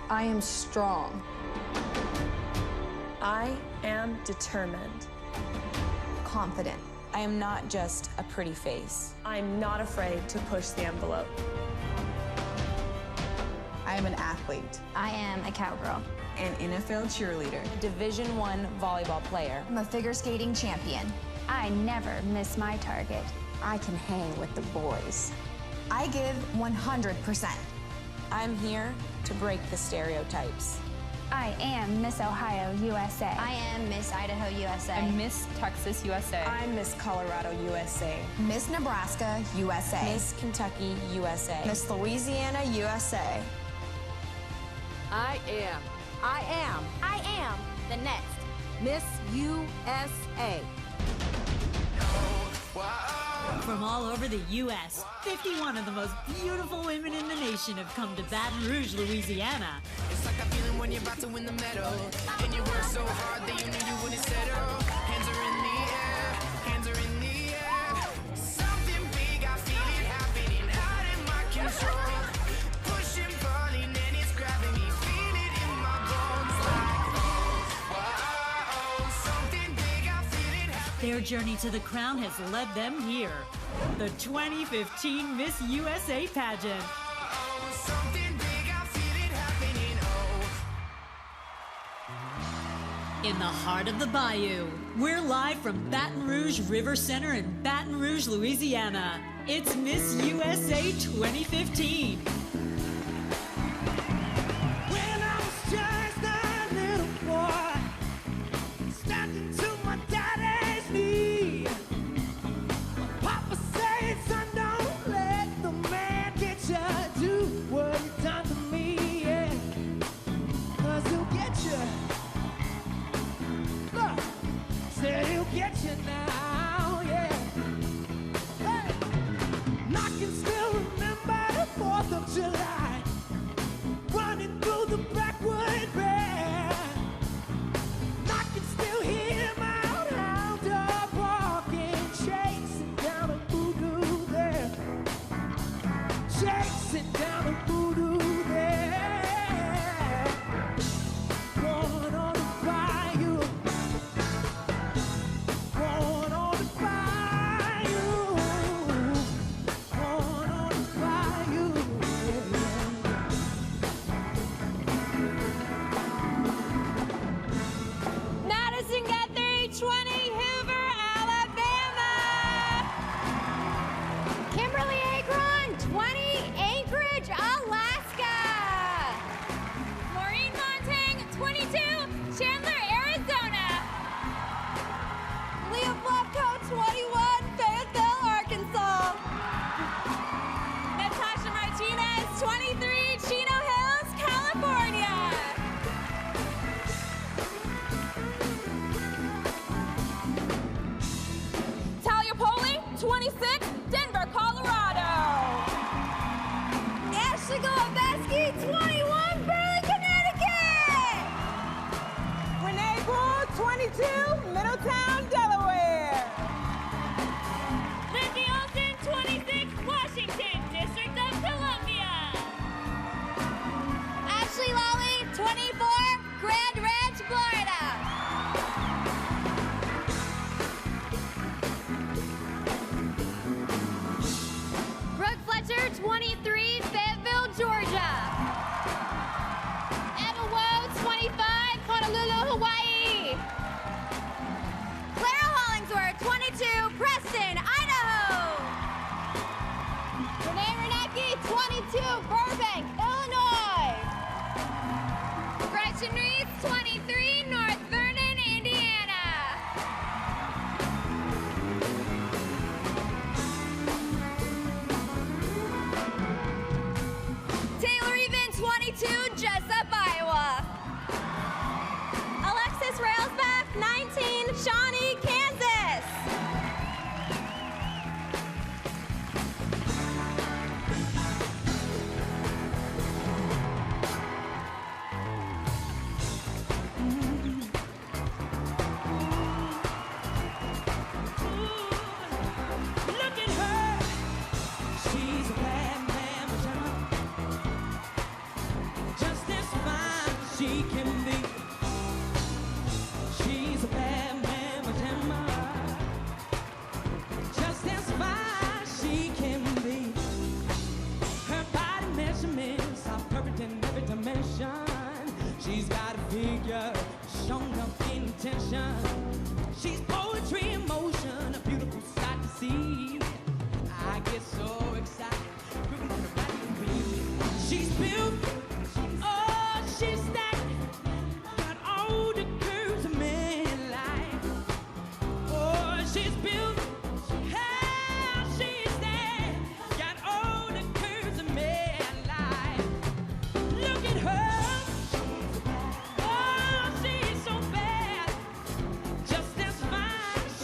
I am strong. I am determined. Confident. I am not just a pretty face. I'm not afraid to push the envelope. I am an athlete. I am a cowgirl. An NFL cheerleader. Division I volleyball player. I'm a figure skating champion. I never miss my target. I can hang with the boys. I give 100%. I'm here to break the stereotypes. I am Miss Ohio, USA. I am Miss Idaho, USA. I'm Miss Texas, USA. I'm Miss Colorado, USA. Miss Nebraska, USA. Miss Kentucky, USA. Miss Louisiana, USA. I am the next Miss USA. From all over the U.S., 51 of the most beautiful women in the nation have come to Baton Rouge, Louisiana. It's like that feeling when you're about to win the medal, and you work so hard that you knew you wouldn't settle. Hands are in the air, hands are in the air. Something big, I feel it happening, out of my control. Pushing, pulling, and it's grabbing me, feel it in my bones. Like, oh, wow, something big, I feel it happening. Their journey to the crown has led them here. The 2015 Miss USA Pageant. In the heart of the bayou, we're live from Baton Rouge River Center in Baton Rouge, Louisiana. It's Miss USA 2015. When I was just a little boy, standing to my daddy's knee, Papa said, son, don't let the man get you. Do what you done to me, yeah, 'cause he'll get you. Look, said he'll get you now, yeah. Hey, and I can still remember the 4th of July, running through the backwood bear. And I can still hear my hound dog barking, chasing down a voodoo there, chasing down a voodoo there. Born on the bayou, born on the bayou, born on the bayou. Madison Guthrie, 20, Hoover, Alabama. Kimberly Agron, 20, Anchorage, Alaska. Maureen Montang, 22, Chandler, Arizona. Leah Blavko, 21, Fayetteville, Arkansas. Natasha Martinez, 23, Chino Hills, California. Talia Poli, 26, Denver, Colorado. Ashley Golobeski, 21, Burley, Connecticut. Renee Gould, 22, Middletown, Delaware. Lindsay Olsen, 26, Washington, District of Columbia. Ashley Lawley, 24, Grand Ranch, Florida. Brooke Fletcher, 23, Fayetteville, Georgia. Emma Woe, 25, Honolulu, Hawaii. Clara Hollingsworth, 22, Preston, Idaho. Renee Renecki, 22, Burbank, Illinois. Gretchen Reese, 23, North Vernon, Indiana. Taylor Even, 22, Jessup, Iowa. Alexis Railsback, 19, Shawnee, Kansas.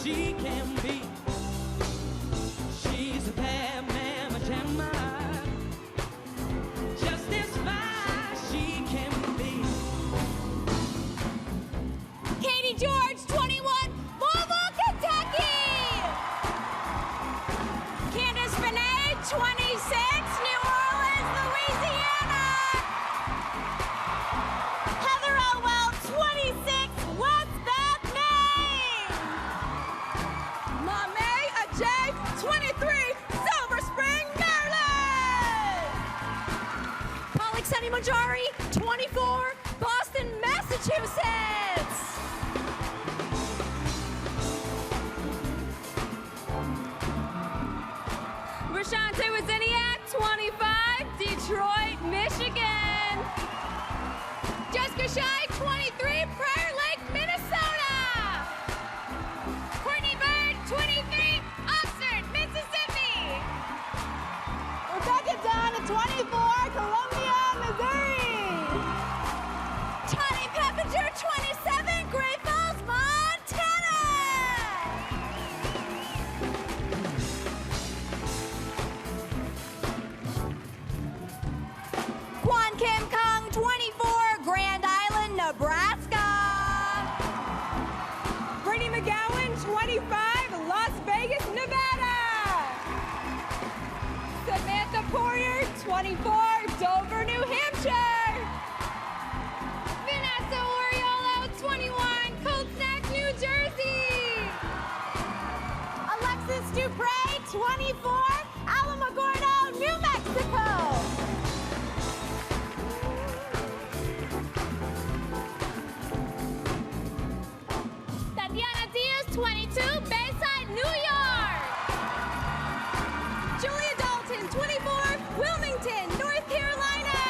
she can be. She's a bad mama jamma, just as fine she can be. Katie George, 21, Louisville, Kentucky. Candace Benet, 26, New Orleans, Louisiana. Heather Elwell, 26, West Bath, Maine. Mame Ajay, 23, Silver Spring, Maryland. Pollock Majari, 24, Boston, Massachusetts. Rashante Wozniak, 25, Detroit, Michigan. Jessica Shai, 23, Prior Lake, Minnesota. Courtney Bird, 23, Oxford, Mississippi. Rebecca Dunn, 24, Columbia, Missouri. Tani Peppinger, 27, Great Falls, Montana. Kwan Kim Kong, 24, Grand Island, Nebraska. Brittany McGowan, 25, Las Vegas, Nevada. Samantha Poirier, 24, Dover, New Hampshire. Vanessa Oriolo, 21, Cold Snack, New Jersey. Alexis Dupre, 24, Alamogordo, New Mexico. Tatiana Diaz, 22, Bayside, New York. Julia Dalton, 24, Wilmington, North Carolina.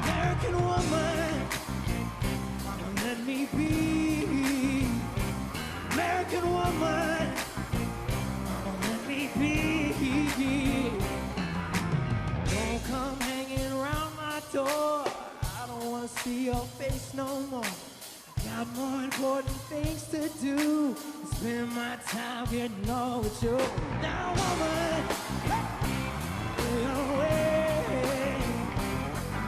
American woman, let me be. American woman, let me be. Don't come hanging around my door. I don't wanna see your face no more. Got more important things to do. Spend my time getting on with you. Now, woman, get away.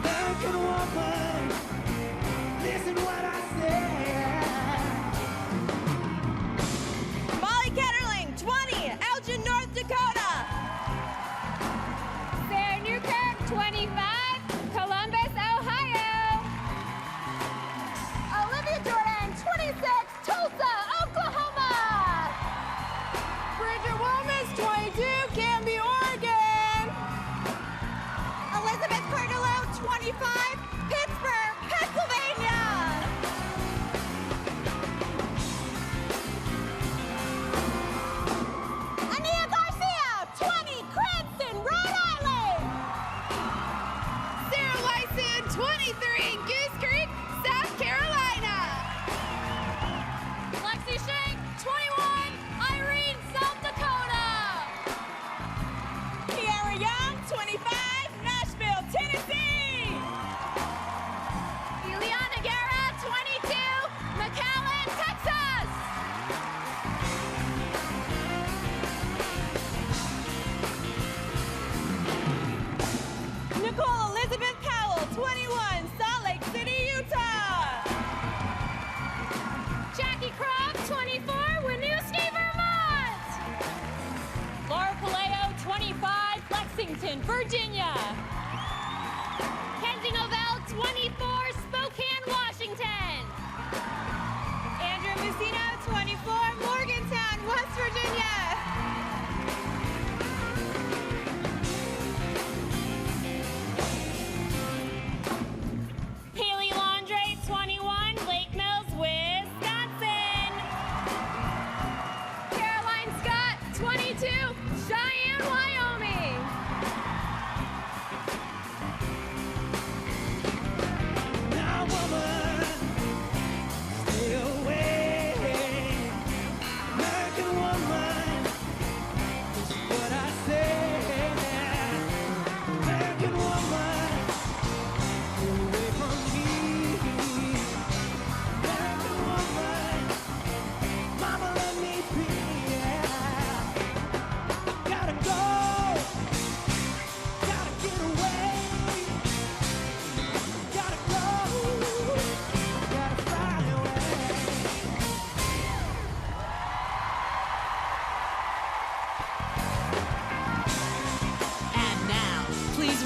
American woman, listen what I say. Molly Ketterling, 20, Elgin, North Dakota. Sarah Newkirk, 25, Columbus, Ohio. Olivia Jordan, 26, Tulsa, Oklahoma. Bridget Wilmus, 22, Canby, Oregon. Elizabeth Pergolo, 25, Pittsburgh, Pennsylvania. Ania Garcia, 20, Cranston, Rhode Island. Sarah Lyson, 23, Goose Creek, South Carolina. Lexi Shank, 21, Irene, South Dakota. Kiara Young, 25, Nashville, Tennessee. Ileana Guerra, 22, McAllen, Texas. Nicole Elizabeth Powell, 21, Salt Lake City, Utah. Jackie Croft, 24, Winooski, Vermont. Laura Paleo, 25, Lexington, Virginia. Kenzie Novell, 24, Spokane, Washington. Andrew Messina, 24, Morgantown, West Virginia. Haley Landre, 21, Lake Mills, Wisconsin. Caroline Scott, 22, Cheyenne,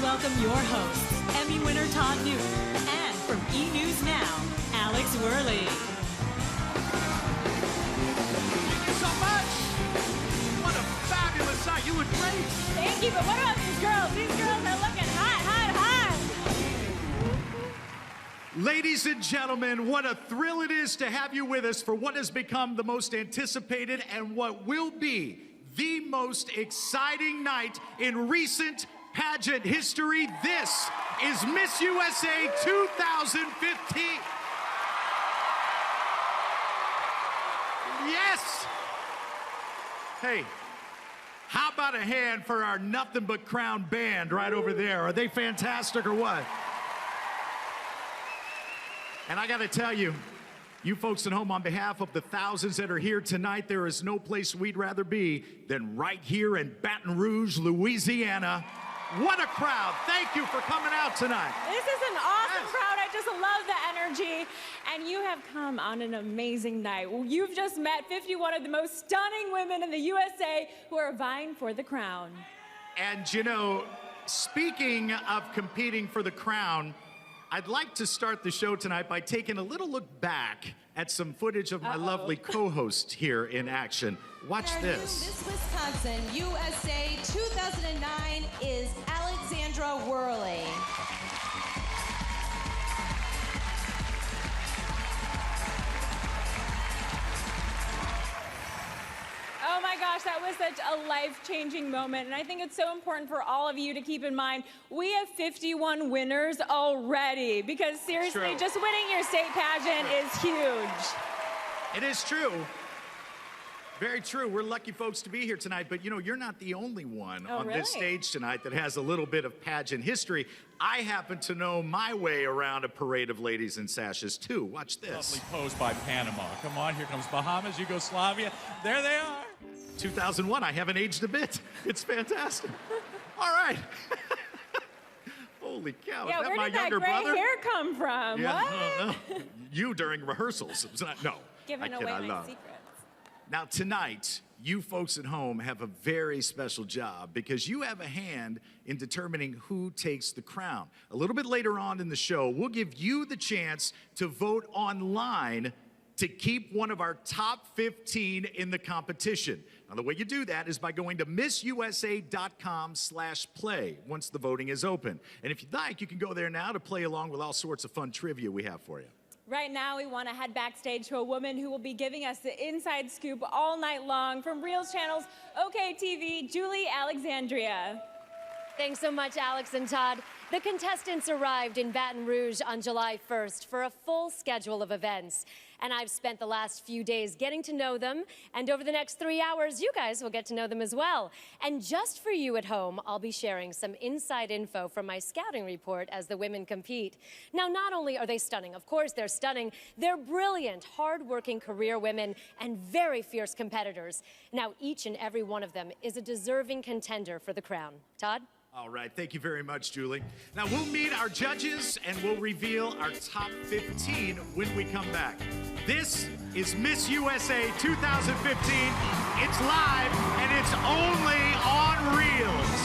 welcome your hosts, Emmy winner Todd Newton, and from E! News Now, Alex Worley. Thank you so much. What a fabulous sight. You look great. Thank you, but what about these girls? These girls are looking hot, hot, hot. Ladies and gentlemen, what a thrill it is to have you with us for what has become the most anticipated and what will be the most exciting night in recent pageant history. This is Miss USA 2015. Yes. Hey, how about a hand for our Nothing But Crown band right over there? Are they fantastic or what? And I got to tell you, you folks at home, on behalf of the thousands that are here tonight, there is no place we'd rather be than right here in Baton Rouge, Louisiana. What a crowd. Thank you for coming out tonight. This is an awesome crowd. I just love the energy. And you have come on an amazing night. You've just met 51 of the most stunning women in the USA who are vying for the crown. And you know, speaking of competing for the crown, I'd like to start the show tonight by taking a little look back at some footage of my lovely co-host here in action. Watch this. Miss Wisconsin USA 2009 is Alexandra Worley. Oh my gosh, that was such a life-changing moment. And I think it's so important for all of you to keep in mind, we have 51 winners already. Because seriously, just winning your state pageant is huge. It is true. Very true. We're lucky folks to be here tonight, but you know, you're not the only one on this stage tonight that has a little bit of pageant history. I happen to know my way around a parade of ladies in sashes too. Watch this. Lovely pose by Panama. Come on, here comes Bahamas, Yugoslavia. There they are. 2001, I haven't aged a bit. It's fantastic. All right. Holy cow, Yeah, is that where my did that younger gray brother? hair come from? Yeah, What? no. You during rehearsals. It was not, no. Giving I away kid, I my love. secrets. Now tonight, you folks at home have a very special job because you have a hand in determining who takes the crown. A little bit later on in the show, we'll give you the chance to vote online to keep one of our top 15 in the competition. Now, the way you do that is by going to missusa.com/play once the voting is open. And if you'd like, you can go there now to play along with all sorts of fun trivia we have for you. Right now, we want to head backstage to a woman who will be giving us the inside scoop all night long from Reels Channel's OK TV, Julie Alexandria. Thanks so much, Alex and Todd. The contestants arrived in Baton Rouge on July 1st for a full schedule of events. And I've spent the last few days getting to know them. And over the next 3 hours, you guys will get to know them as well. And just for you at home, I'll be sharing some inside info from my scouting report as the women compete. Now, not only are they stunning, of course they're stunning, they're brilliant, hard-working career women and very fierce competitors. Now, each and every one of them is a deserving contender for the crown. Todd? All right, thank you very much, Julie. Now we'll meet our judges and we'll reveal our top 15 when we come back. This is Miss USA 2015. It's live and it's only on Reels.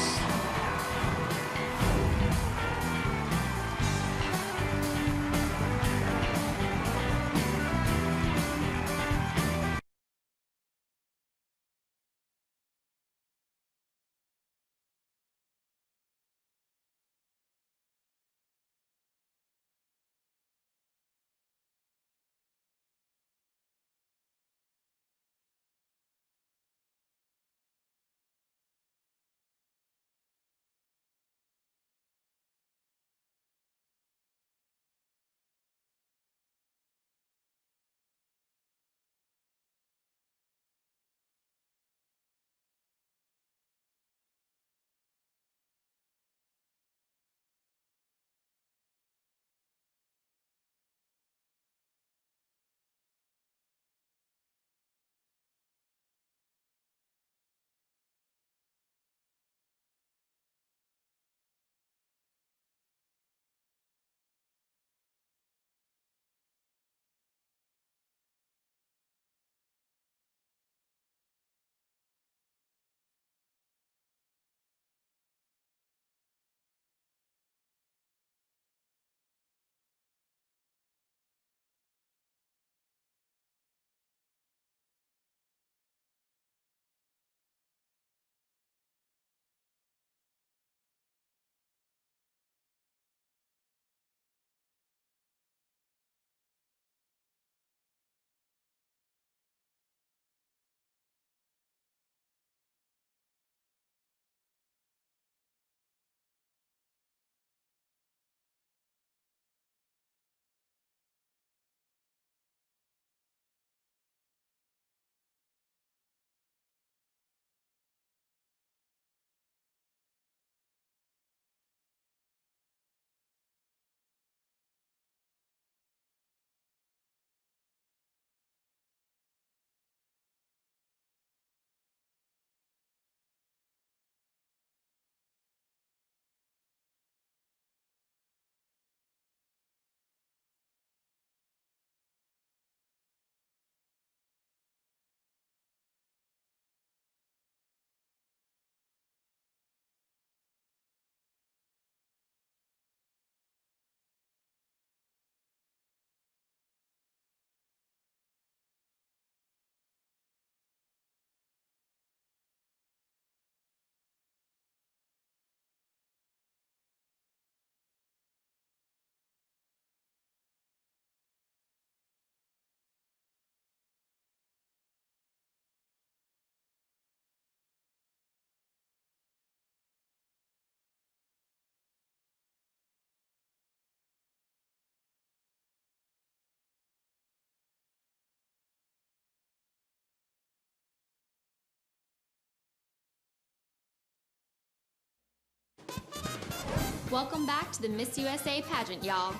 Welcome back to the Miss USA pageant, y'all.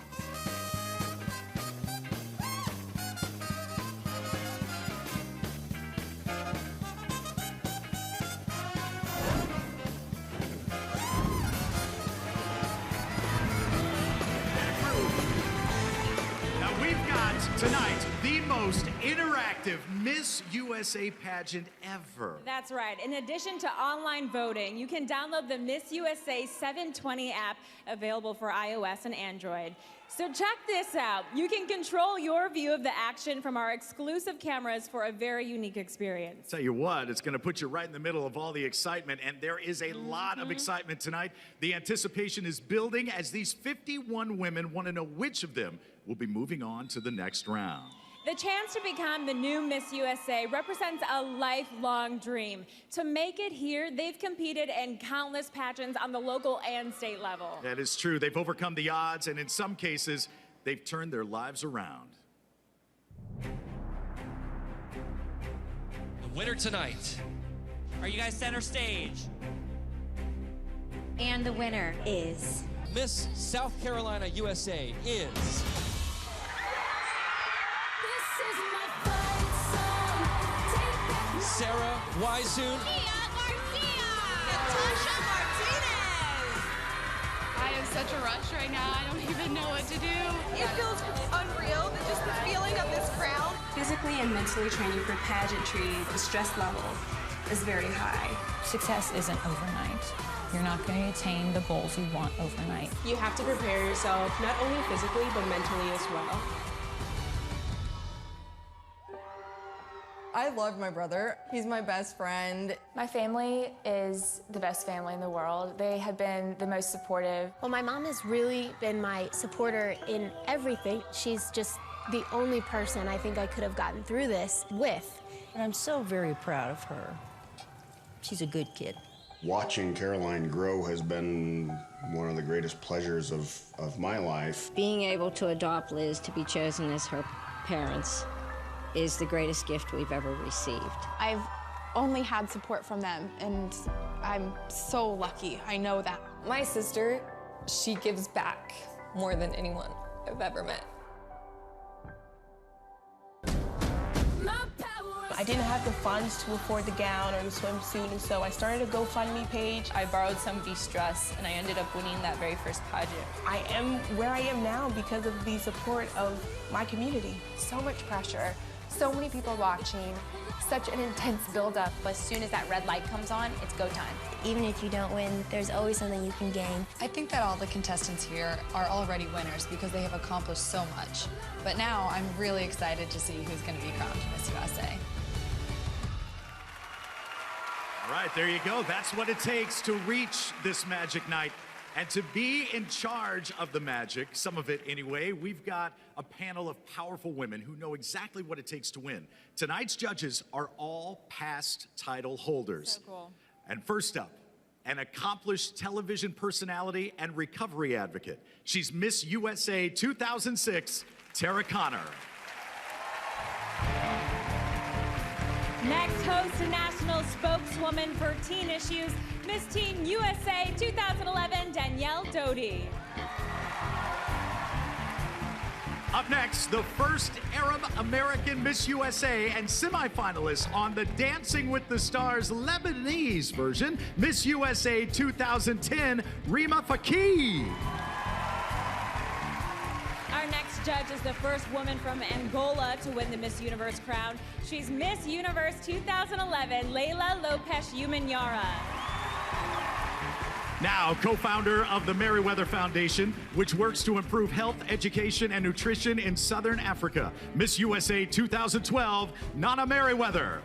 Tonight, the most interactive Miss USA pageant ever. That's right. In addition to online voting, you can download the Miss USA 720 app available for iOS and Android. So check this out. You can control your view of the action from our exclusive cameras for a very unique experience. Tell you what, it's going to put you right in the middle of all the excitement, and there is a lot of excitement tonight. The anticipation is building as these 51 women want to know which of them will be moving on to the next round. The chance to become the new Miss USA represents a lifelong dream. To make it here, they've competed in countless pageants on the local and state level. That is true. They've overcome the odds, and in some cases, they've turned their lives around. The winner tonight. Are you guys center stage? And the winner is... Miss South Carolina USA is... Sarah Wiseun. I have such a rush right now. I don't even know what to do. It feels unreal. Just the feeling of this crown. Physically and mentally training for pageantry, the stress level is very high. Success isn't overnight. You're not going to attain the goals you want overnight. You have to prepare yourself, not only physically, but mentally as well. I love my brother. He's my best friend. My family is the best family in the world. They have been the most supportive. Well, my mom has really been my supporter in everything. She's just the only person I think I could have gotten through this with. And I'm so very proud of her. She's a good kid. Watching Caroline grow has been one of the greatest pleasures of my life. Being able to adopt Liz to be chosen as her parents is the greatest gift we've ever received. I've only had support from them, and I'm so lucky. I know that. My sister, she gives back more than anyone I've ever met. I didn't have the funds to afford the gown or the swimsuit, and so I started a GoFundMe page. I borrowed somebody's dress, and I ended up winning that very first pageant. I am where I am now because of the support of my community. So much pressure, so many people watching, such an intense buildup. As soon as that red light comes on, it's go time. Even if you don't win, there's always something you can gain. I think that all the contestants here are already winners because they have accomplished so much. But now I'm really excited to see who's going to be crowned Miss USA. All right, there you go. That's what it takes to reach this magic night. And to be in charge of the magic, some of it anyway, we've got a panel of powerful women who know exactly what it takes to win. Tonight's judges are all past title holders. So cool. And first up, an accomplished television personality and recovery advocate. She's Miss USA 2006, Tara Connor. Next, host and national spokeswoman for teen issues, Miss Teen USA 2011, Danielle Doty. Up next, the first Arab-American Miss USA and semifinalist on the Dancing with the Stars Lebanese version, Miss USA 2010, Rima Fakih. Our next judge is the first woman from Angola to win the Miss Universe crown. She's Miss Universe 2011, Leila Lopes Umanyara. Now, co-founder of the Merriweather Foundation, which works to improve health, education, and nutrition in Southern Africa, Miss USA 2012, Nana Merriweather.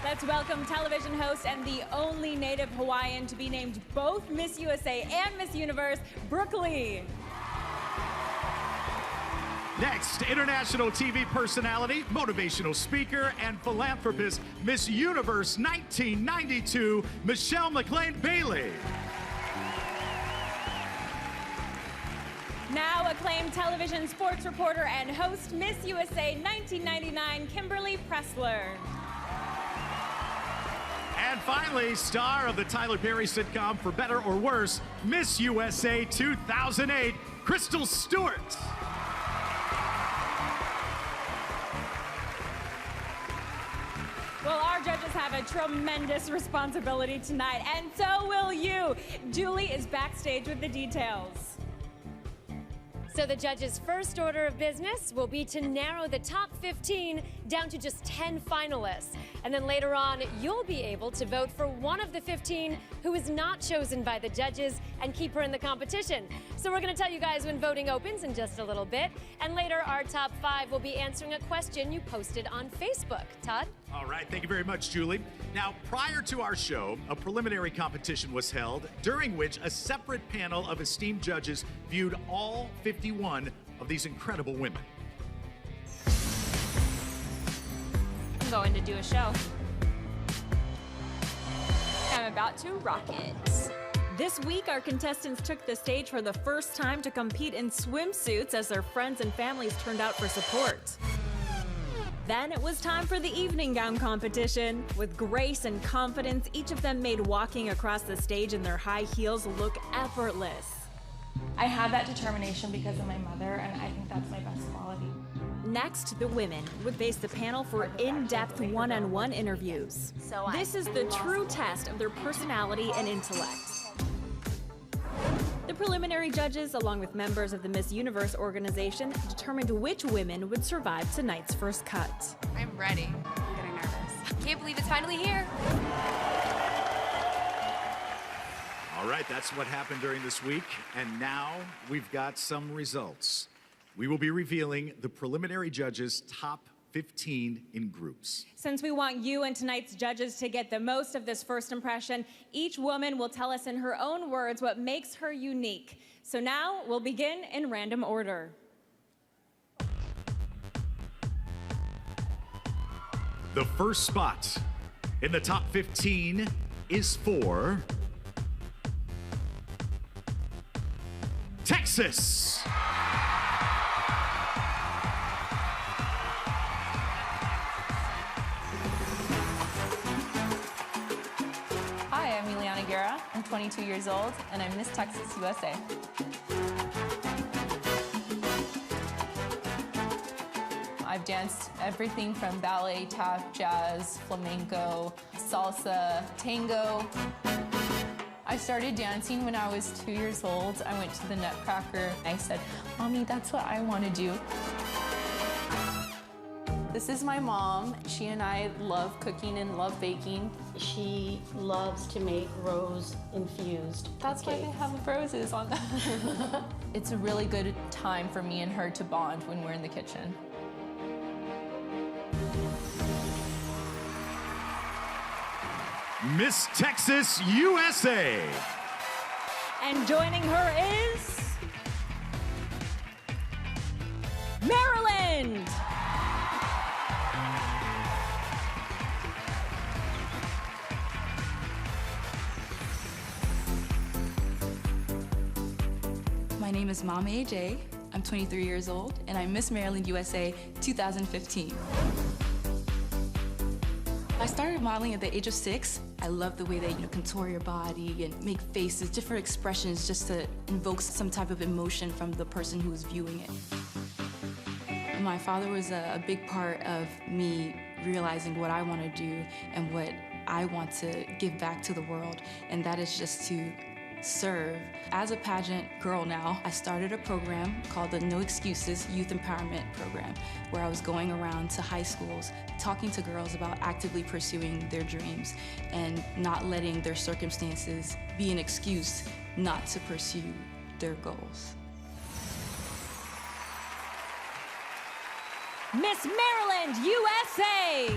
Let's welcome television host and the only native Hawaiian to be named both Miss USA and Miss Universe, Brooke Lee. Next, international TV personality, motivational speaker, and philanthropist, Miss Universe 1992, Michelle McLean-Bailey. Now acclaimed television sports reporter and host, Miss USA 1999, Kimberly Pressler. And finally, star of the Tyler Perry sitcom For Better or Worse, Miss USA 2008, Crystal Stewart. Well, our judges have a tremendous responsibility tonight, and so will you. Julie is backstage with the details. So the judges' first order of business will be to narrow the top 15 down to just 10 finalists. And then later on, you'll be able to vote for one of the 15 who is not chosen by the judges and keep her in the competition. So we're going to tell you guys when voting opens in just a little bit. And later, our top 5 will be answering a question you posted on Facebook. Todd? All right, thank you very much, Julie. Now, prior to our show, a preliminary competition was held, during which a separate panel of esteemed judges viewed all 51 of these incredible women. I'm going to do a show. I'm about to rock it. This week, our contestants took the stage for the first time to compete in swimsuits as their friends and families turned out for support. Then it was time for the evening gown competition. With grace and confidence, each of them made walking across the stage in their high heels look effortless. I have that determination because of my mother, and I think that's my best quality. Next, the women would face the panel for in-depth one-on-one interviews. This is the true test of their personality and intellect. The preliminary judges, along with members of the Miss Universe organization, determined which women would survive tonight's first cut. I'm ready. I'm getting nervous. Can't believe it's finally here. All right, that's what happened during this week. And now we've got some results. We will be revealing the preliminary judges' top 15 in groups. Since we want you and tonight's judges to get the most of this first impression, each woman will tell us in her own words what makes her unique. So now we'll begin in random order. The first spot in the top 15 is for Texas. Hi, I'm Ileana Guerra. I'm 22 years old, and I'm Miss Texas USA. I've danced everything from ballet, tap, jazz, flamenco, salsa, tango. I started dancing when I was 2 years old. I went to the Nutcracker. I said, Mommy, that's what I want to do. This is my mom. She and I love cooking and love baking. She loves to make rose-infused That's why they have roses on them. It's a really good time for me and her to bond when we're in the kitchen. Miss Texas USA. And joining her is Maryland. My name is Mama AJ. I'm 23 years old, and I'm Miss Maryland USA 2015. I started modeling at the age of 6. I love the way they, contour your body and make faces, different expressions, just to invoke some type of emotion from the person who is viewing it. My father was a big part of me realizing what I want to do and what I want to give back to the world, and that is just to serve. As a pageant girl now, I started a program called the No Excuses Youth Empowerment Program, where I was going around to high schools, talking to girls about actively pursuing their dreams and not letting their circumstances be an excuse not to pursue their goals. Miss Maryland USA.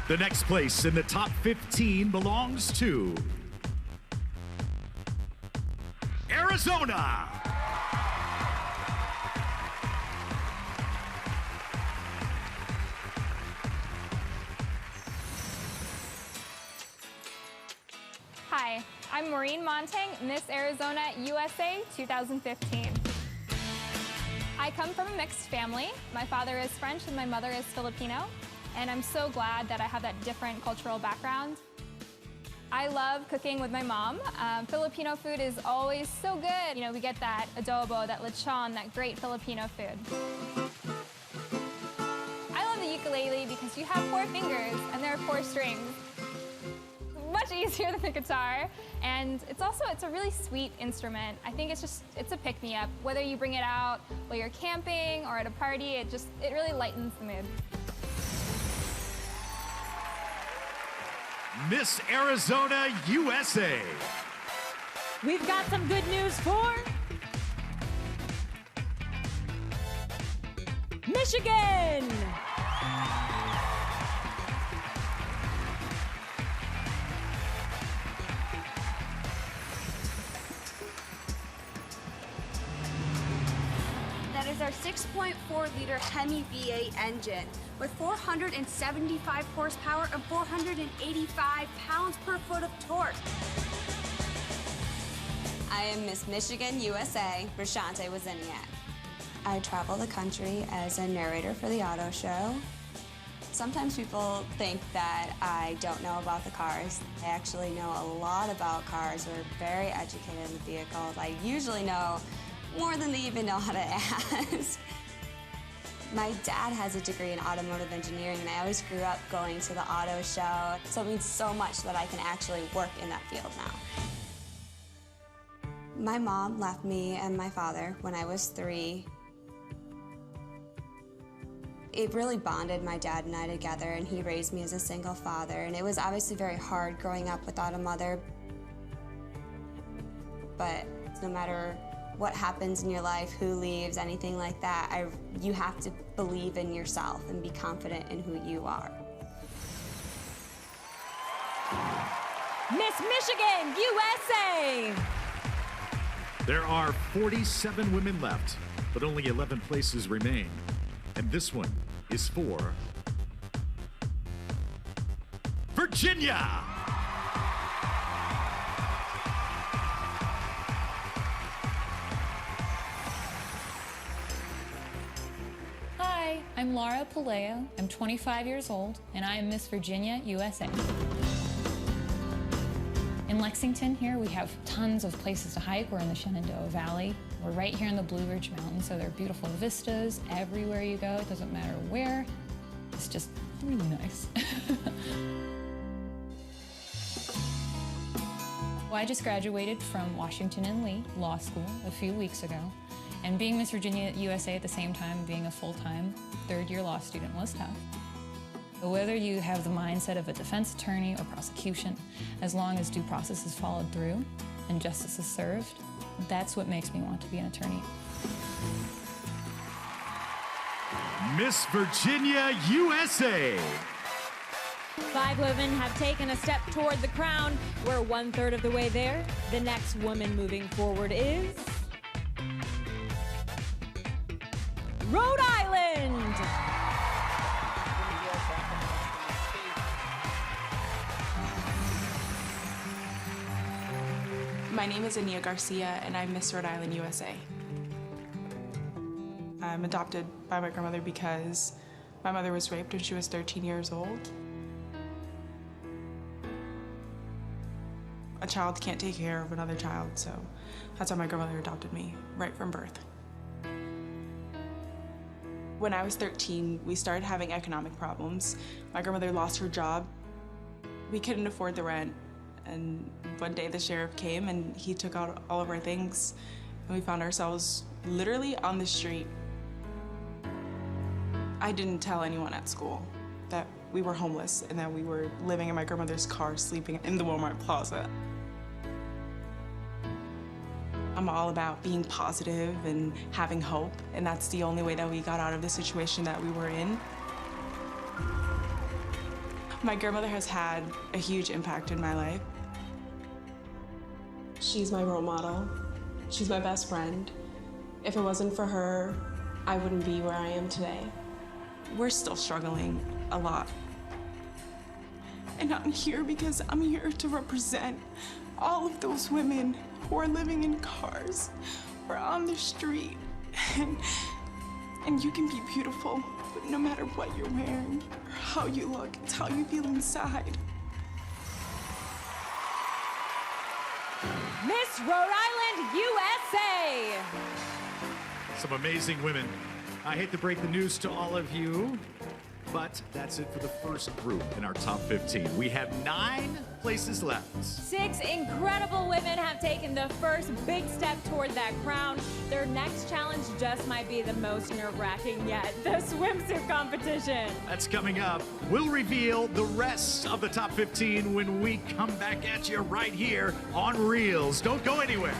The next place in the top 15 belongs to Arizona. Hi, I'm Maureen Montang, Miss Arizona USA 2015. I come from a mixed family. My father is French and my mother is Filipino, and I'm so glad that I have that different cultural background. I love cooking with my mom. Filipino food is always so good. You know, we get that adobo, that lechon, that great Filipino food. I love the ukulele because you have 4 fingers and there are 4 strings. Much easier than the guitar, and it's a really sweet instrument. I think it's a pick-me-up. Whether you bring it out while you're camping or at a party, it really lightens the mood. Miss Arizona USA. We've got some good news for Michigan. That is our 6.4-liter Hemi V8 engine with 475 horsepower and 485 pounds per foot of torque. I am Miss Michigan USA, Rashante Wozniak. I travel the country as a narrator for the auto show. Sometimes people think that I don't know about the cars. I actually know a lot about cars. We're very educated in the vehicles. I usually know more than they even know how to ask. My dad has a degree in automotive engineering, and I always grew up going to the auto show. So it means so much that I can actually work in that field now. My mom left me and my father when I was 3. It really bonded my dad and I together, and he raised me as a single father, and it was obviously very hard growing up without a mother. But no matter what happens in your life, who leaves, anything like that, you have to believe in yourself and be confident in who you are. Miss Michigan USA. There are 47 women left, but only 11 places remain. And this one is for Virginia. Hi, I'm Laura Palayo. I'm 25 years old, and I am Miss Virginia USA. In Lexington here, we have tons of places to hike. We're in the Shenandoah Valley. We're right here in the Blue Ridge Mountains, so there are beautiful vistas everywhere you go. It doesn't matter where. It's just really nice. Well, I just graduated from Washington and Lee Law School a few weeks ago, and being Miss Virginia USA at the same time being a full-time third-year law student was tough. But whether you have the mindset of a defense attorney or prosecution, as long as due process is followed through and justice is served, that's what makes me want to be an attorney. Miss Virginia USA. 5 women have taken a step toward the crown. We're 1/3 of the way there. The next woman moving forward is Rhode Island. My name is Ania Garcia, and I'm Miss Rhode Island USA. I'm adopted by my grandmother because my mother was raped when she was 13 years old. A child can't take care of another child, so that's why my grandmother adopted me right from birth. When I was 13, we started having economic problems. My grandmother lost her job. We couldn't afford the rent. And one day the sheriff came and he took out all of our things, and we found ourselves literally on the street. I didn't tell anyone at school that we were homeless and that we were living in my grandmother's car, sleeping in the Walmart Plaza. I'm all about being positive and having hope, and that's the only way that we got out of the situation that we were in. My grandmother has had a huge impact in my life. She's my role model. She's my best friend. If it wasn't for her, I wouldn't be where I am today. We're still struggling a lot. And I'm here because I'm here to represent all of those women who are living in cars or on the street. And you can be beautiful, but no matter what you're wearing or how you look, it's how you feel inside. Miss Rhode Island, USA. Some amazing women. I hate to break the news to all of you, but that's it for the first group in our top 15. We have 9 places left. 6 incredible women have taken the first big step toward that crown. Their next challenge just might be the most nerve-wracking yet, the swimsuit competition. That's coming up. We'll reveal the rest of the top 15 when we come back at you right here on Reels. Don't go anywhere.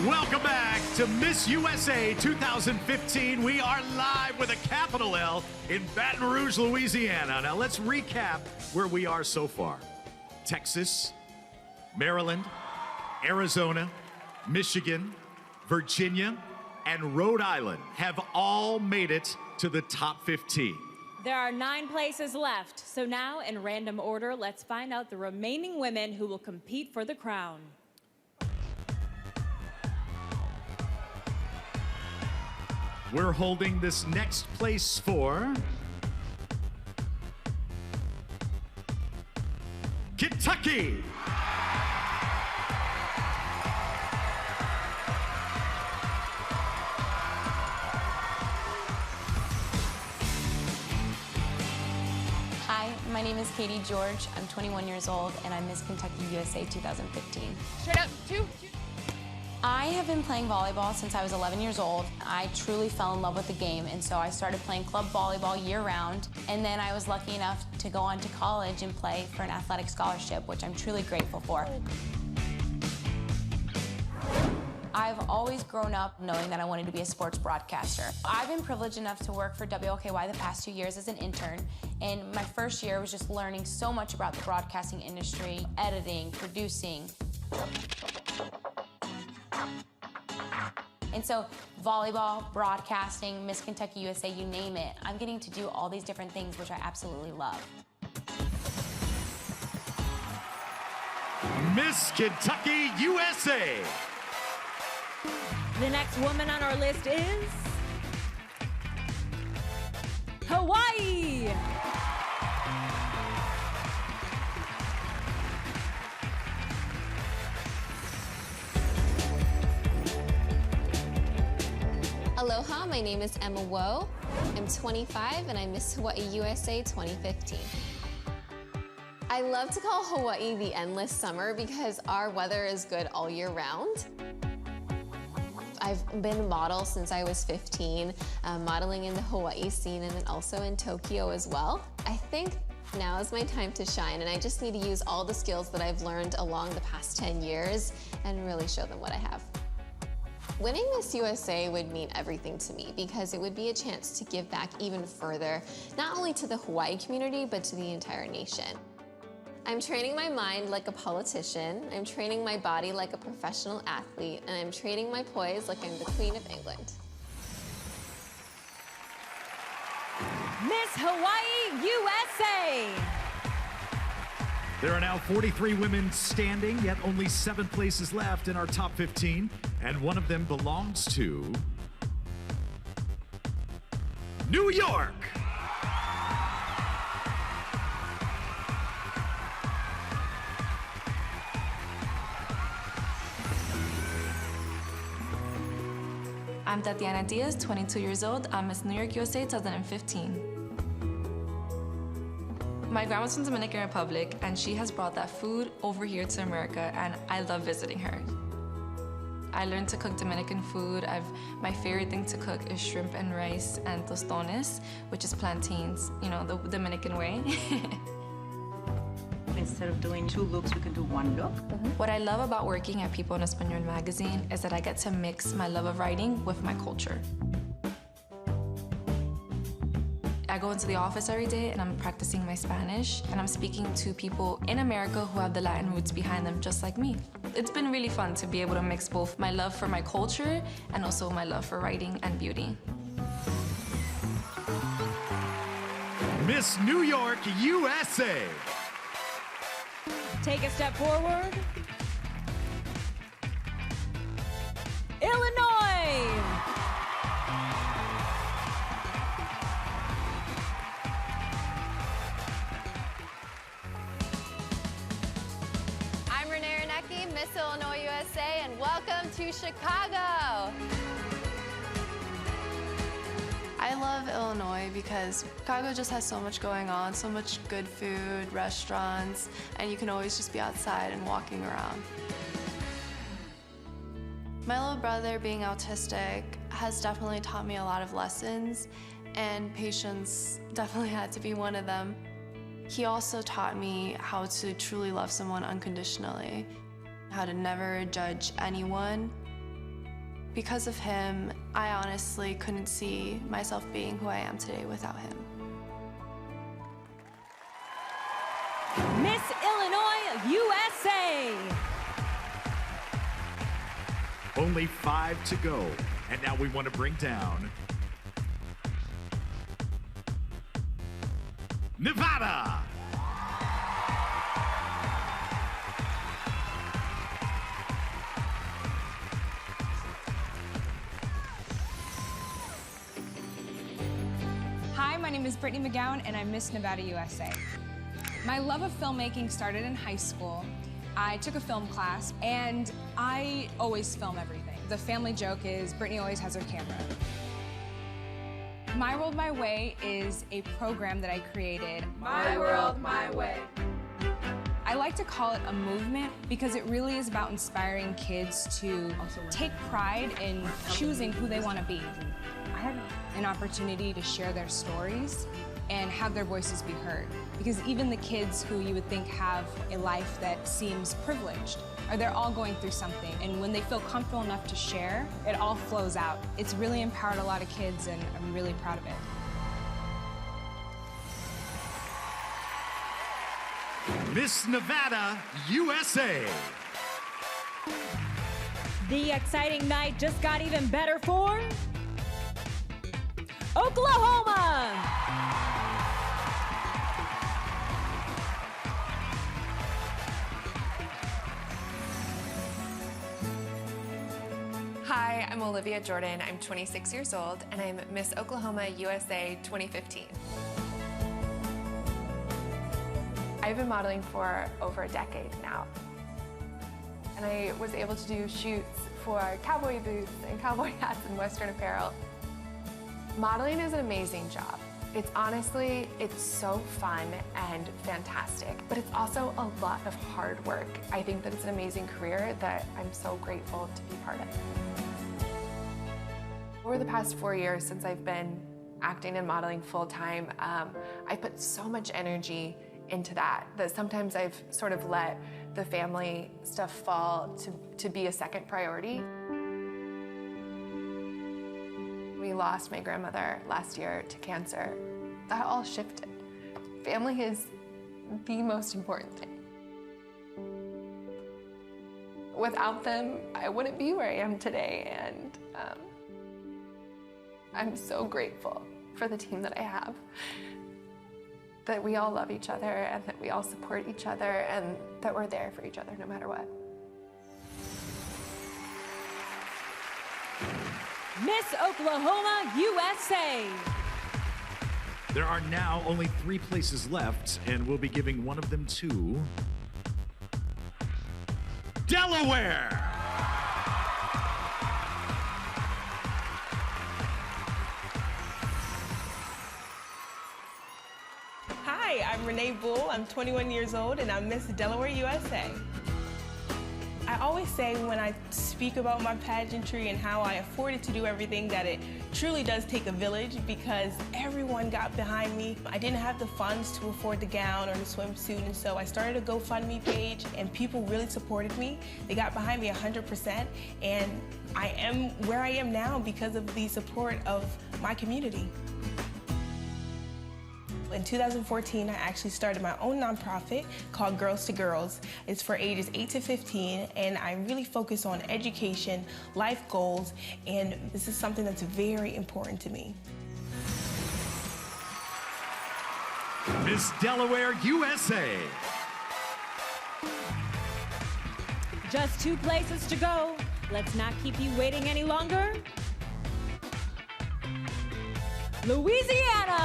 Welcome back to Miss USA 2015. We are live with a capital L in Baton Rouge, Louisiana. Now let's recap where we are so far. Texas, Maryland, Arizona, Michigan, Virginia, and Rhode Island have all made it to the top 15. There are 9 places left. So now, in random order, let's find out the remaining women who will compete for the crown. We're holding this next place for Kentucky. Hi, my name is Katie George. I'm 21 years old, and I'm Miss Kentucky USA 2015. Straight up, 2. I have been playing volleyball since I was 11 years old. I truly fell in love with the game, and so I started playing club volleyball year-round. And then I was lucky enough to go on to college and play for an athletic scholarship, which I'm truly grateful for. I've always grown up knowing that I wanted to be a sports broadcaster. I've been privileged enough to work for WLKY the past 2 years as an intern, and my first year was just learning so much about the broadcasting industry, editing, producing. And so volleyball, broadcasting, Miss Kentucky USA, you name it, I'm getting to do all these different things, which I absolutely love. Miss Kentucky USA. The next woman on our list is Hawaii. Aloha, my name is Emma Woe. I'm 25 and I'm Miss Hawaii USA 2015. I love to call Hawaii the endless summer because our weather is good all year round. I've been a model since I was 15, modeling in the Hawaii scene and then also in Tokyo as well. I think now is my time to shine, and I just need to use all the skills that I've learned along the past 10 years and really show them what I have. Winning Miss USA would mean everything to me because it would be a chance to give back even further, not only to the Hawaii community, but to the entire nation. I'm training my mind like a politician, I'm training my body like a professional athlete, and I'm training my poise like I'm the Queen of England. Miss Hawaii USA. There are now 43 women standing, yet only 7 places left in our top 15, and one of them belongs to New York. I'm Tatiana Diaz, 22 years old. I'm Miss New York USA 2015. My grandma's from Dominican Republic, and she has brought that food over here to America, and I love visiting her. I learned to cook Dominican food. My favorite thing to cook is shrimp and rice and tostones, which is plantains, you know, the Dominican way. Instead of doing 2 looks, we can do 1 look. What I love about working at People en Español magazine is that I get to mix my love of writing with my culture. I go into the office every day and I'm practicing my Spanish, and I'm speaking to people in America who have the Latin roots behind them just like me. It's been really fun to be able to mix both my love for my culture and also my love for writing and beauty. Miss New York USA. Take a step forward. Illinois. I'm Renee Ranecki, Miss Illinois USA, and welcome to Chicago. I love Illinois because Chicago just has so much going on, so much good food, restaurants, and you can always just be outside and walking around. My little brother, being autistic, has definitely taught me a lot of lessons, and patience definitely had to be one of them. He also taught me how to truly love someone unconditionally, how to never judge anyone. Because of him, I honestly couldn't see myself being who I am today without him. Miss Illinois USA. Only 5 to go, and now we want to bring down Nevada. Hi, my name is Brittany McGowan, and I'm Miss Nevada USA. My love of filmmaking started in high school. I took a film class, and I always film everything. The family joke is Brittany always has her camera. My World, My Way is a program that I created. My World, My Way. I like to call it a movement because it really is about inspiring kids to take pride in choosing who they want to be. I had an opportunity to share their stories, and have their voices be heard. Because even the kids who you would think have a life that seems privileged, they're all going through something. And when they feel comfortable enough to share, it all flows out. It's really empowered a lot of kids, and I'm really proud of it. Miss Nevada, USA. The exciting night just got even better for Oklahoma. Hi, I'm Olivia Jordan. I'm 26 years old, and I'm Miss Oklahoma USA 2015. I've been modeling for over a decade now, and I was able to do shoots for cowboy boots and cowboy hats and Western apparel. Modeling is an amazing job. It's honestly, it's so fun and fantastic, but it's also a lot of hard work. I think that it's an amazing career that I'm so grateful to be part of. Over the past 4 years since I've been acting and modeling full-time, I put so much energy into that sometimes I've sort of let the family stuff fall to be a second priority. We lost my grandmother last year to cancer. That all shifted. Family is the most important thing. Without them, I wouldn't be where I am today, and I'm so grateful for the team that I have. That we all love each other, and that we all support each other, and that we're there for each other no matter what. Miss Oklahoma, USA. There are now only 3 places left, and we'll be giving one of them to Delaware. Hi, I'm Renee Bull. I'm 21 years old, and I'm Miss Delaware USA. I always say when I speak about my pageantry and how I afforded to do everything that it truly does take a village, because everyone got behind me. I didn't have the funds to afford the gown or the swimsuit, and so I started a GoFundMe page, and people really supported me. They got behind me 100%, and I am where I am now because of the support of my community. In 2014, I actually started my own nonprofit called Girls to Girls. It's for ages 8 to 15, and I really focus on education, life goals, and this is something that's very important to me. Miss Delaware, USA. Just 2 places to go. Let's not keep you waiting any longer. Louisiana.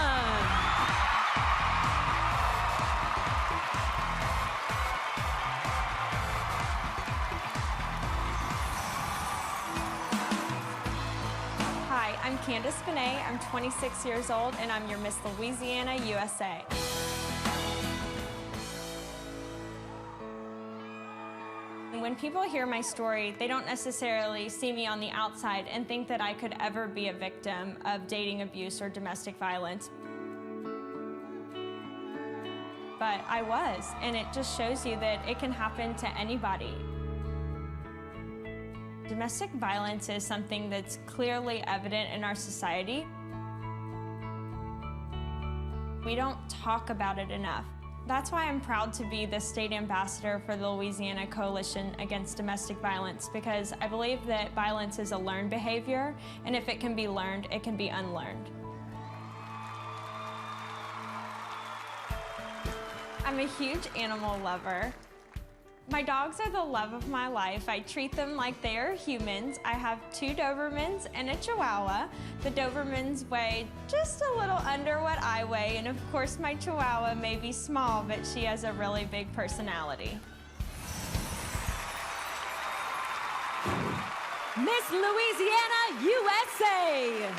Hi, I'm Candace Benet. I'm 26 years old, and I'm your Miss Louisiana USA. When people hear my story, they don't necessarily see me on the outside and think that I could ever be a victim of dating abuse or domestic violence. But I was, and it just shows you that it can happen to anybody. Domestic violence is something that's clearly evident in our society. We don't talk about it enough. That's why I'm proud to be the state ambassador for the Louisiana Coalition Against Domestic Violence, because I believe that violence is a learned behavior, and if it can be learned, it can be unlearned. I'm a huge animal lover. My dogs are the love of my life. I treat them like they are humans. I have 2 Dobermans and a Chihuahua. The Dobermans weigh just a little under what I weigh, and of course my Chihuahua may be small, but she has a really big personality. Miss Louisiana, USA.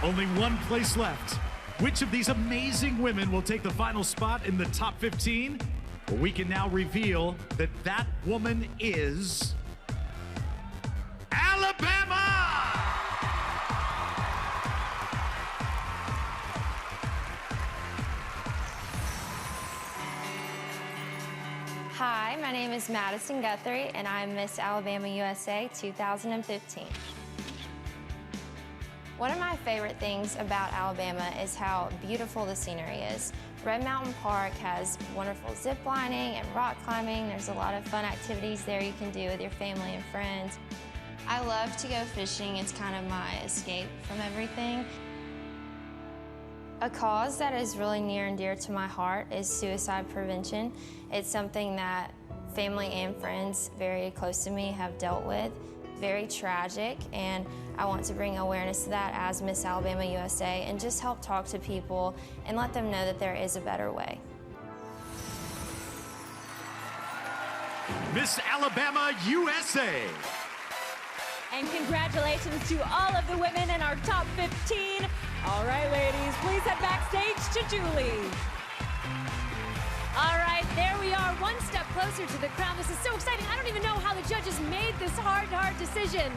Only 1 place left. Which of these amazing women will take the final spot in the top 15? Well, we can now reveal that that woman is Alabama! my name is Madison Guthrie, and I'm Miss Alabama USA 2015. One of my favorite things about Alabama is how beautiful the scenery is. Red Mountain Park has wonderful zip lining and rock climbing. There's a lot of fun activities there you can do with your family and friends. I love to go fishing. It's kind of my escape from everything. A cause that is really near and dear to my heart is suicide prevention. It's something that family and friends very close to me have dealt with. Very tragic, and I want to bring awareness to that as Miss Alabama USA and just help talk to people and let them know that there is a better way. Miss Alabama USA. And congratulations to all of the women in our top 15. All right, ladies, please head backstage to Julie. All right, there we are, one step closer to the crown. This is so exciting. I don't even know how the judges made this hard decision.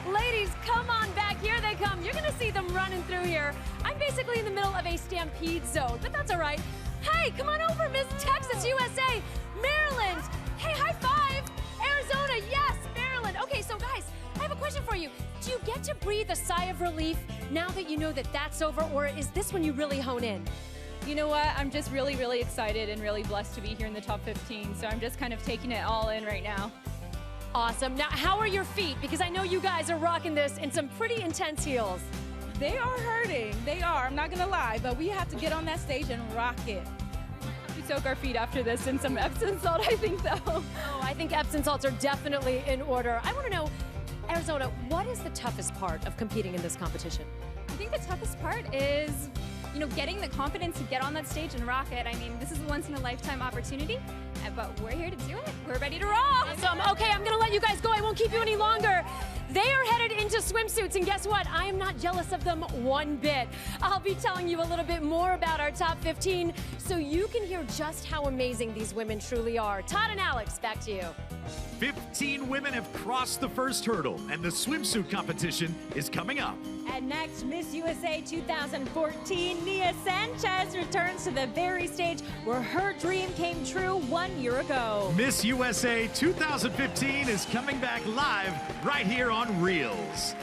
Ladies, come on back. Here they come. You're going to see them running through here. I'm basically in the middle of a stampede zone, but that's all right. Hey, come on over, Miss Texas USA. Maryland. Hey, high five. Arizona, yes, Maryland. Okay, so guys, I have a question for you. Do you get to breathe a sigh of relief now that you know that that's over, or is this when you really hone in? You know what? I'm just really, really excited and really blessed to be here in the top 15. So I'm just kind of taking it all in right now. Awesome. Now, how are your feet? Because I know you guys are rocking this in some pretty intense heels. They are hurting. They are. I'm not going to lie, but we have to get on that stage and rock it. We soak our feet after this in some Epsom salt, I think, though. Oh, I think Epsom salts are definitely in order. I want to know, Arizona, what is the toughest part of competing in this competition? I think the toughest part is, you know, getting the confidence to get on that stage and rock it. I mean, this is a once-in-a-lifetime opportunity, but we're here to do it. We're ready to rock. Awesome. Okay, I'm going to let you guys go. I won't keep you any longer. They are headed into swimsuits, and guess what? I am not jealous of them one bit. I'll be telling you a little bit more about our top 15 so you can hear just how amazing these women truly are. Todd and Alex, back to you. 15 women have crossed the first hurdle, and the swimsuit competition is coming up. And next, Miss USA 2014, Nia Sanchez returns to the very stage where her dream came true 1 year ago. Miss USA 2015 is coming back live right here on Reels.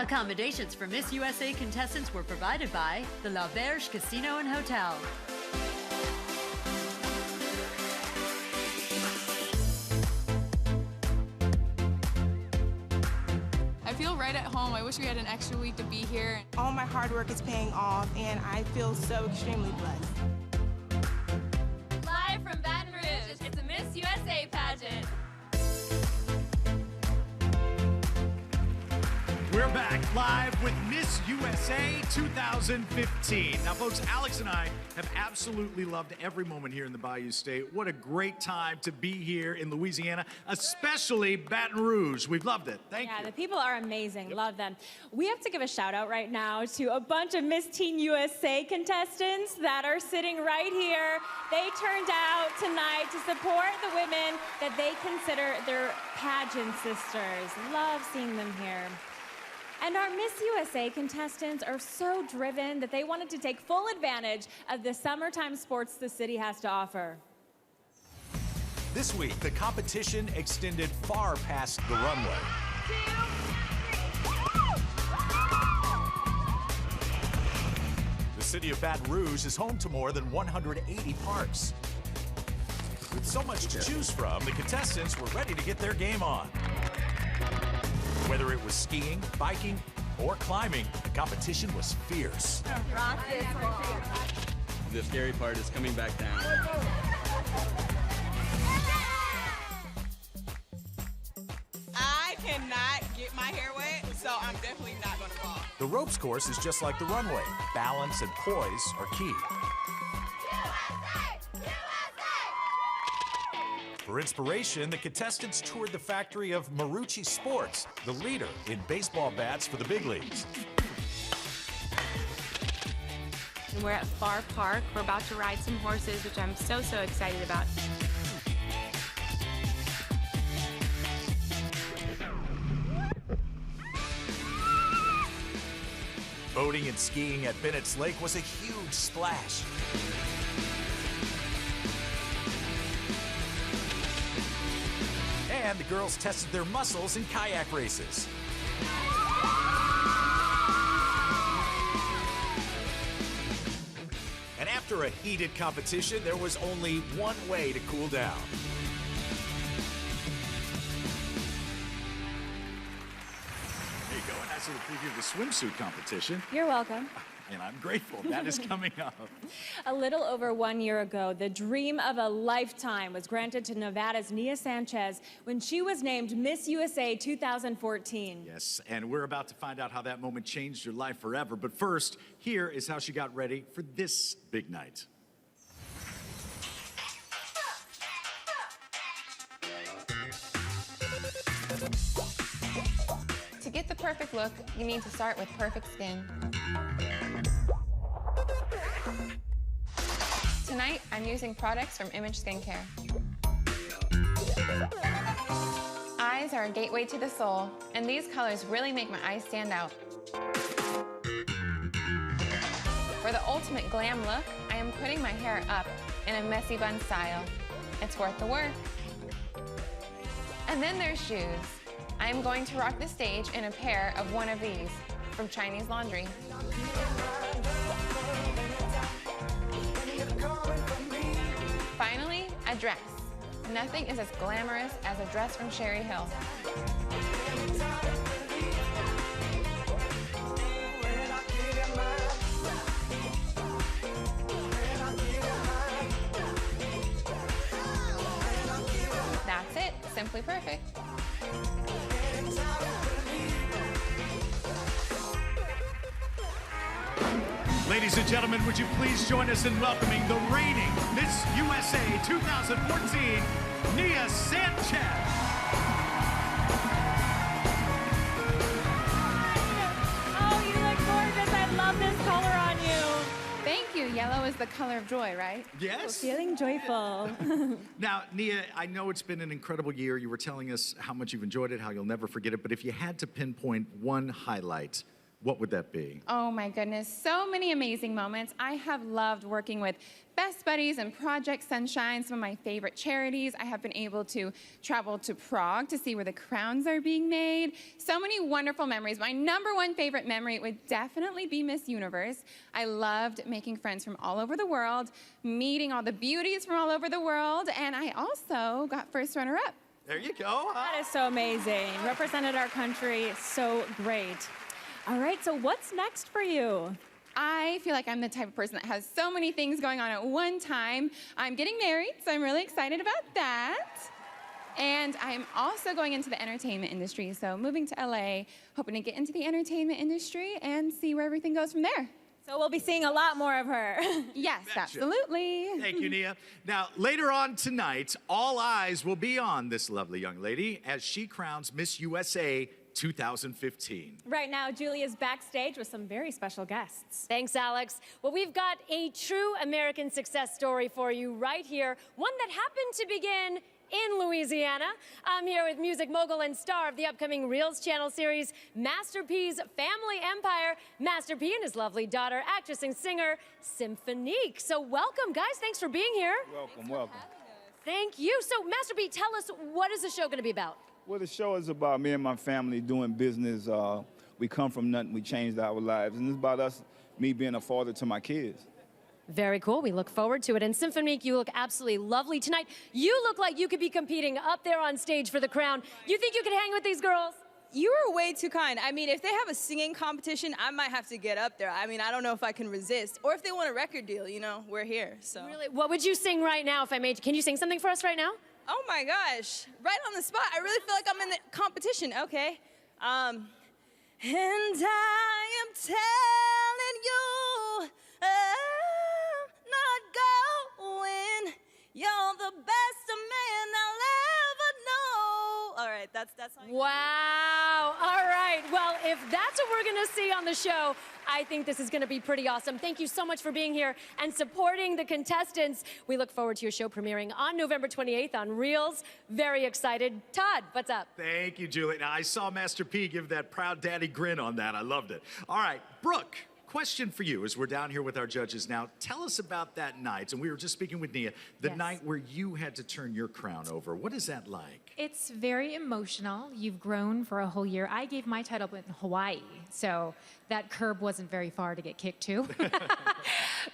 Accommodations for Miss USA contestants were provided by the L'Auberge Casino and Hotel. I feel right at home. I wish we had an extra week to be here. All my hard work is paying off, and I feel so extremely blessed. Live from Baton Rouge, it's a Miss USA pageant. We're back live with Miss USA 2015. Now, folks, Alex and I have absolutely loved every moment here in the Bayou State. What a great time to be here in Louisiana, especially Baton Rouge. We've loved it. Thank you. Yeah, the people are amazing. Love them. We have to give a shout out right now to a bunch of Miss Teen USA contestants that are sitting right here. They turned out tonight to support the women that they consider their pageant sisters. Love seeing them here. And our Miss USA contestants are so driven that they wanted to take full advantage of the summertime sports the city has to offer. This week, the competition extended far past the runway. The city of Baton Rouge is home to more than 180 parks. With so much to choose from, the contestants were ready to get their game on. Whether it was skiing, biking, or climbing, the competition was fierce. The scary part is coming back down. I cannot get my hair wet, so I'm definitely not going to fall. The ropes course is just like the runway. Balance and poise are key. For inspiration, the contestants toured the factory of Marucci Sports, the leader in baseball bats for the big leagues. And we're at Farr Park. We're about to ride some horses, which I'm so excited about. Boating and skiing at Bennett's Lake was a huge splash. And the girls tested their muscles in kayak races. And after a heated competition, there was only one way to cool down. There you go. And that's a little preview of the swimsuit competition. You're welcome. And I'm grateful. That is coming up. A little over 1 year ago, the dream of a lifetime was granted to Nevada's Nia Sanchez when she was named Miss USA 2014. Yes, and we're about to find out how that moment changed your life forever. But first, here is how she got ready for this big night. To get the perfect look, you need to start with perfect skin. Tonight, I'm using products from Image Skincare. Eyes are a gateway to the soul, and these colors really make my eyes stand out. For the ultimate glam look, I am putting my hair up in a messy bun style. It's worth the work. And then there's shoes. I am going to rock the stage in a pair of one of these from Chinese Laundry. Finally, a dress. Nothing is as glamorous as a dress from Sherry Hill. That's it, simply perfect. Ladies and gentlemen, would you please join us in welcoming the reigning Miss USA 2014, Nia Sanchez. Oh, you look gorgeous. I love this color on you. Thank you. Yellow is the color of joy, right? Yes. Feeling joyful. Now, Nia, I know it's been an incredible year. You were telling us how much you've enjoyed it, how you'll never forget it. But if you had to pinpoint one highlight what would that be? Oh my goodness, so many amazing moments. I have loved working with Best Buddies and Project Sunshine, some of my favorite charities. I have been able to travel to Prague to see where the crowns are being made. So many wonderful memories. My #1 favorite memory would definitely be Miss Universe. I loved making friends from all over the world, meeting all the beauties from all over the world, and I also got first runner-up. There you go. That is so amazing. Represented our country so great. All right, so what's next for you? I feel like I'm the type of person that has so many things going on at one time. I'm getting married, so I'm really excited about that. And I'm also going into the entertainment industry, so moving to LA, hoping to get into the entertainment industry and see where everything goes from there. So we'll be seeing a lot more of her. Yes, Betcha. absolutely. Thank you, Nia. Now, later on tonight, all eyes will be on this lovely young lady as she crowns Miss USA 2015. Right now, Julia's backstage with some very special guests. Thanks, Alex. Well, we've got a true American success story for you right here, one that happened to begin in Louisiana. I'm here with music mogul and star of the upcoming Reels Channel series, Master P's Family Empire, Master P and his lovely daughter, actress and singer, Symphonique. So welcome, guys. Thanks for being here. Welcome, welcome. Thank you. So, Master P, tell us, what is the show going to be about? Well, the show is about me and my family doing business. We come from nothing. We changed our lives. And it's about us, me being a father to my kids. Very cool. We look forward to it. And Symphonique, you look absolutely lovely tonight. You look like you could be competing up there on stage for the crown. You think you could hang with these girls? You are way too kind. I mean, if they have a singing competition, I might have to get up there. I mean, I don't know if I can resist. Or if they want a record deal, you know, we're here, so. Really? What would you sing right now if I made you? Can you sing something for us right now? Oh my gosh, right on the spot. I really feel like I'm in the competition. Okay. And I am telling you, I'm not going. You're the best man I'll ever know. All right, that's Wow. All right. Well, if that's what we're going to see on the show, I think this is going to be pretty awesome. Thank you so much for being here and supporting the contestants. We look forward to your show premiering on November 28th on Reels. Very excited. Todd, what's up? Thank you, Julie. Now, I saw Master P give that proud daddy grin on that. I loved it. All right, Brooke, question for you as we're down here with our judges now. Tell us about that night, and we were just speaking with Nia, the night where you had to turn your crown over. What is that like? It's very emotional. You've grown for a whole year. I gave my title in Hawaii, so that curb wasn't very far to get kicked to.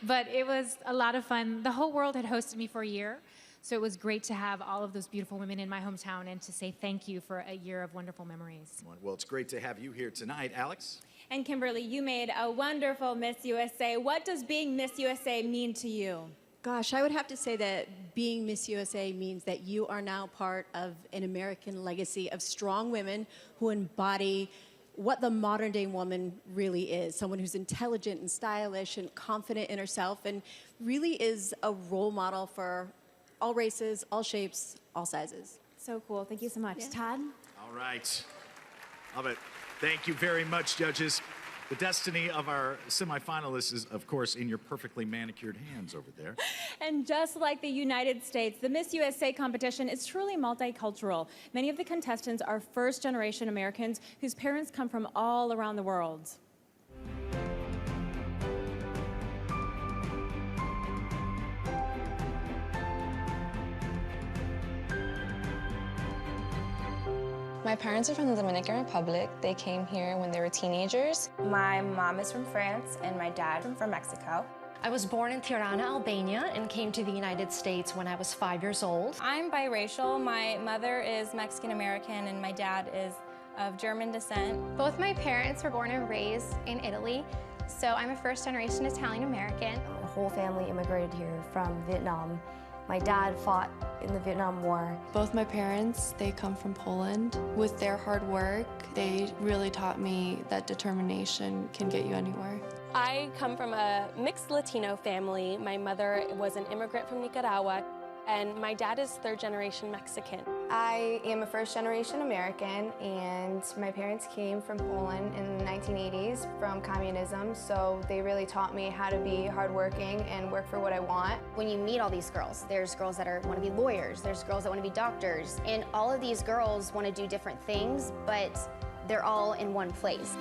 But it was a lot of fun. The whole world had hosted me for a year, so it was great to have all of those beautiful women in my hometown and to say thank you for a year of wonderful memories. Well, it's great to have you here tonight. Alex? And Kimberly, you made a wonderful Miss USA. What does being Miss USA mean to you? Gosh, I would have to say that being Miss USA means that you are now part of an American legacy of strong women who embody what the modern day woman really is. Someone who's intelligent and stylish and confident in herself and really is a role model for all races, all shapes, all sizes. So cool. Thank you so much. Todd? All right. Love it. Thank you very much, judges. The destiny of our semifinalists is, of course, in your perfectly manicured hands over there. And just like the United States, the Miss USA competition is truly multicultural. Many of the contestants are first-generation Americans whose parents come from all around the world. My parents are from the Dominican Republic. They came here when they were teenagers. My mom is from France and my dad from Mexico. I was born in Tirana, Albania, and came to the United States when I was 5 years old. I'm biracial. My mother is Mexican-American and my dad is of German descent. Both my parents were born and raised in Italy, so I'm a first-generation Italian-American. My whole family immigrated here from Vietnam. My dad fought in the Vietnam War. Both my parents, they come from Poland. With their hard work, they really taught me that determination can get you anywhere. I come from a mixed Latino family. My mother was an immigrant from Nicaragua, and my dad is third-generation Mexican. I am a first-generation American, and my parents came from Poland in the 1980s from communism, so they really taught me how to be hardworking and work for what I want. When you meet all these girls, there's girls that want to be lawyers, there's girls that want to be doctors, and all of these girls want to do different things, but they're all in one place.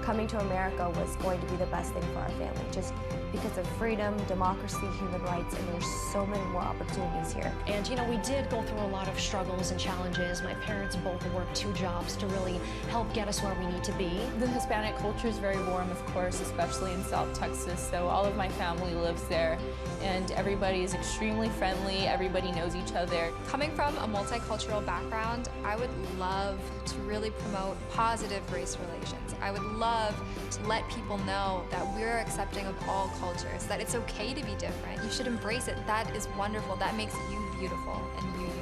coming to America was going to be the best thing for our family, just because of freedom, democracy, human rights, and there's so many more opportunities here. And you know, we did go through a lot of struggles and challenges. My parents both worked 2 jobs to really help get us where we need to be. The Hispanic culture is very warm, of course, especially in South Texas. So all of my family lives there, and everybody is extremely friendly. Everybody knows each other. Coming from a multicultural background, I would love to really promote positive race relations. I would love to let people know that we're accepting of all cultures, that it's okay to be different. You should embrace it. That is wonderful. That makes you beautiful and you unique.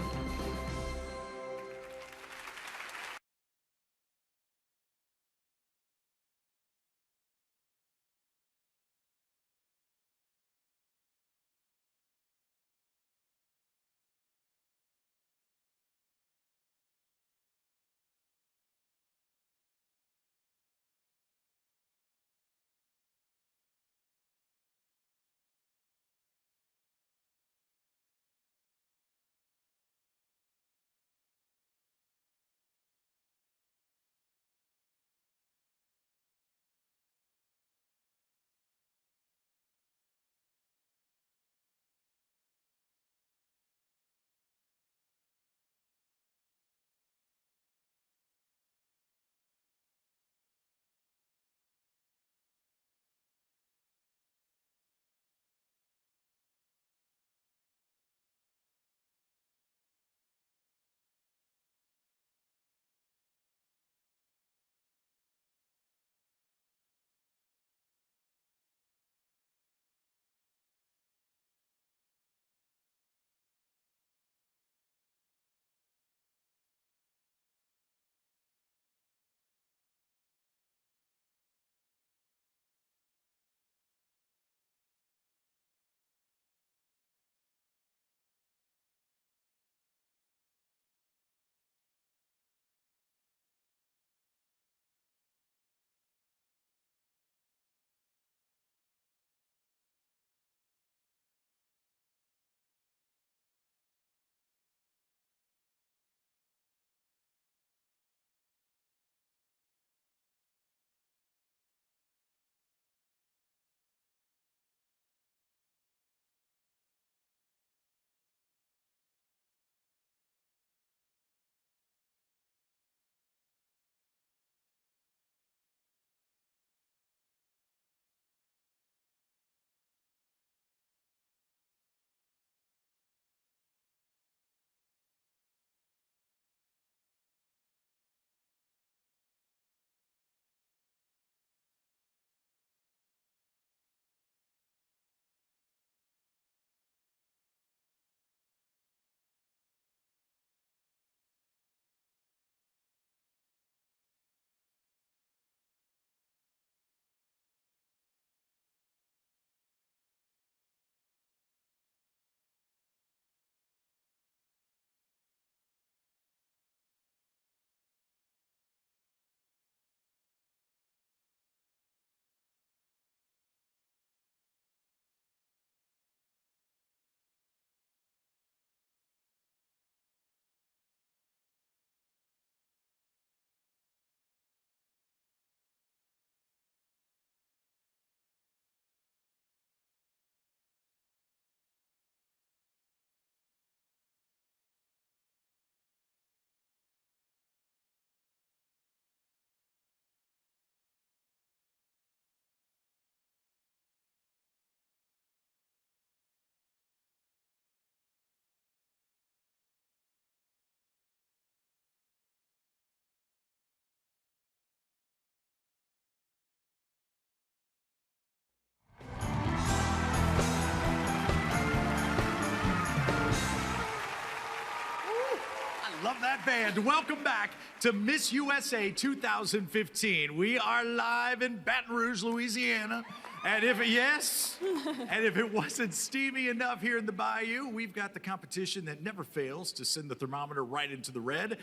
Love that band. Welcome back to Miss USA 2015. We are live in Baton Rouge, Louisiana. And if it wasn't steamy enough here in the bayou, we've got the competition that never fails to send the thermometer right into the red.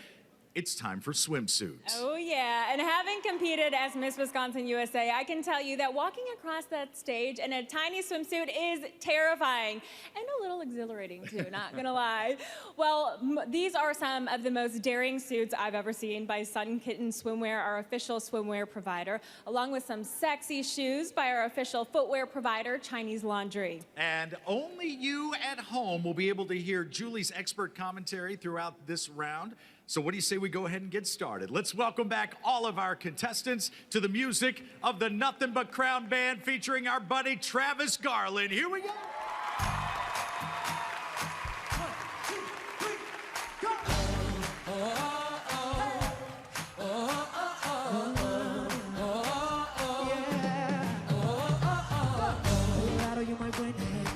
it's time for swimsuits. Oh yeah, and having competed as Miss Wisconsin USA, I can tell you that walking across that stage in a tiny swimsuit is terrifying and a little exhilarating too, not gonna lie. Well, these are some of the most daring suits I've ever seen by Sun Kitten Swimwear, our official swimwear provider, along with some sexy shoes by our official footwear provider, Chinese Laundry. And only you at home will be able to hear Julie's expert commentary throughout this round. So what do you say we go ahead and get started? Let's welcome back all of our contestants to the music of the Nothing But Crown Band featuring our buddy Travis Garland. Here we go.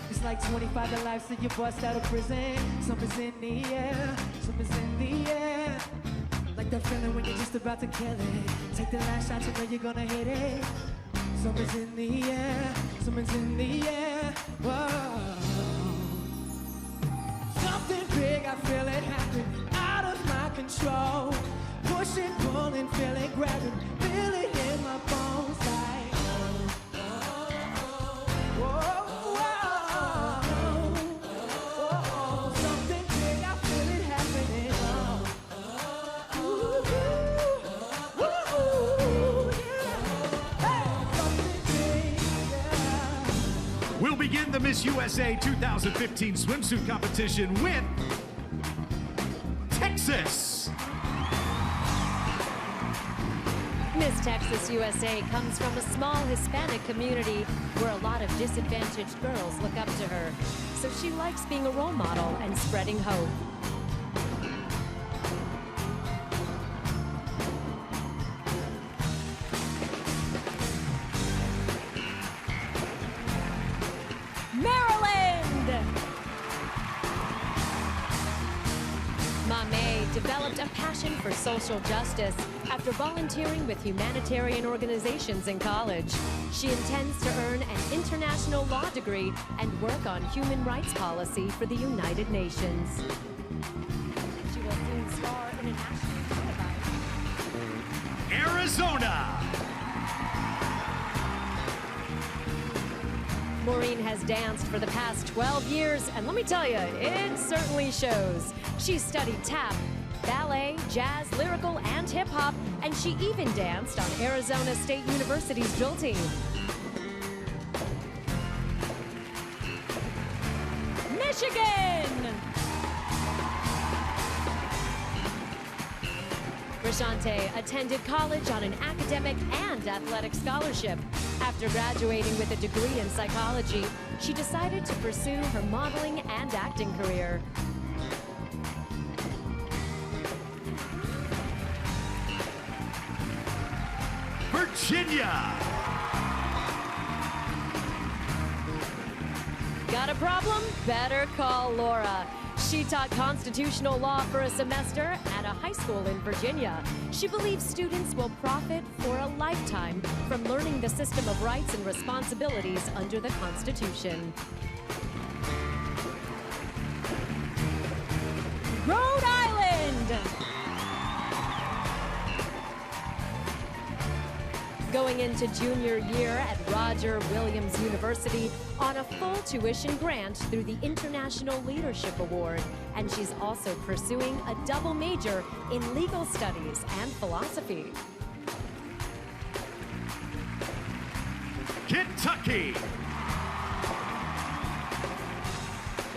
It's like 25 to life, so you bust out of prison. Something's in the air, something's in the air. Like that feeling when you're just about to kill it. Take the last shot, you know you're gonna hit it. Something's in the air, something's in the air. Whoa. Something big, I feel it happen, out of my control. Pushing, pulling, feeling, grabbing, feel it in my bones like. Whoa. We'll begin the Miss USA 2015 swimsuit competition with Texas. Miss Texas USA comes from a small Hispanic community where a lot of disadvantaged girls look up to her. So she likes being a role model and spreading hope. Developed a passion for social justice after volunteering with humanitarian organizations in college. She intends to earn an international law degree and work on human rights policy for the United Nations. She will soon star in a national televised. Arizona. Maureen has danced for the past 12 years, and let me tell you, it certainly shows. She studied tap, ballet, jazz, lyrical, and hip-hop, and she even danced on Arizona State University's drill team. Michigan! Rashante attended college on an academic and athletic scholarship. After graduating with a degree in psychology, she decided to pursue her modeling and acting career. Virginia. Got a problem? Better call Laura. She taught constitutional law for a semester at a high school in Virginia. She believes students will profit for a lifetime from learning the system of rights and responsibilities under the Constitution. Rhode Island! Going into junior year at Roger Williams University on a full tuition grant through the International Leadership Award. And she's also pursuing a double major in legal studies and philosophy. Kentucky.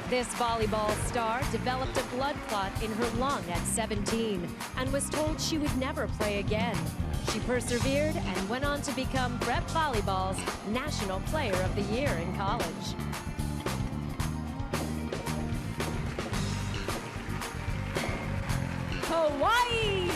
This volleyball star developed a blood clot in her lung at 17 and was told she would never play again. She persevered and went on to become Prep Volleyball's National Player of the Year in college. Hawaii!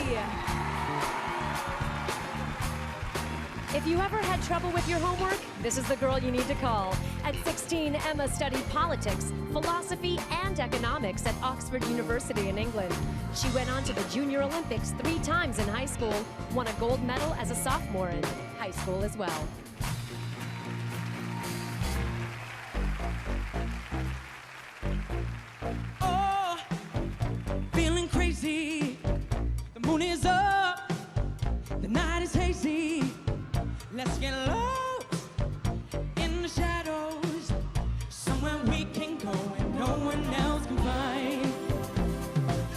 If you ever had trouble with your homework, this is the girl you need to call. At 16, Emma studied politics, philosophy, and economics at Oxford University in England. She went on to the Junior Olympics 3 times in high school, won a gold medal as a sophomore in high school as well. Oh, feeling crazy. The moon is up, the night is hazy. Let's get lost in the shadows, somewhere we can go and no one else can find.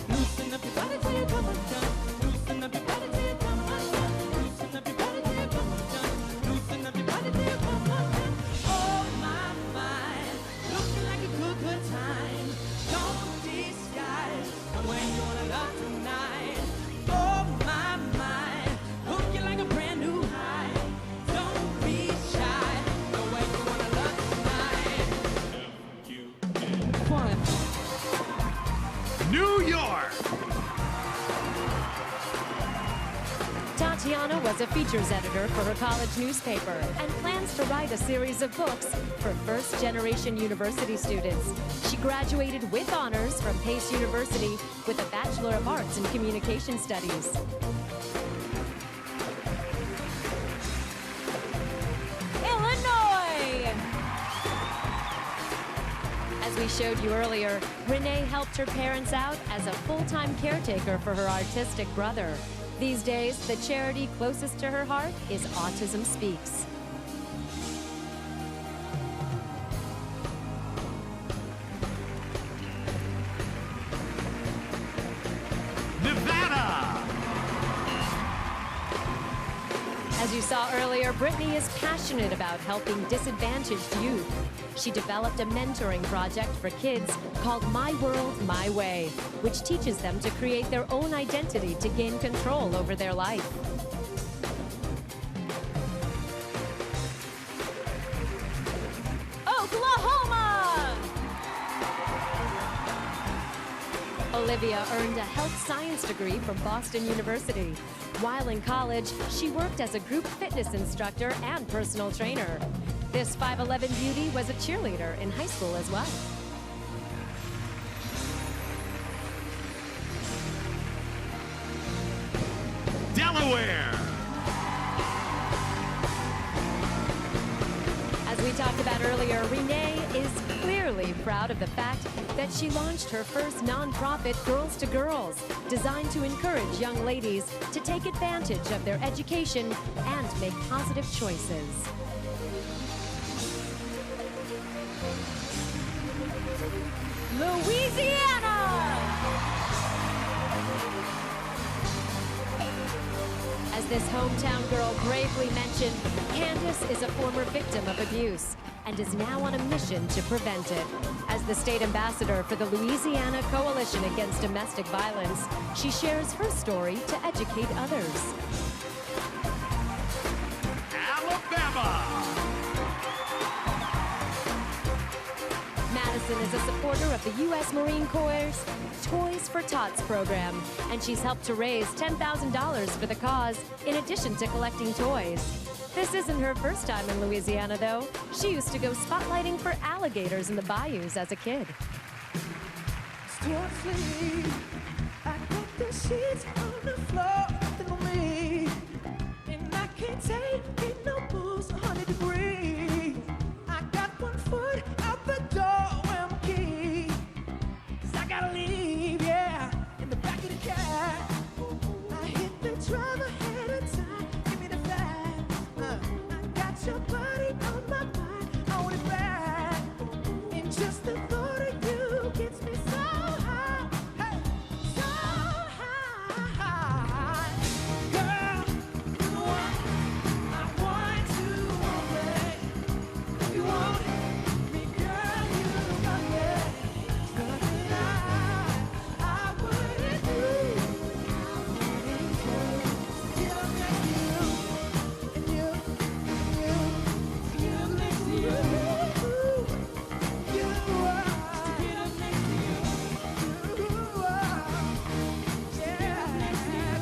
Loosen up your body till you come undone. Loosen up your body till you come undone. Loosen up your body till you come undone. Loosen up your body till you come undone. Oh my mind, looking like a good time. Don't disguise the way you wanna love tonight. Oh my mind, hook you like a brand new high. Don't be shy, the way you wanna love tonight. One. New York. Tatiana was a features editor for her college newspaper and plans to write a series of books for first-generation university students. She graduated with honors from Pace University with a Bachelor of Arts in Communication Studies. Illinois! As we showed you earlier, Renee helped her parents out as a full-time caretaker for her artistic brother. These days, the charity closest to her heart is Autism Speaks. Nevada. As you saw earlier, Brittany is passionate about helping disadvantaged youth. She developed a mentoring project for kids called My World, My Way, which teaches them to create their own identity to gain control over their life. Oklahoma! Olivia earned a health science degree from Boston University. While in college, she worked as a group fitness instructor and personal trainer. This 5'11" beauty was a cheerleader in high school as well. Delaware. As we talked about earlier, Renee is clearly proud of the fact that she launched her first nonprofit, Girls to Girls, designed to encourage young ladies to take advantage of their education and make positive choices. Louisiana! As this hometown girl bravely mentioned, Candace is a former victim of abuse and is now on a mission to prevent it. As the state ambassador for the Louisiana Coalition Against Domestic Violence, she shares her story to educate others. Alabama. Madison is a supporter of the U.S. Marine Corps' Toys for Tots program, and she's helped to raise $10,000 for the cause, in addition to collecting toys. This isn't her first time in Louisiana, though. She used to go spotlighting for alligators in the bayous as a kid. Still asleep. I got the sheets on the floor, nothing on me. And I can't take it no booze, 100 degrees. I got 1 foot out the door where I'm key. 'Cause I gotta leave, yeah, in the back of the cab. I hit the drive ahead of time, give me the flag. I got your body on my mind, I want it back. And just the thought of you gets me so high, hey, so high. Girl, you want, I want to away. You want me, girl, you got me. Nothing I wouldn't do. Get up next to you, and you next to you. You are. Get up next to you. You are. Yeah,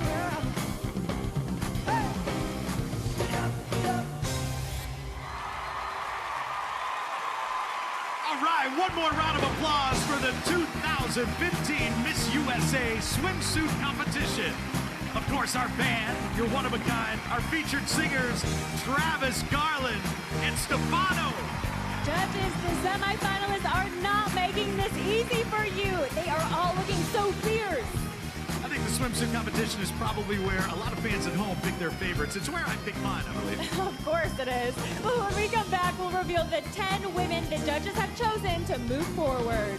girl. Hey. Get up, get up. All right, one more round of applause for the 2015 Miss USA swimsuit competition. Of course, our band, you're one of a kind, our featured singers, Travis Garland and Stefano. Judges, the semifinalists are not making this easy for you. They are all looking so fierce. think the swimsuit competition is probably where a lot of fans at home pick their favorites. It's where I pick mine, I believe. Of course it is. Well, when we come back, we'll reveal the 10 women the judges have chosen to move forward.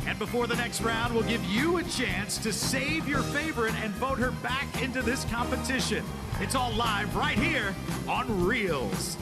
And before the next round, we'll give you a chance to save your favorite and vote her back into this competition. It's all live right here on Reels.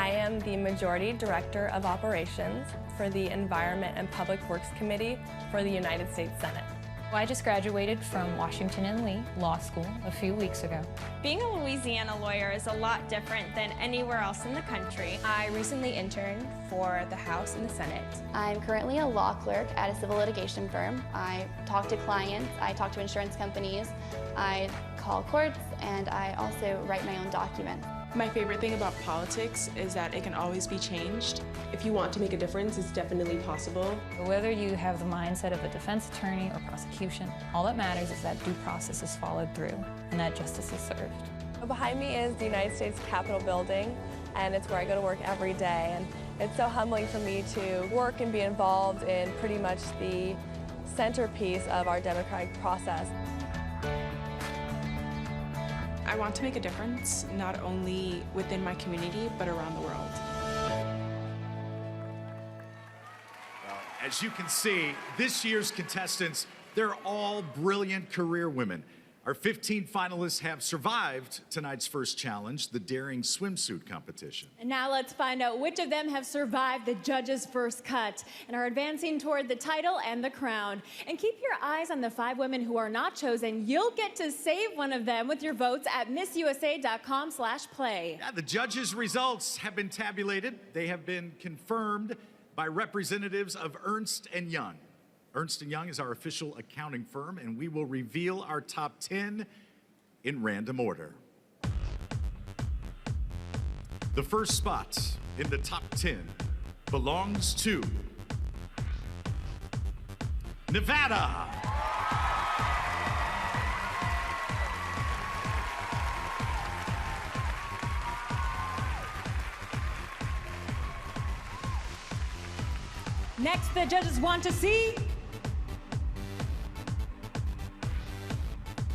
I am the Majority Director of Operations for the Environment and Public Works Committee for the United States Senate. I just graduated from Washington and Lee Law School a few weeks ago. Being a Louisiana lawyer is a lot different than anywhere else in the country. I recently interned for the House and the Senate. I'm currently a law clerk at a civil litigation firm. I talk to clients, I talk to insurance companies, I call courts, and I also write my own documents. My favorite thing about politics is that it can always be changed. If you want to make a difference, it's definitely possible. Whether you have the mindset of a defense attorney or prosecution, all that matters is that due process is followed through and that justice is served. Behind me is the United States Capitol building, and it's where I go to work every day. And it's so humbling for me to work and be involved in pretty much the centerpiece of our democratic process. I want to make a difference, not only within my community, but around the world. As you can see, this year's contestants, they're all brilliant career women. Our 15 finalists have survived tonight's first challenge, the daring swimsuit competition. And now let's find out which of them have survived the judges' first cut and are advancing toward the title and the crown. And keep your eyes on the 5 women who are not chosen. You'll get to save one of them with your votes at missusa.com/play. Yeah, the judges' results have been tabulated. They have been confirmed by representatives of Ernst & Young. Ernst & Young is our official accounting firm, and we will reveal our top 10 in random order. The first spot in the top 10 belongs to Nevada. Next, the judges want to see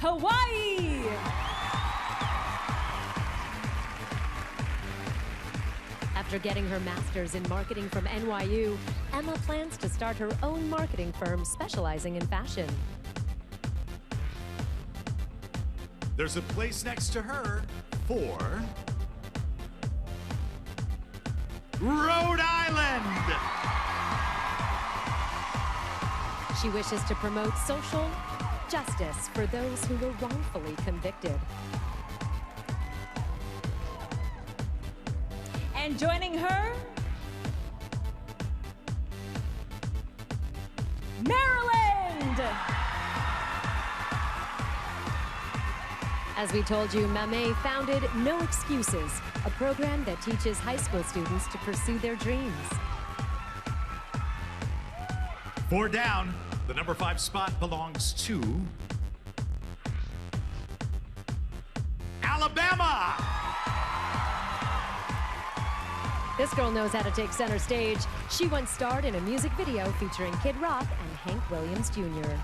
Hawaii. After getting her master's in marketing from NYU, Emma plans to start her own marketing firm specializing in fashion. There's a place next to her for Rhode Island. She wishes to promote social justice for those who were wrongfully convicted. And joining her, Maryland. As we told you, Mame founded No Excuses, a program that teaches high school students to pursue their dreams. 4 down. The number 5 spot belongs to Alabama. This girl knows how to take center stage. She once starred in a music video featuring Kid Rock and Hank Williams Jr.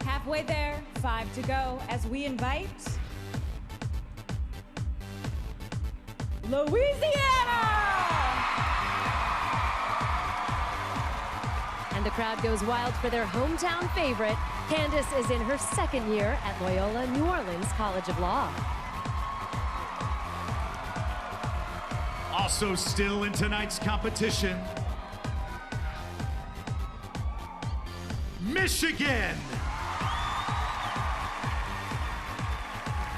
Halfway there, 5 to go, as we invite Louisiana! And the crowd goes wild for their hometown favorite. Candace is in her 2nd year at Loyola New Orleans College of Law. Also still in tonight's competition, Michigan.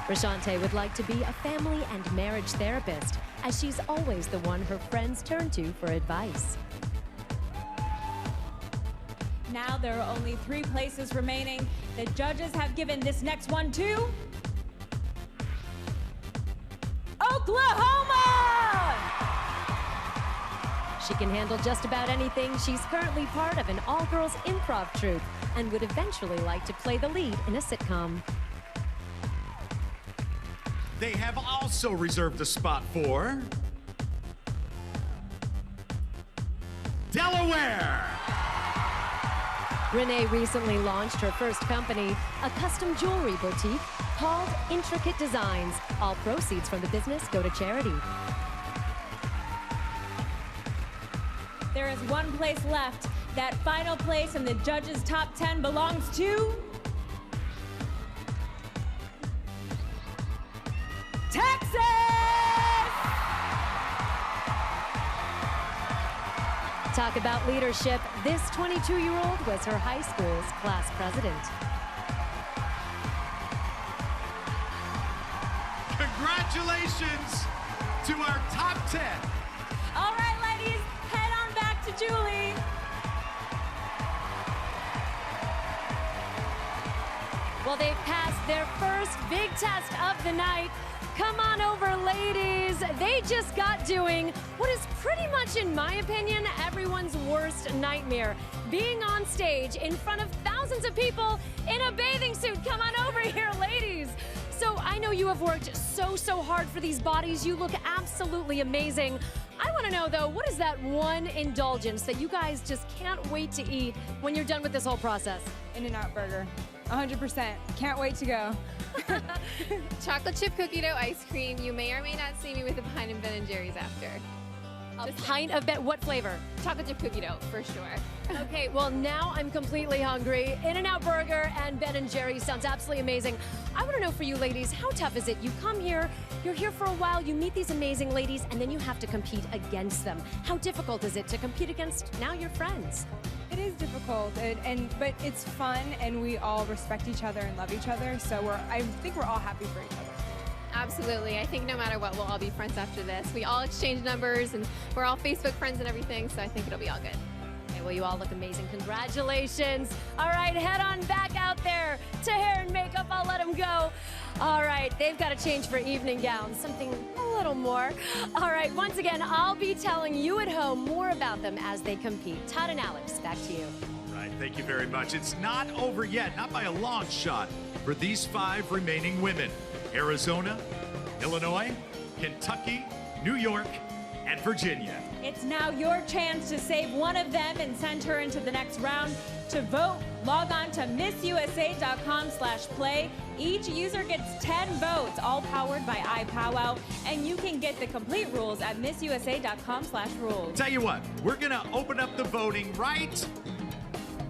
Rashante would like to be a family and marriage therapist, as she's always the one her friends turn to for advice. Now there are only 3 places remaining. The judges have given this next one to Oklahoma! She can handle just about anything. She's currently part of an all-girls improv troupe and would eventually like to play the lead in a sitcom. They have also reserved a spot for Delaware. Renee recently launched her first company, a custom jewelry boutique called Intricate Designs. All proceeds from the business go to charity. There is 1 place left. That final place in the judges' top 10 belongs to Texas! Talk about leadership. This 22-year-old was her high school's class president. Congratulations to our top 10. All right, ladies, head on back to Julie. Well, they've passed their first big test of the night. Come on over, ladies. They just got doing what is pretty much, in my opinion, everyone's worst nightmare. Being on stage in front of thousands of people in a bathing suit. Come on over here, ladies. So I know you have worked so hard for these bodies. You look absolutely amazing. I want to know, though, what is that one indulgence that you guys just can't wait to eat when you're done with this whole process? In-N-Out Burger. 100%. Can't wait to go. Chocolate chip cookie dough ice cream. You may or may not see me with a pint of Ben & Jerry's after. A pint of what flavor? Chocolate chip cookie dough, for sure. Okay, well, now I'm completely hungry. In-N-Out Burger and Ben & Jerry's sounds absolutely amazing. I want to know for you ladies, how tough is it? You come here, you're here for a while, you meet these amazing ladies, and then you have to compete against them. How difficult is it to compete against now your friends? It is difficult, but it's fun, and we all respect each other and love each other, so I think we're all happy for each other. Absolutely. I think no matter what, we'll all be friends after this. We all exchange numbers, and we're all Facebook friends and everything, so I think it'll be all good. Okay, well, you all look amazing. Congratulations. All right, head on back out there to hair and makeup. I'll let them go. All right, they've got to change for evening gowns, something a little more. All right, once again, I'll be telling you at home more about them as they compete. Todd and Alex, back to you. All right, thank you very much. It's not over yet, not by a long shot, for these 5 remaining women. Arizona, Illinois, Kentucky, New York, and Virginia. It's now your chance to save one of them and send her into the next round. To vote, log on to MissUSA.com/play. Each user gets 10 votes, all powered by iPowwow, and you can get the complete rules at MissUSA.com/rules. Tell you what, we're gonna open up the voting right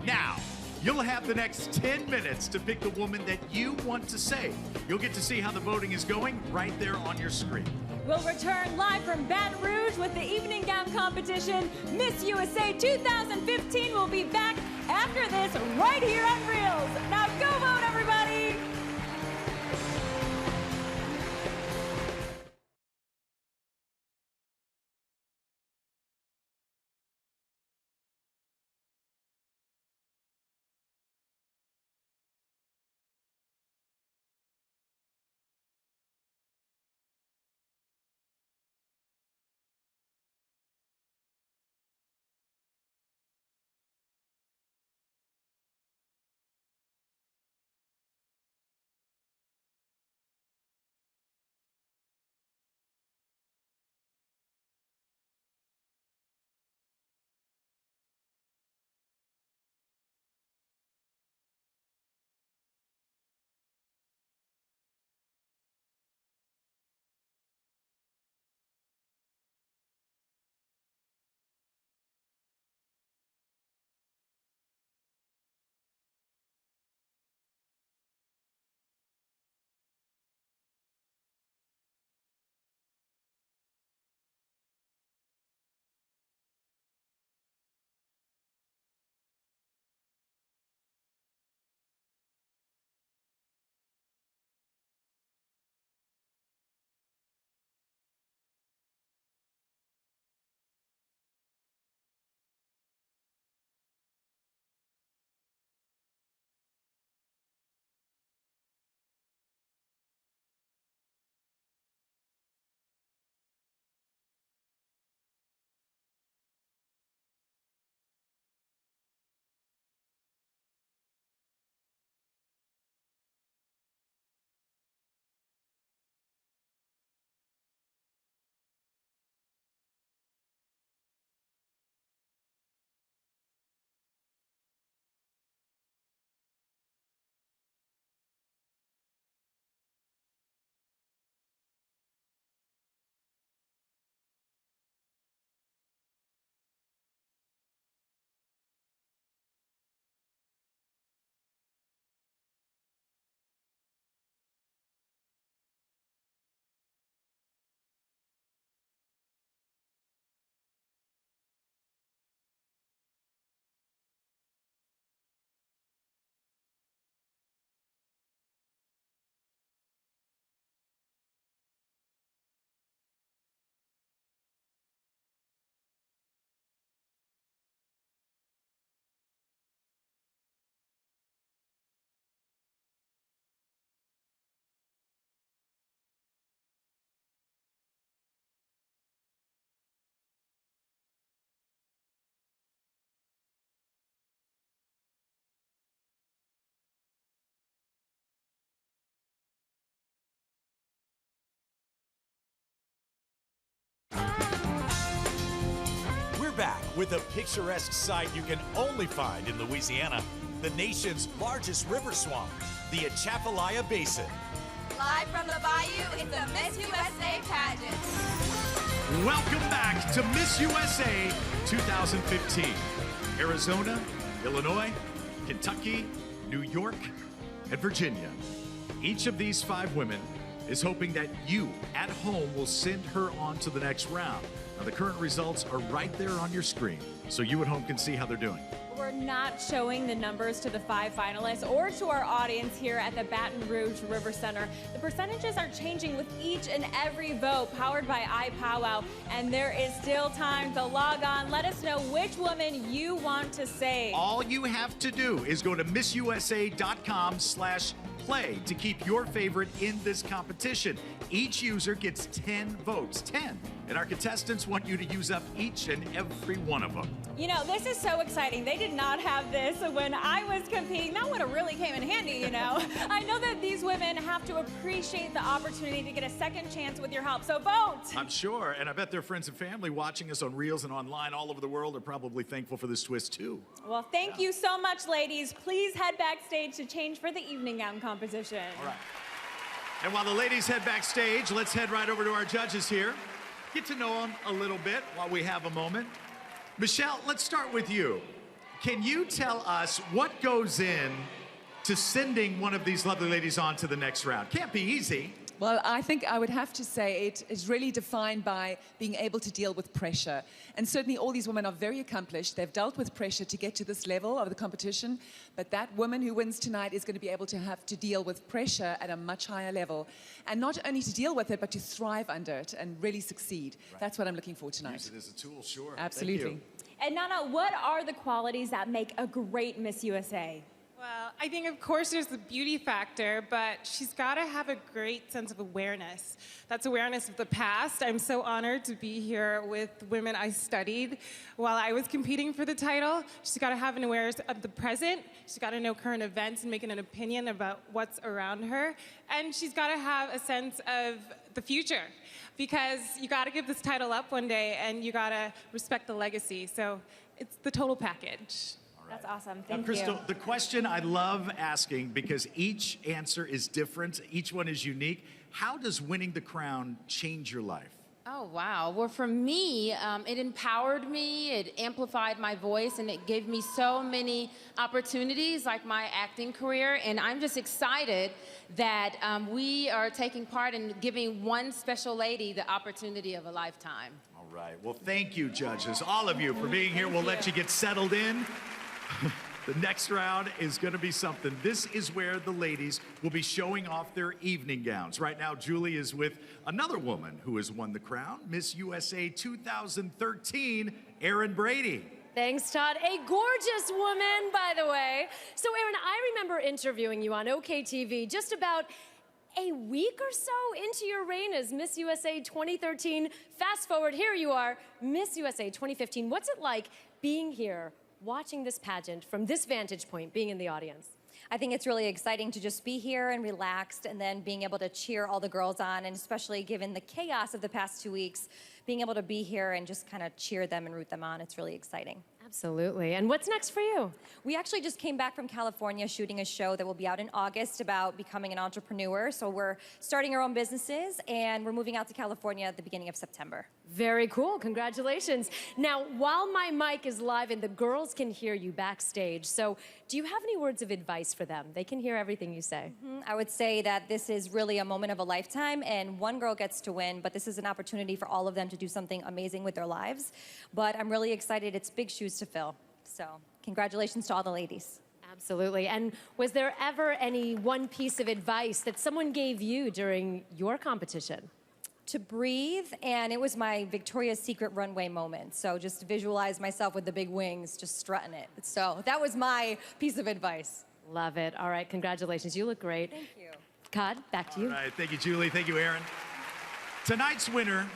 now. You'll have the next 10 minutes to pick the woman that you want to save. You'll get to see how the voting is going right there on your screen. We'll return live from Baton Rouge with the evening gown competition. Miss USA 2015 will be back after this right here on Reels. Now go vote, everybody! back with a picturesque sight you can only find in Louisiana, the nation's largest river swamp, the Atchafalaya Basin. Live from the Bayou, it's the Miss USA pageant. Welcome back to Miss USA 2015. Arizona, Illinois, Kentucky, New York, and Virginia. Each of these 5 women is hoping that you at home will send her on to the next round. Now, the current results are right there on your screen, so you at home can see how they're doing. We're not showing the numbers to the 5 finalists or to our audience here at the Baton Rouge River Center. The percentages are changing with each and every vote powered by iPowwow, and there is still time to log on. Let us know which woman you want to save. All you have to do is go to missusa.com/play to keep your favorite in this competition. Each user gets 10 votes, 10. And our contestants want you to use up each and every one of them. You know, this is so exciting. They did not have this when I was competing. That would have really came in handy, you know. I know that these women have to appreciate the opportunity to get a second chance with your help, so vote! I'm sure, and I bet their friends and family watching us on Reels and online all over the world are probably thankful for this twist too. Well, thank you so much, ladies. Please head backstage to change for the evening gown competition. All right. And while the ladies head backstage, let's head right over to our judges here. Get to know them a little bit while we have a moment. Michelle, let's start with you. Can you tell us what goes in to sending one of these lovely ladies on to the next round? Can't be easy. Well, I think I would have to say it is really defined by being able to deal with pressure. And certainly all these women are very accomplished. They've dealt with pressure to get to this level of the competition. But that woman who wins tonight is going to be able to have to deal with pressure at a much higher level. And not only to deal with it, but to thrive under it and really succeed. Right. That's what I'm looking for tonight. Use it as a tool, sure. Absolutely. And Nana, what are the qualities that make a great Miss USA? Well, I think, of course, there's the beauty factor, but she's got to have a great sense of awareness. That's awareness of the past. I'm so honored to be here with women I studied while I was competing for the title. She's got to have an awareness of the present. She's got to know current events and make an opinion about what's around her. And she's got to have a sense of the future, because you got to give this title up one day and you got to respect the legacy. So it's the total package. That's awesome. Now, Thank Crystal, you. the question I love asking, because each answer is different, each one is unique. How does winning the crown change your life? Oh, wow. Well, for me, it empowered me, it amplified my voice, and it gave me so many opportunities, like my acting career. And I'm just excited that we are taking part in giving one special lady the opportunity of a lifetime. All right. Well, thank you, judges, all of you, for being here. We'll let you get settled in. The next round is going to be something. This is where the ladies will be showing off their evening gowns. Right now, Julie is with another woman who has won the crown, Miss USA 2013, Erin Brady. Thanks, Todd. A gorgeous woman, by the way. So, Erin, I remember interviewing you on OKTV just about a week or so into your reign as Miss USA 2013. Fast forward, here you are, Miss USA 2015. What's it like being here, watching this pageant from this vantage point, being in the audience? I think it's really exciting to just be here and relaxed, and then being able to cheer all the girls on, and especially given the chaos of the past 2 weeks, being able to be here and just kind of cheer them and root them on. It's really exciting. Absolutely. And what's next for you? We actually just came back from California shooting a show that will be out in August about becoming an entrepreneur. So we're starting our own businesses, and we're moving out to California at the beginning of September. Very cool. Congratulations. Now, while my mic is live and the girls can hear you backstage, so do you have any words of advice for them? They can hear everything you say. I would say that this is really a moment of a lifetime, and one girl gets to win, but this is an opportunity for all of them to do something amazing with their lives. But I'm really excited. It's big shoes to fill. So congratulations to all the ladies. Absolutely. And was there ever any one piece of advice that someone gave you during your competition? To breathe, and it was my Victoria's Secret runway moment. So just visualize myself with the big wings, just strutting it. So that was my piece of advice. Love it. All right, congratulations. You look great. Thank you. Todd, back to you. All right, thank you, Julie. Thank you, Erin. Tonight's winner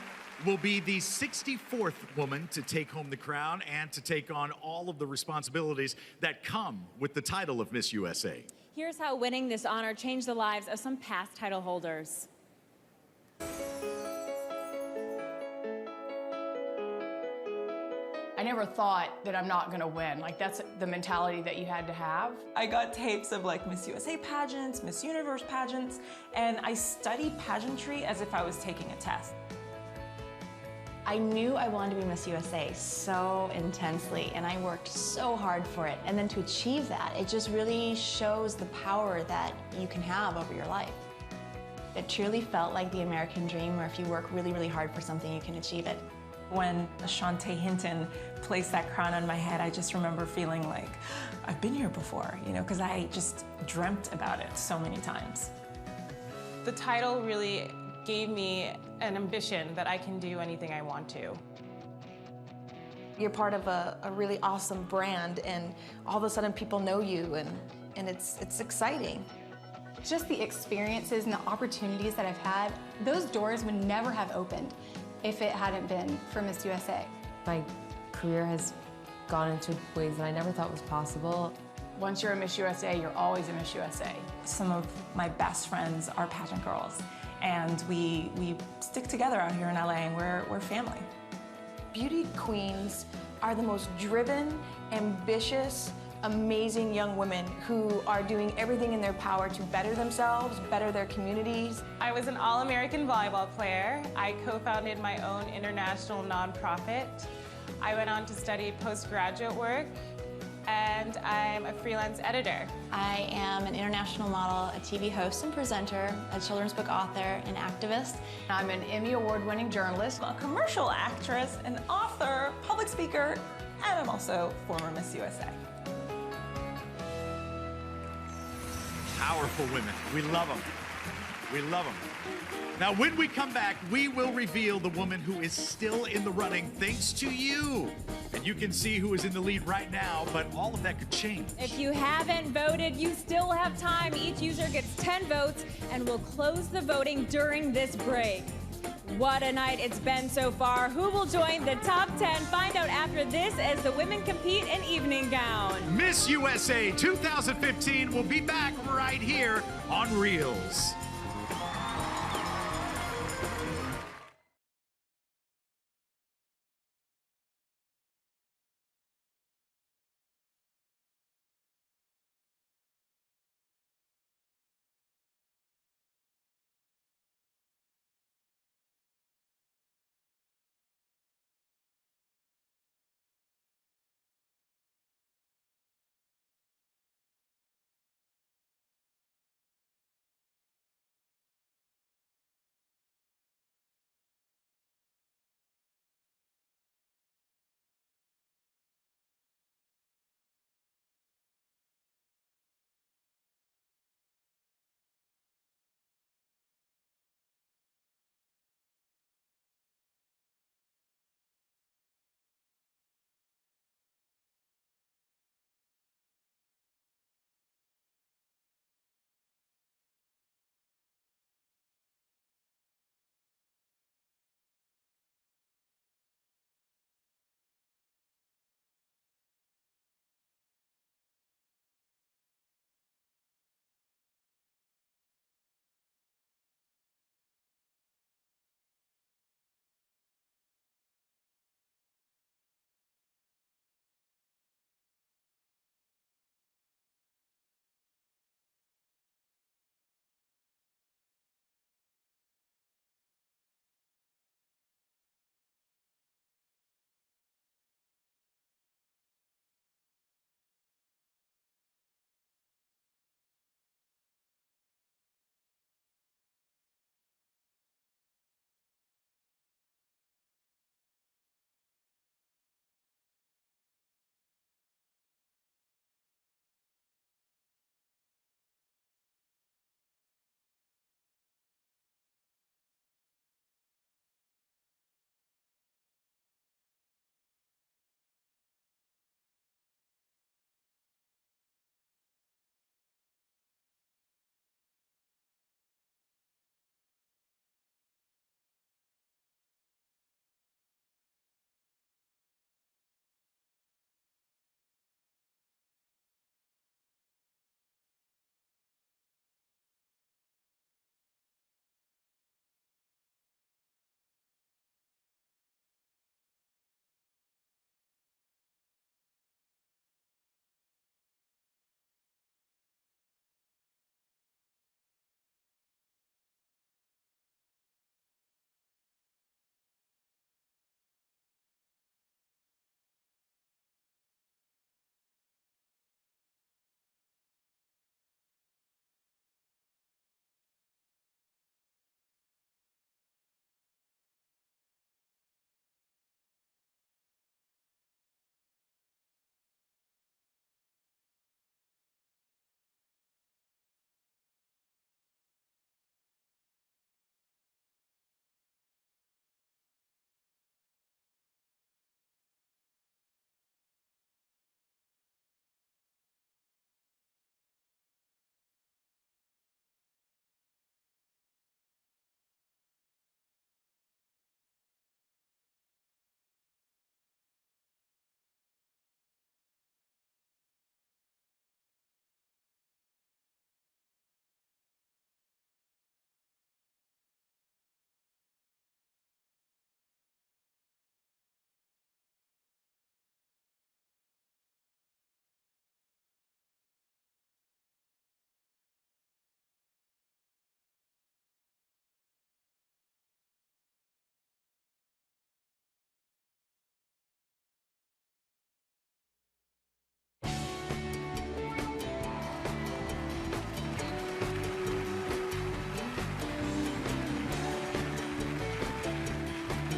will be the 64th woman to take home the crown and to take on all of the responsibilities that come with the title of Miss USA. Here's how winning this honor changed the lives of some past title holders. I never thought that I'm not gonna win. Like, that's the mentality that you had to have. I got tapes of like Miss USA pageants, Miss Universe pageants, and I studied pageantry as if I was taking a test. I knew I wanted to be Miss USA so intensely, and I worked so hard for it. And then to achieve that, it just really shows the power that you can have over your life. It truly felt like the American dream, where if you work really, really hard for something, you can achieve it. When Shantae Hinton placed that crown on my head, I just remember feeling like, I've been here before, you know, because I just dreamt about it so many times. The title really gave me an ambition that I can do anything I want to. You're part of a really awesome brand, and all of a sudden people know you, and it's exciting. Just the experiences and the opportunities that I've had, those doors would never have opened if it hadn't been for Miss USA. My career has gone into ways that I never thought was possible. Once you're a Miss USA, you're always a Miss USA. Some of my best friends are pageant girls, and we stick together out here in LA, and we're family. Beauty queens are the most driven, ambitious, amazing young women who are doing everything in their power to better themselves, better their communities. I was an All-American volleyball player. I co-founded my own international nonprofit. I went on to study postgraduate work, and I'm a freelance editor. I am an international model, a TV host and presenter, a children's book author, and activist. I'm an Emmy Award-winning journalist, a commercial actress, an author, public speaker, and I'm also former Miss USA. Powerful women. We love them. We love them. Now, when we come back, we will reveal the woman who is still in the running thanks to you. And you can see who is in the lead right now, but all of that could change. If you haven't voted, you still have time. Each user gets 10 votes, and we'll close the voting during this break. What a night it's been so far. Who will join the top 10? Find out after this as the women compete in evening gown. Miss USA 2015 will be back right here on Reels.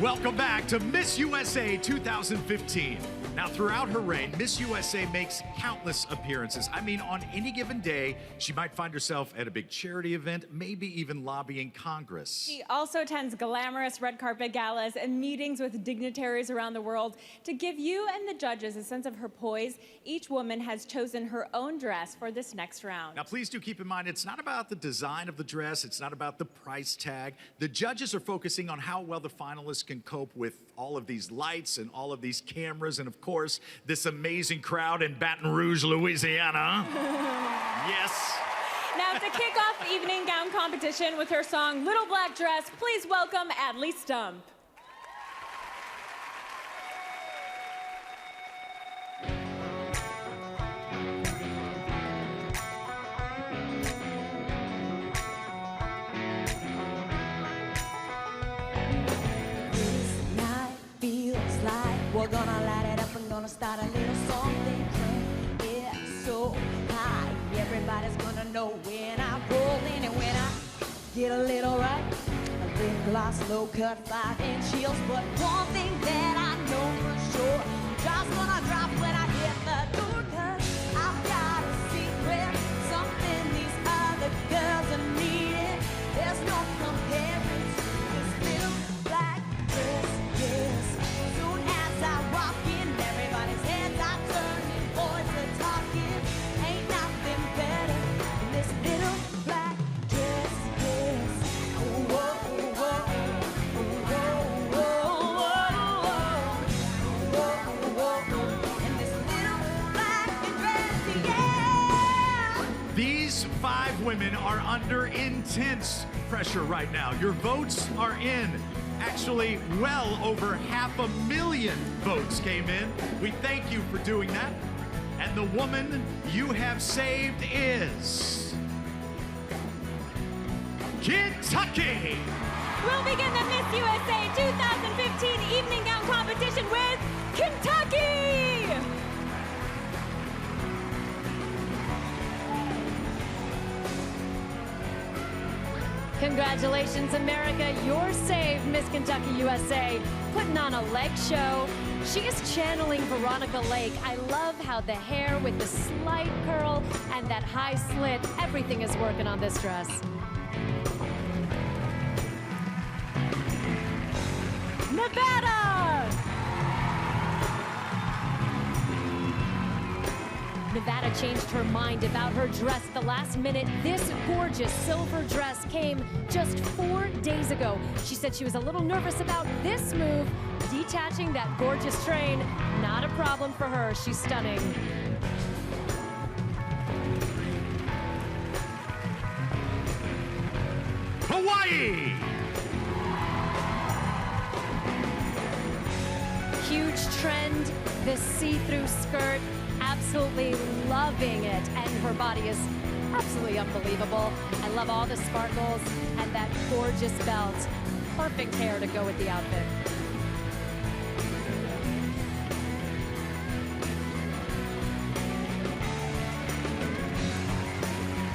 Welcome back to Miss USA 2015. Now, throughout her reign, Miss USA makes countless appearances. I mean, on any given day, she might find herself at a big charity event, maybe even lobbying Congress. She also attends glamorous red carpet galas and meetings with dignitaries around the world. To give you and the judges a sense of her poise, each woman has chosen her own dress for this next round. Now, please do keep in mind, it's not about the design of the dress. It's not about the price tag. The judges are focusing on how well the finalists can cope with all of these lights and all of these cameras and, of course, this amazing crowd in Baton Rouge, Louisiana. Yes. Now, to kick off the evening gown competition with her song Little Black Dress, please welcome Adley Stump. We're gonna light it up and gonna start a little something. It's so high, everybody's gonna know when I roll in and when I get a little right. A lip gloss, low cut, 5-inch heels. But one thing that I know for sure, just gonna drop when I hit the door. 'Cause I've got a secret, something these other girls are needing. There's no comparing to this little black dress, yes. Soon as I walk in, everybody's heads are turning, boys are talking. Ain't nothing better than this little black dress, yes. Oh, whoa, whoa, oh, whoa, whoa, whoa, whoa, whoa. And this little black dress, yeah. These 5 women are under intense pressure right now. Your votes are in. Actually, well over 500,000 votes came in. We thank you for doing that. And the woman you have saved is Kentucky. We'll begin the Miss USA 2015 evening gown competition with Kentucky! Congratulations, America. You're saved, Miss Kentucky USA. Putting on a leg show. She is channeling Veronica Lake. I love how the hair with the slight curl and that high slit, everything is working on this dress. Nevada! Nevada changed her mind about her dress at the last minute. This gorgeous silver dress came just 4 days ago. She said she was a little nervous about this move. Detaching that gorgeous train, not a problem for her. She's stunning. Hawaii! Huge trend, this see-through skirt. Absolutely loving it, and her body is absolutely unbelievable. I love all the sparkles and that gorgeous belt. Perfect hair to go with the outfit.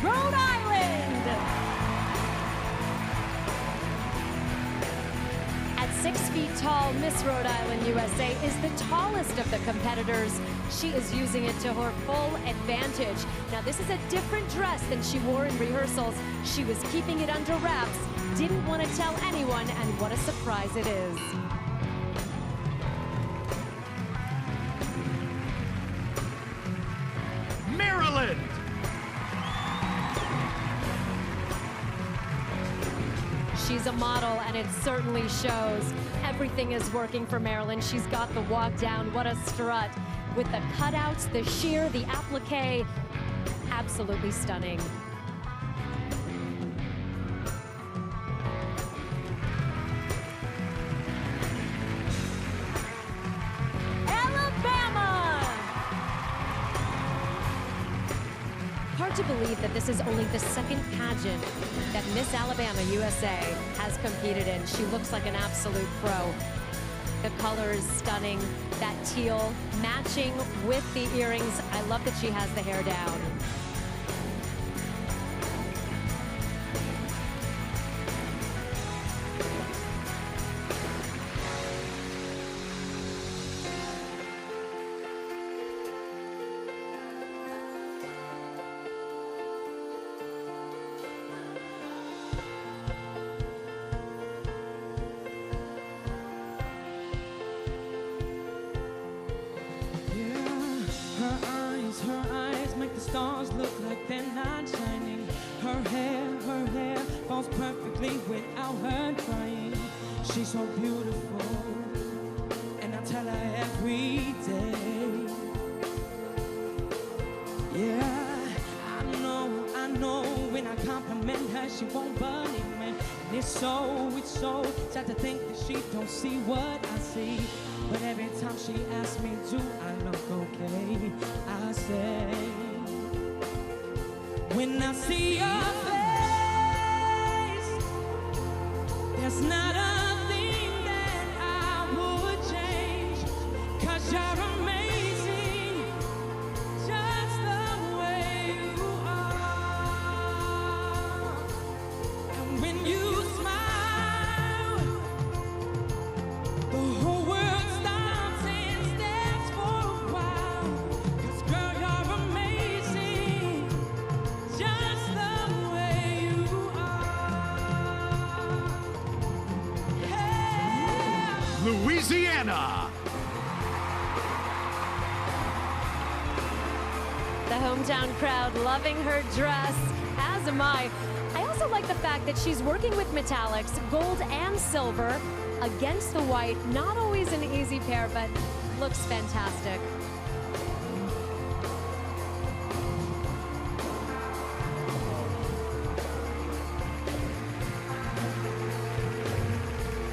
Rhode Island! At 6 feet tall, Miss Rhode Island USA is the tallest of the competitors. She is using it to her full advantage. Now, this is a different dress than she wore in rehearsals. She was keeping it under wraps, didn't want to tell anyone, and what a surprise it is. Maryland! She's a model, and it certainly shows. Everything is working for Marilyn. She's got the walk down. What a strut. With the cutouts, the sheer, the applique. Absolutely stunning. Hard to believe that this is only the second pageant that Miss Alabama USA has competed in. She looks like an absolute pro. The color is stunning. That teal matching with the earrings. I love that she has the hair down. she's so beautiful, and I tell her every day. Yeah, I know when I compliment her, she won't believe me. And it's so sad to think that she don't see what I see. But every time she asks me, do I look okay? I say, when I see your face, there's not a thing that I would change. 'Cause you're amazing, just the way you are. And when you smile, the whole world stops and stares for a while. 'Cause girl, you're amazing, just the way you are. Yeah. Louisiana. The hometown crowd loving her dress, as am I. I also like the fact that she's working with metallics, gold and silver, against the white. Not always an easy pair, but looks fantastic.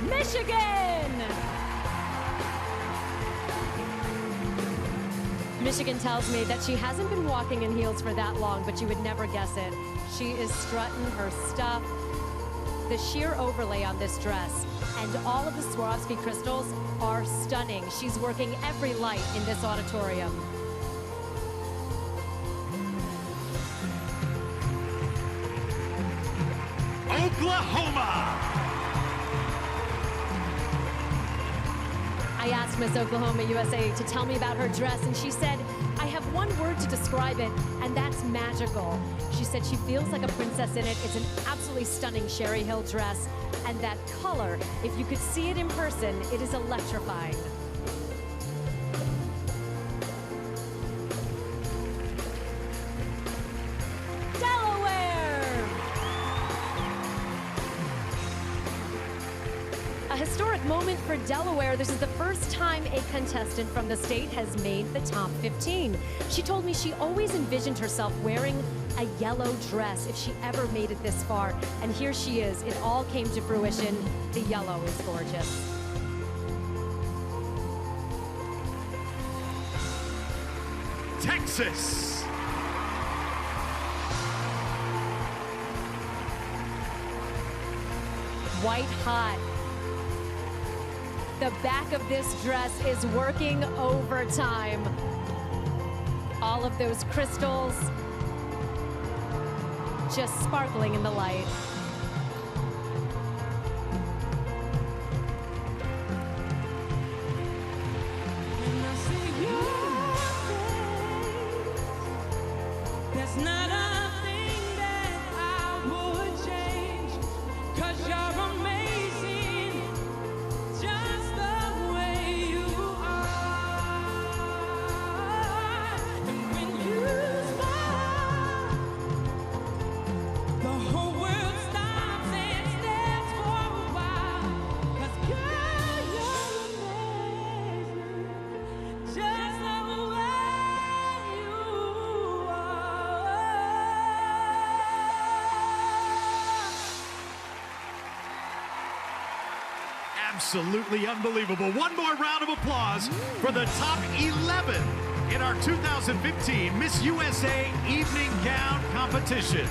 Michigan! Michigan tells me that she hasn't been walking in heels for that long, but you would never guess it. She is strutting her stuff. The sheer overlay on this dress and all of the Swarovski crystals are stunning. She's working every light in this auditorium. Oklahoma. I asked Miss Oklahoma USA to tell me about her dress, and she said, I have one word to describe it, and that's magical. She said she feels like a princess in it. It's an absolutely stunning Sherry Hill dress, and that color, if you could see it in person, it is electrifying. A historic moment for Delaware. This is the first time a contestant from the state has made the top 15. She told me she always envisioned herself wearing a yellow dress if she ever made it this far. And here she is. It all came to fruition. The yellow is gorgeous. Texas. White hot. The back of this dress is working overtime. All of those crystals just sparkling in the light. There's not a thing that I would change, 'cause you're amazing, just the way you are. And when you smile, the whole world stops and stares for a while. 'Cause girl, you're amazing, just the way you Absolutely unbelievable. One more round of applause for the top 11 in our 2015 Miss USA Evening Gown Competition.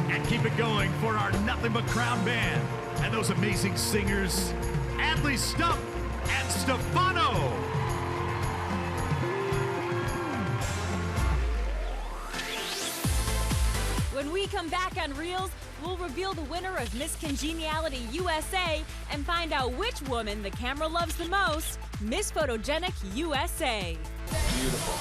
And keep it going for our Nothing But Crown Band and those amazing singers, Adley Stump and Stefano. When we come back on Reels, we'll reveal the winner of Miss Congeniality USA and find out which woman the camera loves the most, Miss Photogenic USA. Beautiful.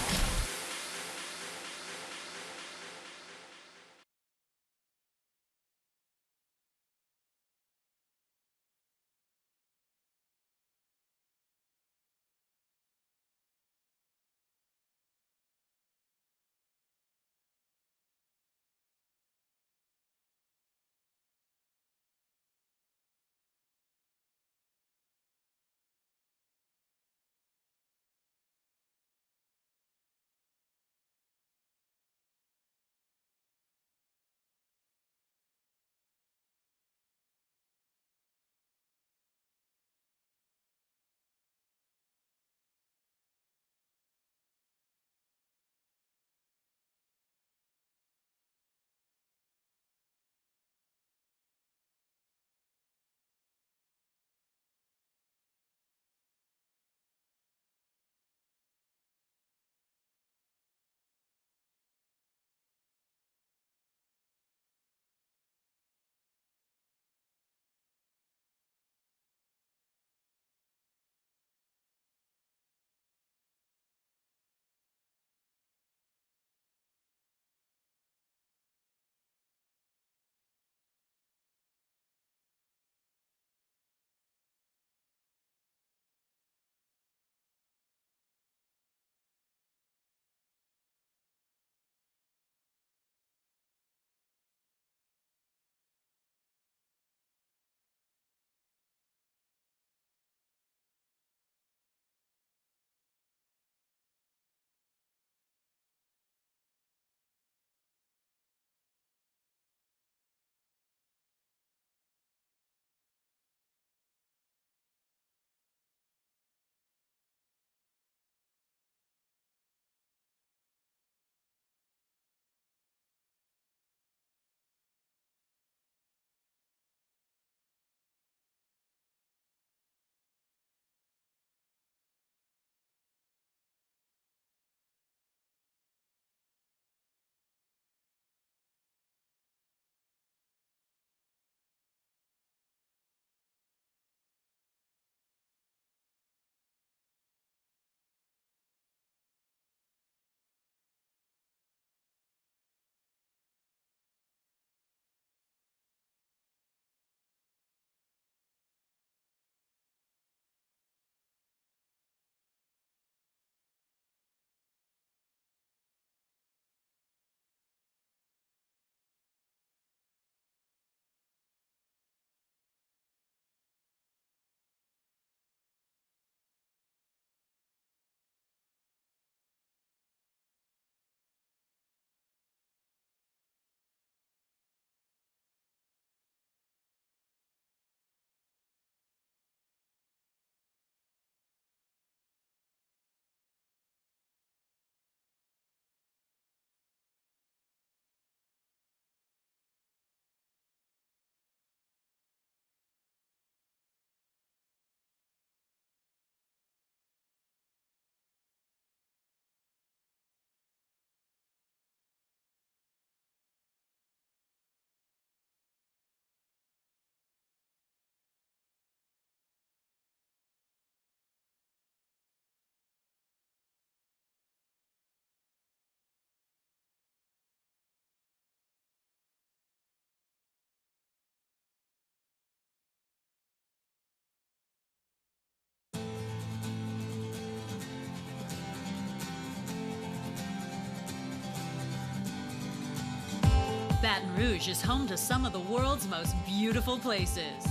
Baton Rouge is home to some of the world's most beautiful places.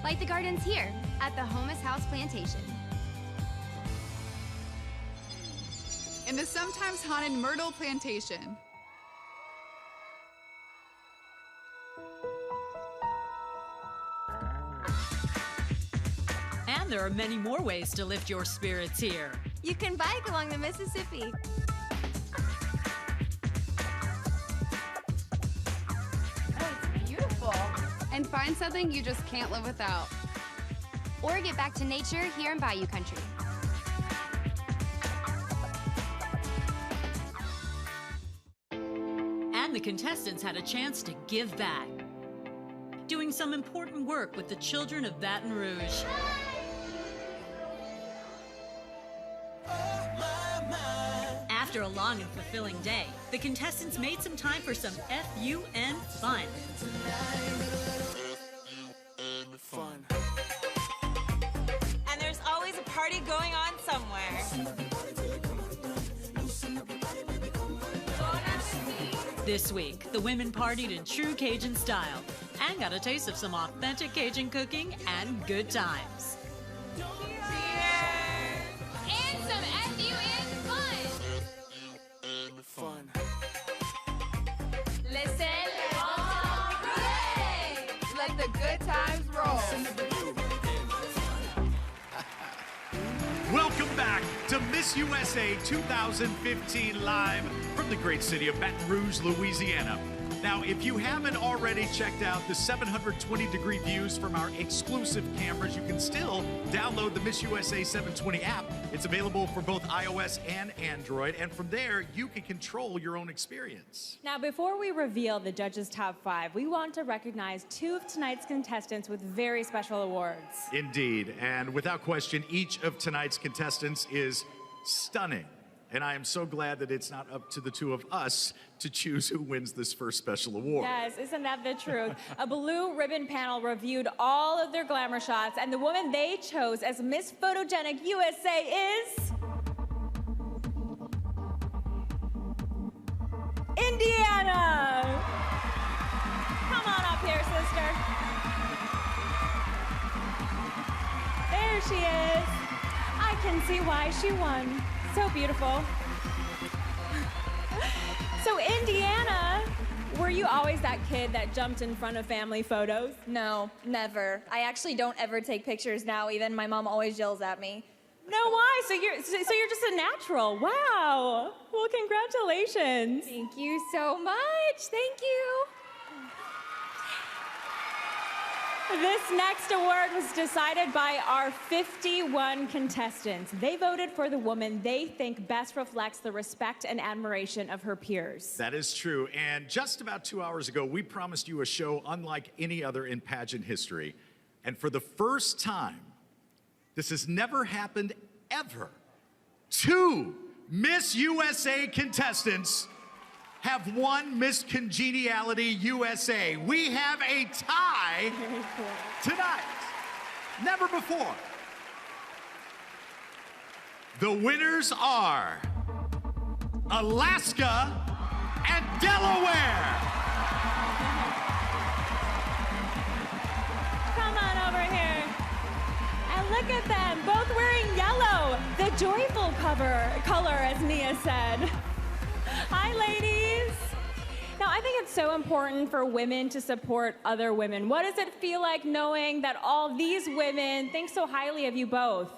Like the gardens here at the Homus House Plantation. In the sometimes haunted Myrtle Plantation. And there are many more ways to lift your spirits here. You can bike along the Mississippi. Beautiful. And find something you just can't live without. Or get back to nature here in Bayou Country. And the contestants had a chance to give back, doing some important work with the children of Baton Rouge. After a long and fulfilling day, the contestants made some time for some FUN fun. And there's always a party going on somewhere. This week, the women partied in true Cajun style and got a taste of some authentic Cajun cooking and good times. And some FUN fun. Listen, hooray! Let the good times roll. Welcome back to Miss USA 2015 live from the great city of Baton Rouge, Louisiana. Now, if you haven't already checked out the 720-degree views from our exclusive cameras, you can still download the Miss USA 720 app. It's available for both iOS and Android, and from there, you can control your own experience. Now, before we reveal the judges' top 5, we want to recognize 2 of tonight's contestants with very special awards. Indeed, and without question, each of tonight's contestants is stunning. And I am so glad that it's not up to the 2 of us to choose who wins this first special award. Yes, isn't that the truth? A blue ribbon panel reviewed all of their glamour shots, and the woman they chose as Miss Photogenic USA is... Indiana! Come on up here, sister. There she is. I can see why she won. So beautiful. So Indiana, were you always that kid that jumped in front of family photos? No, never. I actually don't ever take pictures now even. My mom always yells at me. No, why? So you're just a natural. Wow. Well, congratulations. Thank you so much. Thank you. This next award was decided by our 51 contestants. They voted for the woman they think best reflects the respect and admiration of her peers. That is true. And just about 2 hours ago, we promised you a show unlike any other in pageant history. And for the first time, this has never happened ever, 2 Miss USA contestants have won Miss Congeniality USA. We have a tie tonight. Never before. The winners are Alaska and Delaware. Come on over here. And look at them, both wearing yellow, the joyful color, as Nia said. Hi, ladies. Now, I think it's so important for women to support other women. What does it feel like knowing that all these women think so highly of you both?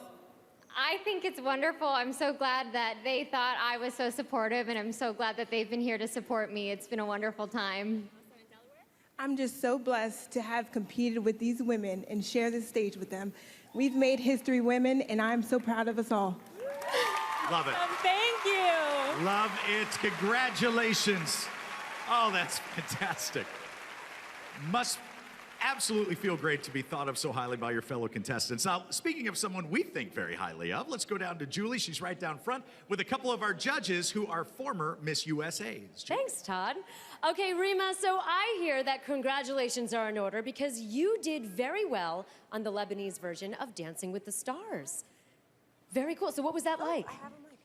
I think it's wonderful. I'm so glad that they thought I was so supportive, and I'm so glad that they've been here to support me. It's been a wonderful time. I'm just so blessed to have competed with these women and share this stage with them. We've made history, women, and I'm so proud of us all. Love it. Thank you. Love it. Congratulations. Oh, that's fantastic. Must absolutely feel great to be thought of so highly by your fellow contestants. Now, speaking of someone we think very highly of, let's go down to Julie. She's right down front with a couple of our judges who are former Miss USAs. Thanks, Todd. Okay, Rima, so I hear that congratulations are in order because you did very well on the Lebanese version of Dancing with the Stars. Very cool. So what was that like?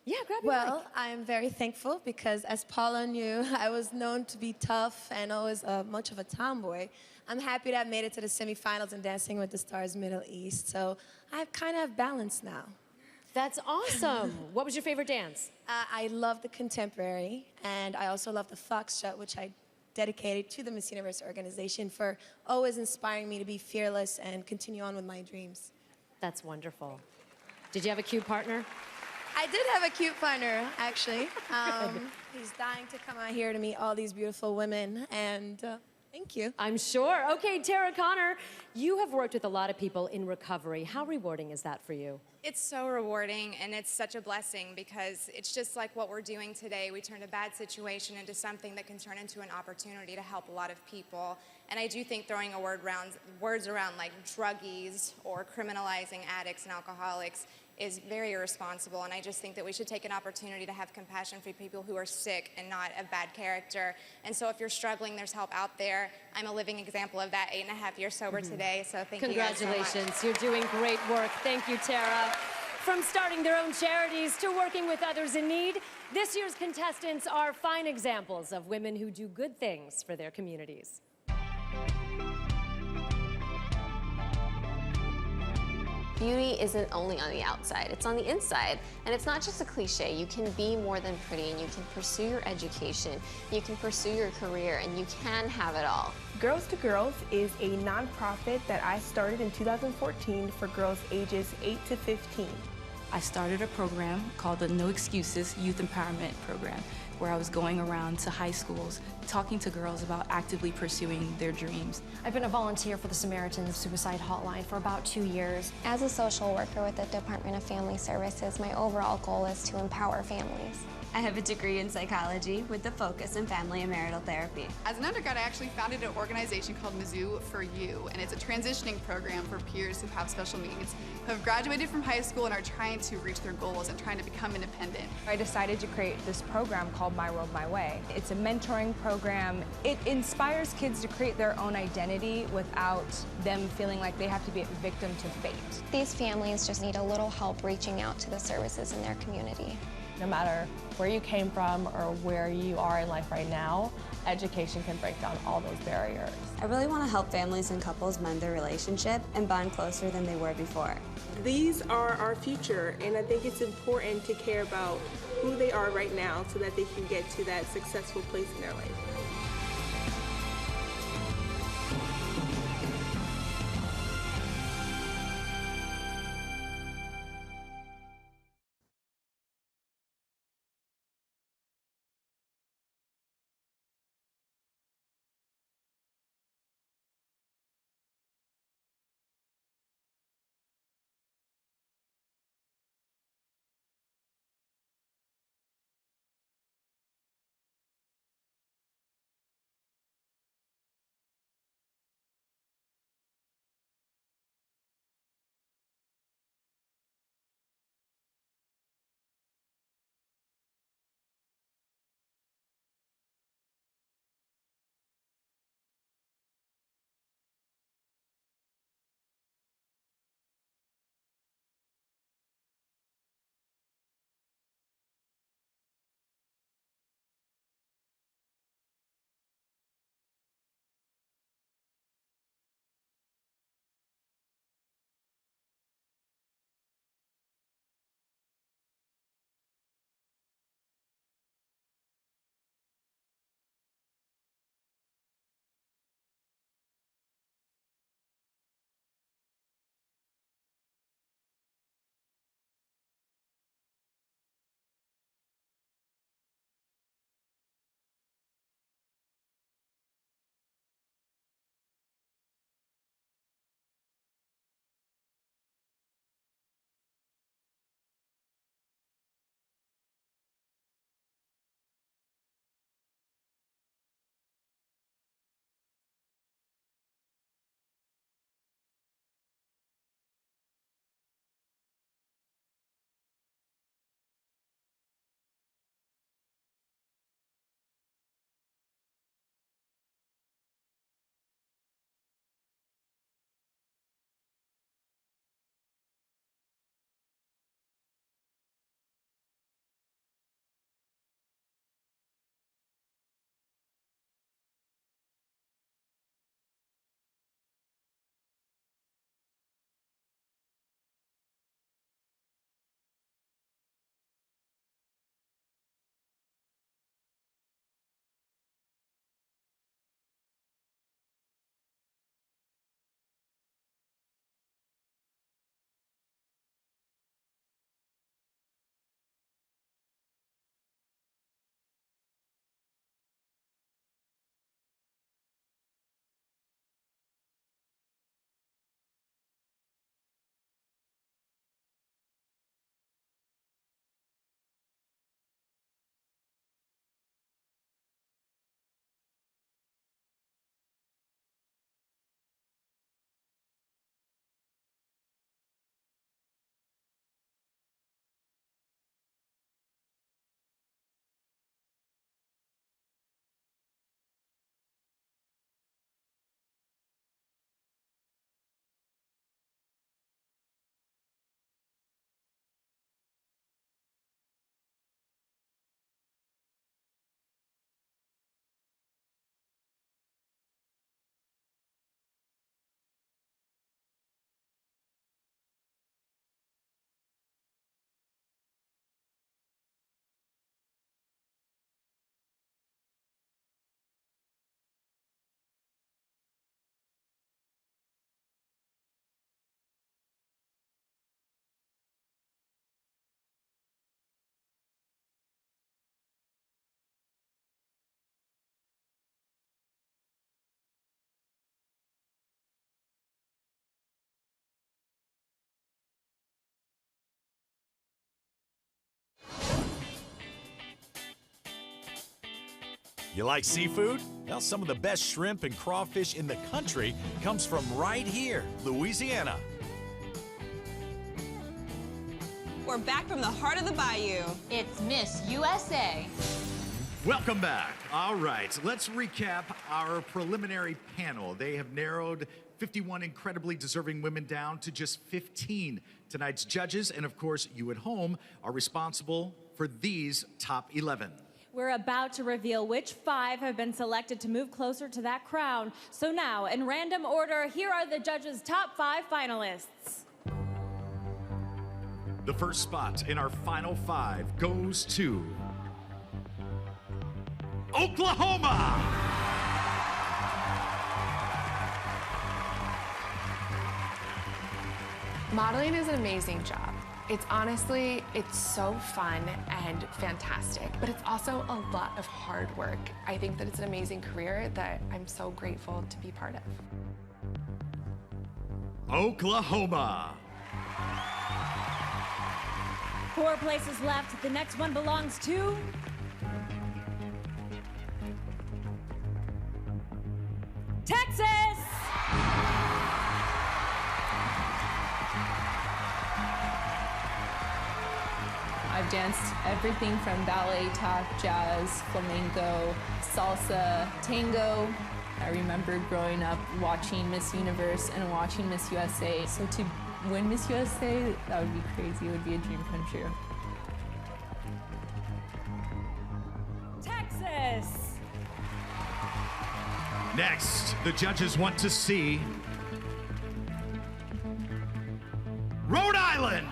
Yeah, grab your Well, mic. I am very thankful because, as Paula knew, I was known to be tough and always much of a tomboy. I'm happy to have made it to the semifinals in Dancing with the Stars Middle East, so I kind of have balance now. That's awesome. What was your favorite dance? I love the contemporary, and I also love the foxtrot, which I dedicated to the Miss Universe organization for always inspiring me to be fearless and continue on with my dreams. That's wonderful. Did you have a cute partner? I did have a cute partner, actually. He's dying to come out here to meet all these beautiful women, and thank you. I'm sure. Okay, Tara Connor, you have worked with a lot of people in recovery. How rewarding is that for you? It's so rewarding, and it's such a blessing because it's just like what we're doing today. We turned a bad situation into something that can turn into an opportunity to help a lot of people. And I do think throwing words around like druggies or criminalizing addicts and alcoholics is very irresponsible, and I just think that we should take an opportunity to have compassion for people who are sick and not of bad character. And so if you're struggling, there's help out there. I'm a living example of that, 8.5 years sober today, so thank you guys so much. Congratulations. You're doing great work. Thank you, Tara. From starting their own charities to working with others in need, this year's contestants are fine examples of women who do good things for their communities. Beauty isn't only on the outside, it's on the inside. And it's not just a cliche. You can be more than pretty, and you can pursue your education, you can pursue your career, and you can have it all. Girls to Girls is a nonprofit that I started in 2014 for girls ages 8 to 15. I started a program called the No Excuses Youth Empowerment Program, where I was going around to high schools talking to girls about actively pursuing their dreams. I've been a volunteer for the Samaritan Suicide Hotline for about 2 years. As a social worker with the Department of Family Services, my overall goal is to empower families. I have a degree in psychology with a focus in family and marital therapy. As an undergrad, I actually founded an organization called Mizzou for You, and it's a transitioning program for peers who have special needs, who have graduated from high school and are trying to reach their goals and trying to become independent. I decided to create this program called My World, My Way. It's a mentoring program. It inspires kids to create their own identity without them feeling like they have to be a victim to fate. These families just need a little help reaching out to the services in their community. No matter where you came from or where you are in life right now, education can break down all those barriers. I really want to help families and couples mend their relationship and bond closer than they were before. These are our future, and I think it's important to care about who they are right now so that they can get to that successful place in their life. You like seafood? Well, some of the best shrimp and crawfish in the country comes from right here, Louisiana. We're back from the heart of the bayou. It's Miss USA. Welcome back. All right, let's recap our preliminary panel. They have narrowed 51 incredibly deserving women down to just 15. Tonight's judges, and of course you at home, are responsible for these top 11. We're about to reveal which 5 have been selected to move closer to that crown. So now, in random order, here are the judges' top 5 finalists. The first spot in our final 5 goes to Oklahoma. Modeling is an amazing job. It's so fun and fantastic, but it's also a lot of hard work. I think that it's an amazing career that I'm so grateful to be part of. Oklahoma. 4 places left. The next one belongs to Texas. I've danced everything from ballet, tap, jazz, flamenco, salsa, tango. I remember growing up watching Miss Universe and watching Miss USA. So to win Miss USA, that would be crazy. It would be a dream come true. Texas. Next, the judges want to see Rhode Island.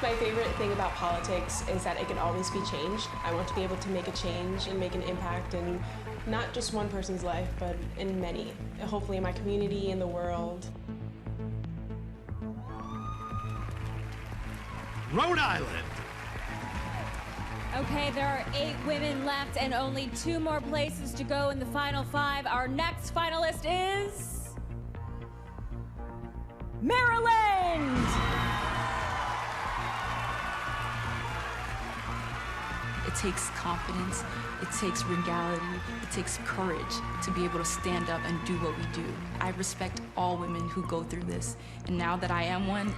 My favorite thing about politics is that it can always be changed. I want to be able to make a change and make an impact in not just one person's life, but in many. Hopefully in my community, in the world. Rhode Island. Okay, there are 8 women left and only 2 more places to go in the final 5. Our next finalist is Maryland. It takes confidence, it takes regality, it takes courage to be able to stand up and do what we do. I respect all women who go through this, and now that I am one,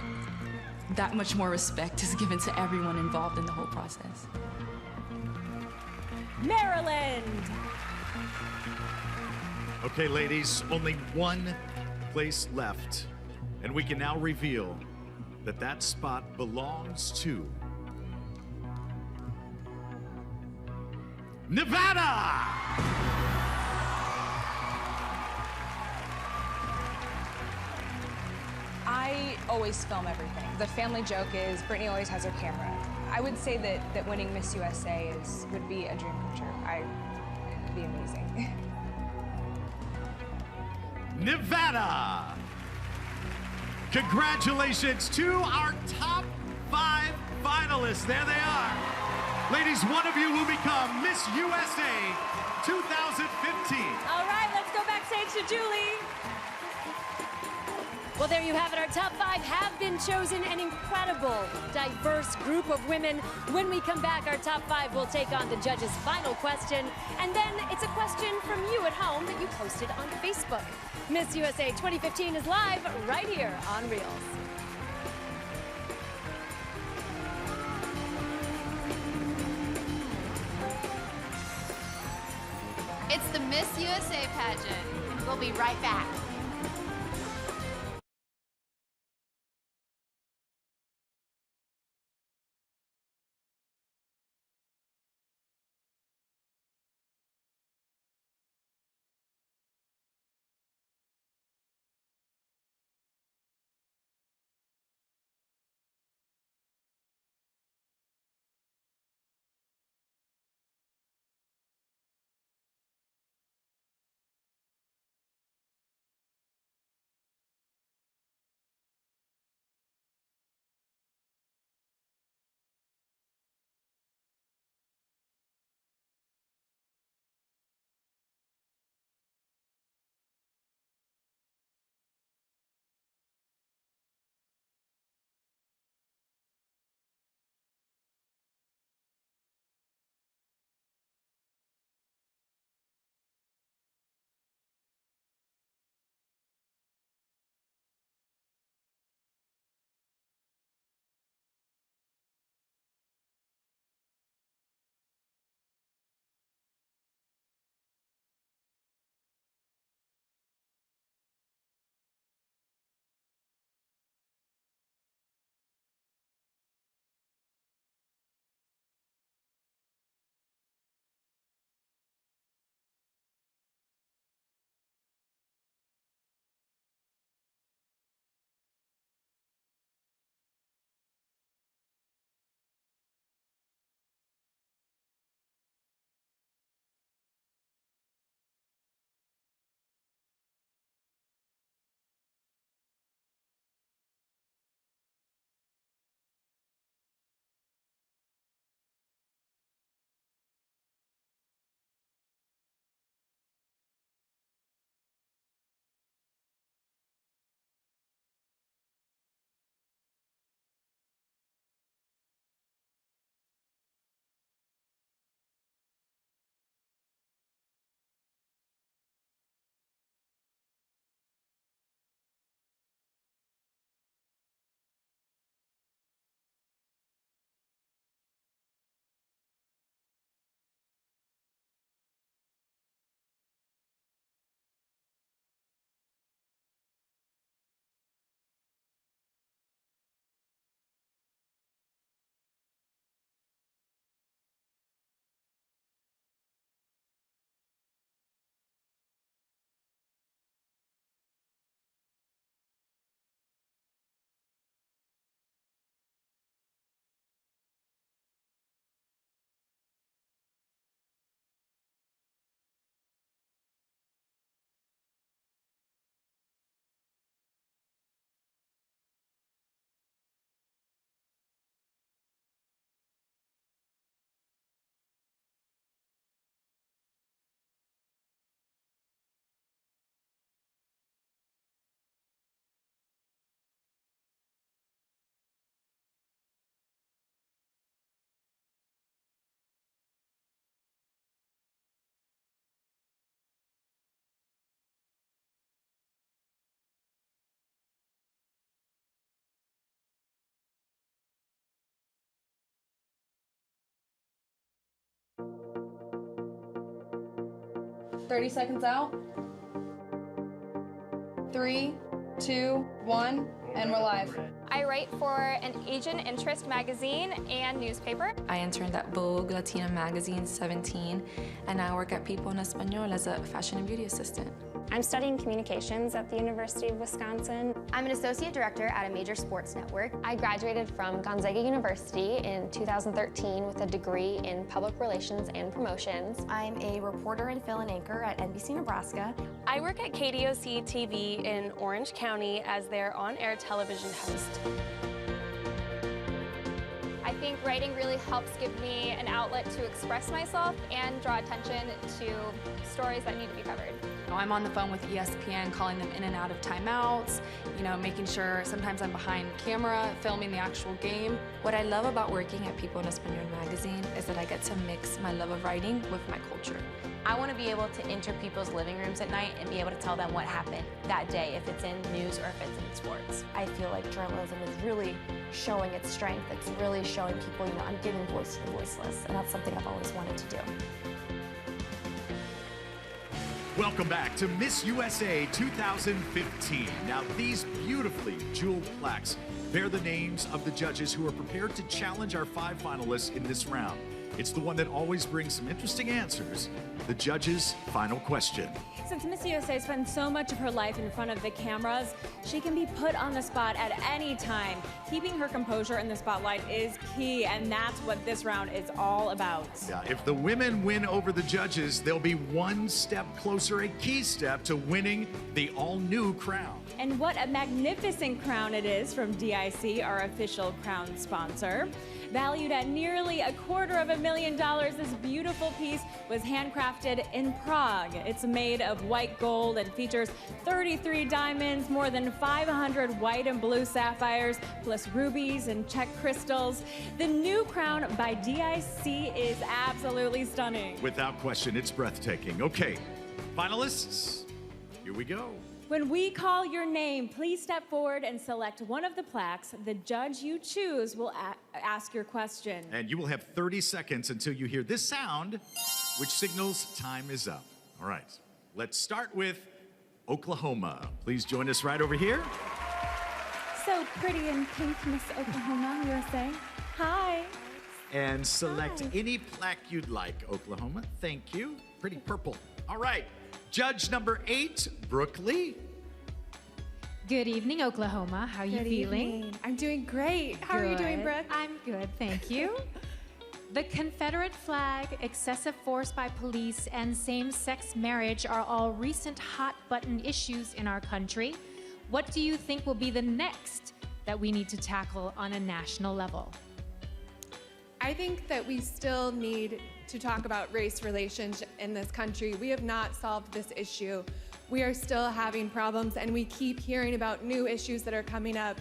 that much more respect is given to everyone involved in the whole process. Maryland. Okay, ladies, only 1 place left, and we can now reveal that that spot belongs to Nevada! I always film everything. The family joke is Brittany always has her camera. I would say that winning Miss USA would be a dream come true. It'd be amazing. Nevada! Congratulations to our top 5 finalists. There they are. Ladies, one of you will become Miss USA 2015. All right, let's go backstage to Julie. Well, there you have it. Our top 5 have been chosen. An incredible, diverse group of women. When we come back, our top 5 will take on the judges' final question. And then it's a question from you at home that you posted on Facebook. Miss USA 2015 is live right here on Reels. It's the Miss USA pageant. We'll be right back. 30 seconds out. 3, 2, 1, and we're live. I write for an Asian interest magazine and newspaper. I interned at Vogue Latina Magazine 17, and I work at People en Español as a fashion and beauty assistant. I'm studying communications at the University of Wisconsin. I'm an associate director at a major sports network. I graduated from Gonzaga University in 2013 with a degree in public relations and promotions. I'm a reporter and fill-in anchor at NBC Nebraska. I work at KDOC TV in Orange County as their on-air television host. I think writing really helps give me an outlet to express myself and draw attention to stories that need to be covered. I'm on the phone with ESPN, calling them in and out of timeouts, making sure sometimes I'm behind camera, filming the actual game. What I love about working at People en Español magazine is that I get to mix my love of writing with my culture. I want to be able to enter people's living rooms at night and be able to tell them what happened that day, if it's in news or if it's in sports. I feel like journalism is really showing its strength. It's really showing people, I'm giving voice to the voiceless, and that's something I've always wanted to do. Welcome back to Miss USA 2015. Now, these beautifully jeweled plaques bear the names of the judges who are prepared to challenge our 5 finalists in this round. It's the one that always brings some interesting answers. The judges' final question. Since Miss USA spends so much of her life in front of the cameras, she can be put on the spot at any time. Keeping her composure in the spotlight is key, and that's what this round is all about. Yeah, if the women win over the judges, they'll be one step closer, a key step to winning the all-new crown. And what a magnificent crown it is from DIC, our official crown sponsor. Valued at nearly $250,000, this beautiful piece was handcrafted in Prague. It's made of white gold and features 33 diamonds, more than 500 white and blue sapphires, plus rubies and Czech crystals. The new crown by DIC is absolutely stunning. Without question, it's breathtaking. Okay, finalists, here we go. When we call your name, please step forward and select one of the plaques. The judge you choose will ask your question. And you will have 30 seconds until you hear this sound, which signals time is up. All right, let's start with Oklahoma. Please join us right over here. So pretty in pink, Miss Oklahoma, USA. Hi. And select any plaque you'd like, Oklahoma. Thank you. Pretty purple. All right. Judge number 8, Brooke Lee. Good evening, Oklahoma. How are you feeling? I'm doing great. How are you doing, Brooke? I'm good, thank you. The Confederate flag, excessive force by police, and same-sex marriage are all recent hot-button issues in our country. What do you think will be the next that we need to tackle on a national level? I think that we still need to talk about race relations in this country. We have not solved this issue. We are still having problems, and we keep hearing about new issues that are coming up.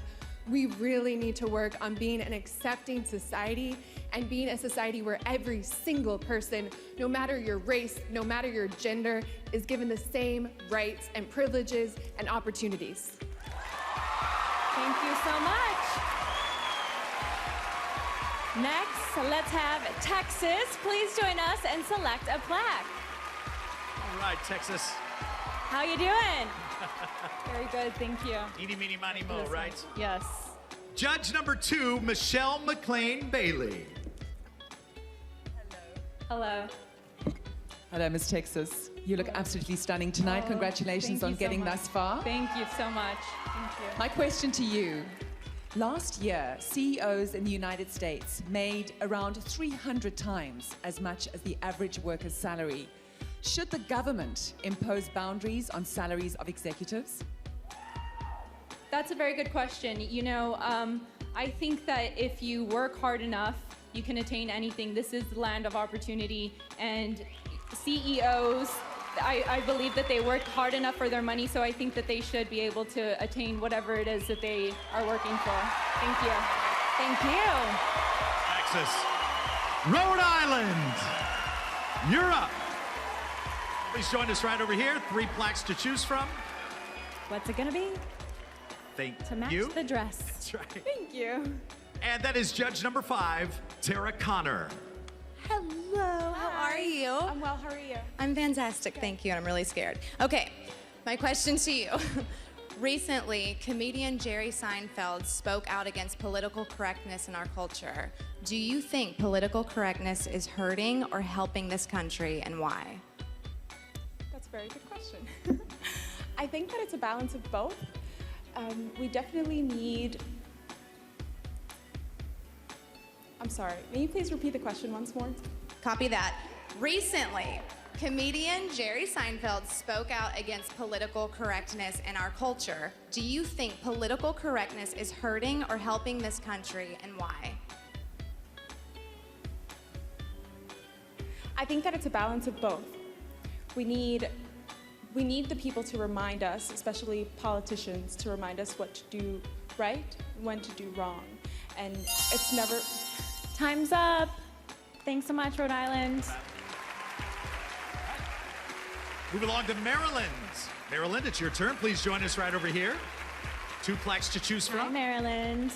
We really need to work on being an accepting society and being a society where every single person, no matter your race, no matter your gender, is given the same rights and privileges and opportunities. Thank you so much. Next, let's have Texas. Please join us and select a plaque. All right, Texas. How you doing? Very good, thank you. Eeny, meeny, miny, mo, right? Yes. Judge number 2, Michelle McLean Bailey. Hello. Hello, Miss Texas. You look absolutely stunning tonight. Congratulations on getting thus far. Thank you so much. Thank you. My question to you. Last year, CEOs in the United States made around 300 times as much as the average worker's salary. Should the government impose boundaries on salaries of executives? That's a very good question. I think that if you work hard enough, you can attain anything. This is the land of opportunity, and CEOs, I believe that they work hard enough for their money, so I think that they should be able to attain whatever it is that they are working for. Thank you. Thank you. Texas. Rhode Island, you're up. Please join us right over here. 3 plaques to choose from. What's it gonna be? Thank To match you. the dress. That's right. Thank you. And that is judge number 5, Tara Connor. Hello, how are you? I'm well, how are you? I'm fantastic, thank you, and I'm really scared. Okay, my question to you. Recently, comedian Jerry Seinfeld spoke out against political correctness in our culture. Do you think political correctness is hurting or helping this country, and why? That's a very good question. I think that it's a balance of both. We definitely need... I'm sorry, may you please repeat the question once more? Copy that. Recently, comedian Jerry Seinfeld spoke out against political correctness in our culture. Do you think political correctness is hurting or helping this country, and why? I think that it's a balance of both. We need the people to remind us, especially politicians, to remind us what to do right, when to do wrong. And it's never... Time's up. Thanks so much, Rhode Island. Move along to Maryland. Maryland, it's your turn. Please join us right over here. 2 plaques to choose from. Hi, Maryland.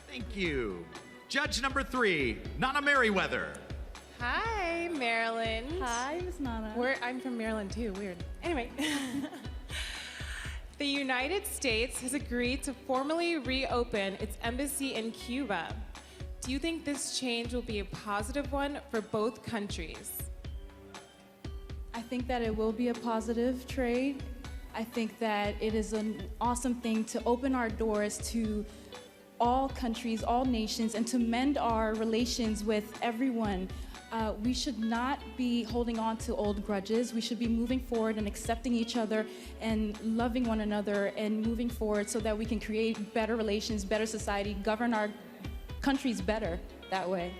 Thank you. Judge number 3, Nana Merriweather. Hi, Maryland. Hi, Miss Nana. I'm from Maryland too, weird. Anyway. The United States has agreed to formally reopen its embassy in Cuba. Do you think this change will be a positive one for both countries? I think that it will be a positive trade. I think that it is an awesome thing to open our doors to all countries, all nations, and to mend our relations with everyone. We should not be holding on to old grudges. We should be moving forward and accepting each other and loving one another and moving forward so that we can create better relations, better society, govern our countries better that way.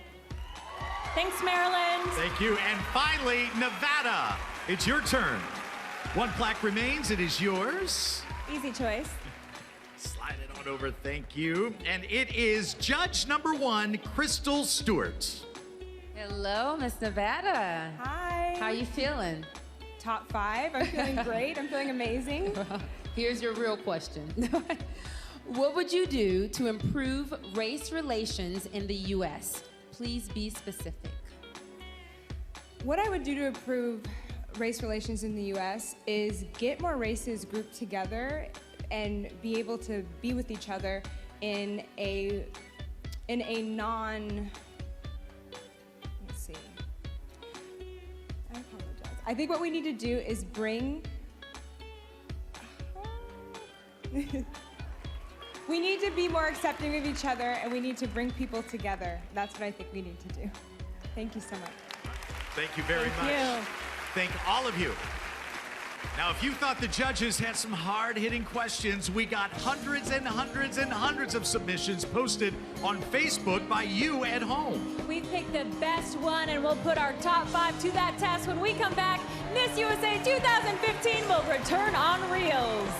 Thanks, Maryland. Thank you. And finally, Nevada. It's your turn. 1 plaque remains. It is yours. Easy choice. Slide it on over. Thank you. And it is judge number 1, Crystal Stewart. Hello, Miss Nevada. Hi. How you feeling? Top 5. I'm feeling great. I'm feeling amazing. Here's your real question. What would you do to improve race relations in the U.S.? Please be specific. What I would do to improve race relations in the U.S. is get more races grouped together and be able to be with each other in a non... Let's see. I apologize. I think what we need to do is bring... We need to be more accepting of each other, and we need to bring people together. That's what I think we need to do. Thank you so much. Thank you very much. You. Thank all of you. Now, if you thought the judges had some hard-hitting questions, we got hundreds and hundreds and hundreds of submissions posted on Facebook by you at home. We picked the best one, and we'll put our top 5 to that test when we come back. Miss USA 2015 will return on Reels.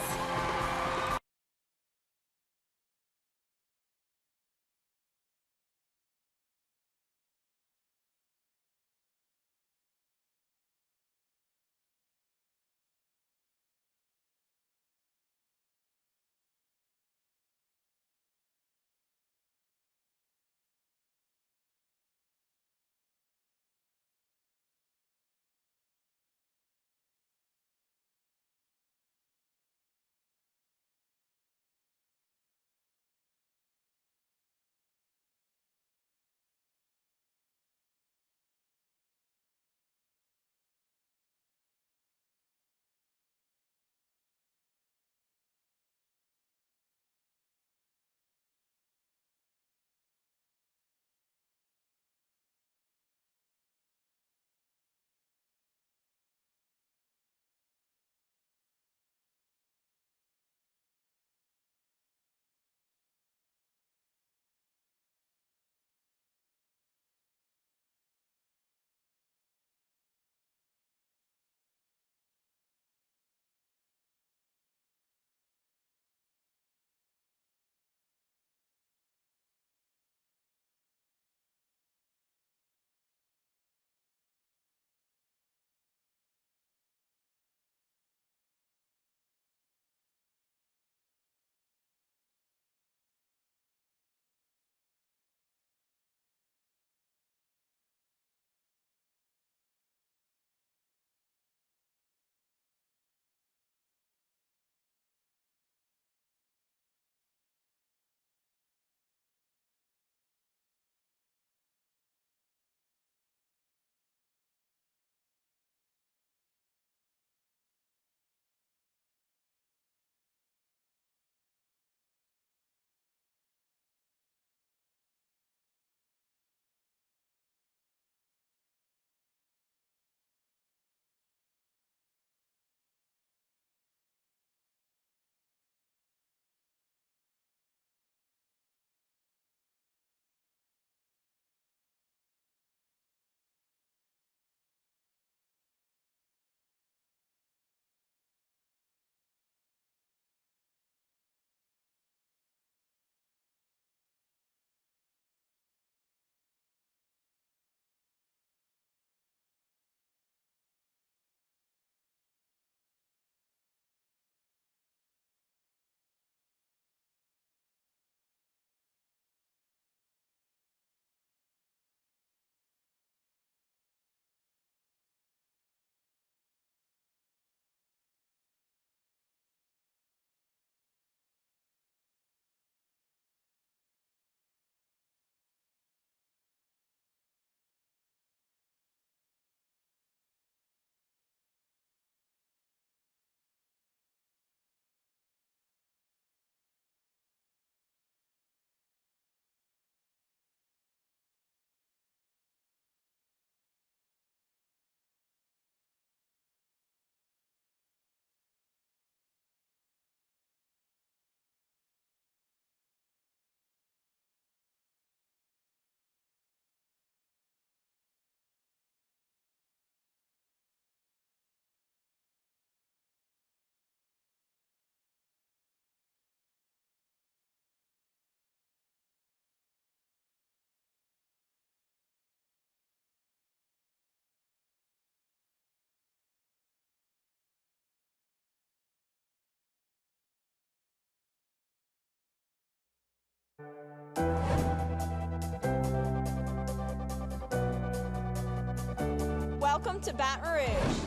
Welcome to Baton Rouge.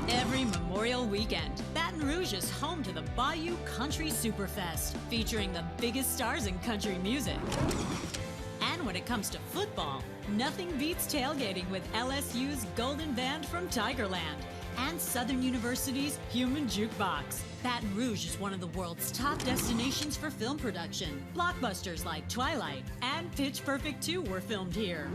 Every Memorial Weekend, Baton Rouge is home to the Bayou Country Superfest, featuring the biggest stars in country music. And when it comes to football, nothing beats tailgating with LSU's Golden Band from Tigerland and Southern University's Human Jukebox. Baton Rouge is one of the world's top destinations for film production. Blockbusters like Twilight and Pitch Perfect 2 were filmed here.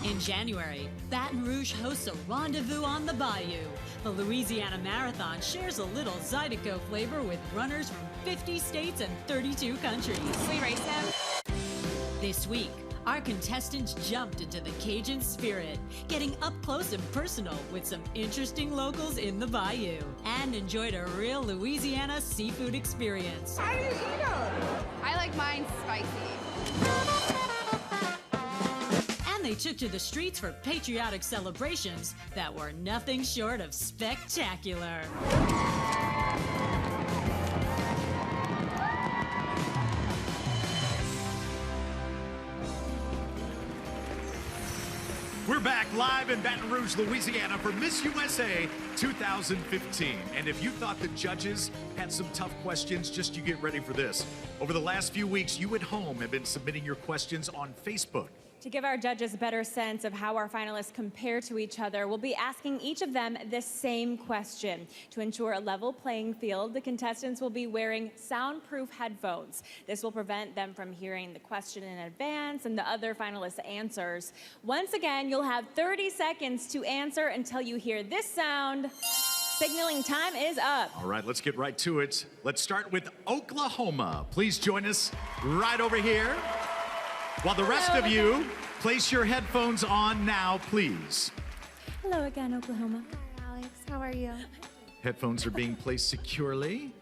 In January, Baton Rouge hosts a rendezvous on the Bayou. The Louisiana Marathon shares a little Zydeco flavor with runners from 50 states and 32 countries. Can we race him? This week, our contestants jumped into the Cajun spirit, getting up close and personal with some interesting locals in the Bayou, and enjoyed a real Louisiana seafood experience. How do you eat them? I like mine spicy. And they took to the streets for patriotic celebrations that were nothing short of spectacular. We're back live in Baton Rouge, Louisiana for Miss USA 2015. And if you thought the judges had some tough questions, just you get ready for this. Over the last few weeks, you at home have been submitting your questions on Facebook. To give our judges a better sense of how our finalists compare to each other, we'll be asking each of them the same question. To ensure a level playing field, the contestants will be wearing soundproof headphones. This will prevent them from hearing the question in advance and the other finalists' answers. Once again, you'll have 30 seconds to answer until you hear this sound. Signaling time is up. All right, let's get right to it. Let's start with Oklahoma. Please join us right over here. While the rest of you place your headphones on now, please. Hello again, Oklahoma. Hi, Alex. How are you? Headphones are being placed securely,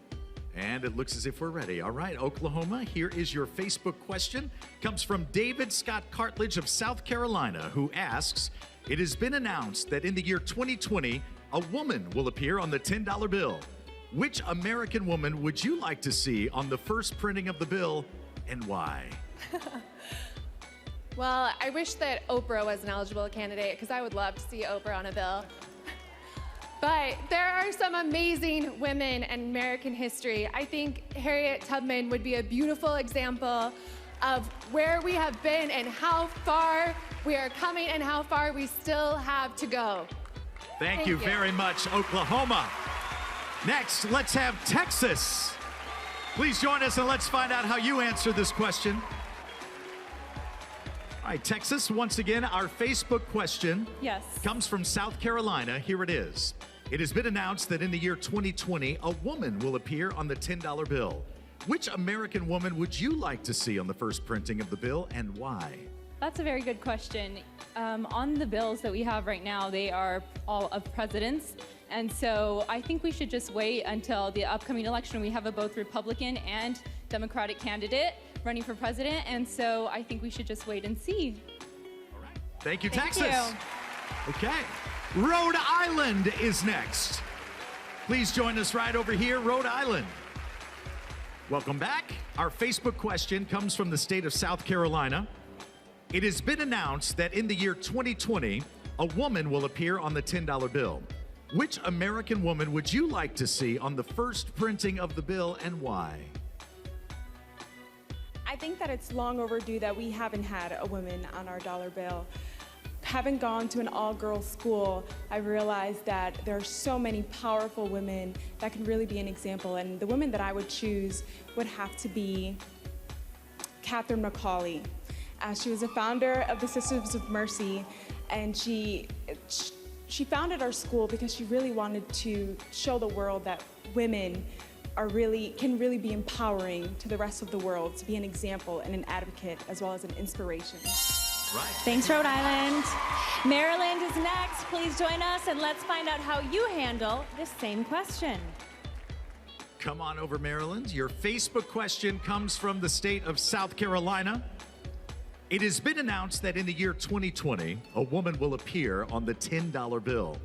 and it looks as if we're ready. All right, Oklahoma, here is your Facebook question. Comes from David Scott Cartledge of South Carolina, who asks, it has been announced that in the year 2020, a woman will appear on the $10 bill. Which American woman would you like to see on the first printing of the bill, and why? Well, I wish that Oprah was an eligible candidate because I would love to see Oprah on a bill. But there are some amazing women in American history. I think Harriet Tubman would be a beautiful example of where we have been and how far we are coming and how far we still have to go. Thank you very much, Oklahoma. Next, let's have Texas. Please join us and let's find out how you answer this question. All right, Texas, once again, our Facebook question comes from South Carolina. Here it is. It has been announced that in the year 2020, a woman will appear on the $10 bill. Which American woman would you like to see on the first printing of the bill, and why? That's a very good question. On the bills that we have right now, they are all of presidents. And so I think we should just wait until the upcoming election. We have a both Republican and Democratic candidate running for president. And so I think we should just wait and see. All right. Thank you, Texas. Okay. Rhode Island is next. Please join us right over here, Rhode Island. Welcome back. Our Facebook question comes from the state of South Carolina. It has been announced that in the year 2020, a woman will appear on the $10 bill. Which American woman would you like to see on the first printing of the bill, and why? I think that it's long overdue that we haven't had a woman on our dollar bill. Having gone to an all-girls school, I realized that there are so many powerful women that can really be an example, and the women that I would choose would have to be Catherine McCauley. She was a founder of the Sisters of Mercy, and she founded our school because she really wanted to show the world that women can really be empowering to the rest of the world, to be an example and an advocate as well as an inspiration. Right. Thanks, Rhode Island. Maryland is next. Please join us and let's find out how you handle this same question. Come on over, Maryland. Your Facebook question comes from the state of South Carolina. It has been announced that in the year 2020, a woman will appear on the $10 bill.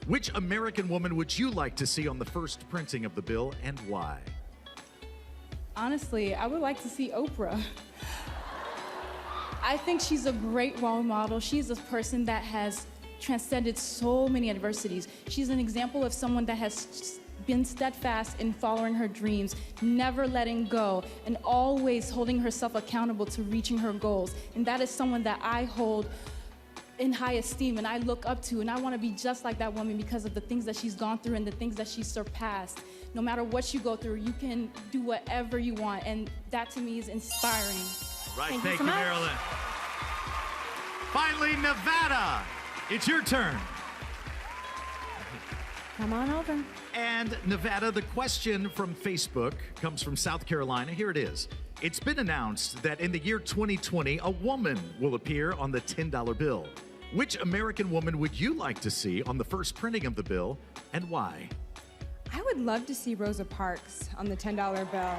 Which American woman would you like to see on the first printing of the bill, and why? Honestly, I would like to see Oprah. I think she's a great role model. She's a person that has transcended so many adversities. She's an example of someone that has been steadfast in following her dreams, never letting go, and always holding herself accountable to reaching her goals. And that is someone that I hold in high esteem and I look up to, and I want to be just like that woman because of the things that she's gone through and the things that she's surpassed. No matter what you go through, you can do whatever you want, and that to me is inspiring. Right, Thank thank you so you, much. Marilyn. Finally, Nevada, it's your turn. Come on over. And Nevada, the question from Facebook comes from South Carolina. Here it is. It's been announced that in the year 2020, a woman will appear on the $10 bill. Which American woman would you like to see on the first printing of the bill, and why? I would love to see Rosa Parks on the $10 bill.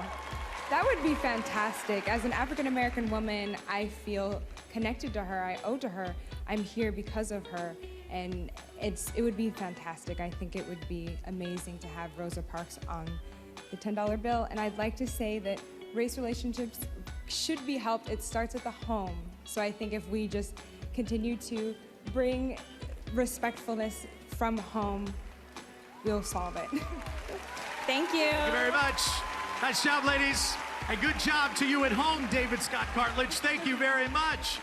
That would be fantastic. As an African American woman, I feel connected to her. I owe to her. I'm here because of her. And it would be fantastic. I think it would be amazing to have Rosa Parks on the $10 bill. And I'd like to say that race relationships should be helped. It starts at the home. So I think if we just continue to bring respectfulness from home, we'll solve it. Thank you. Thank you very much. Nice job, ladies. And good job to you at home, David Scott Cartledge. Thank you very much.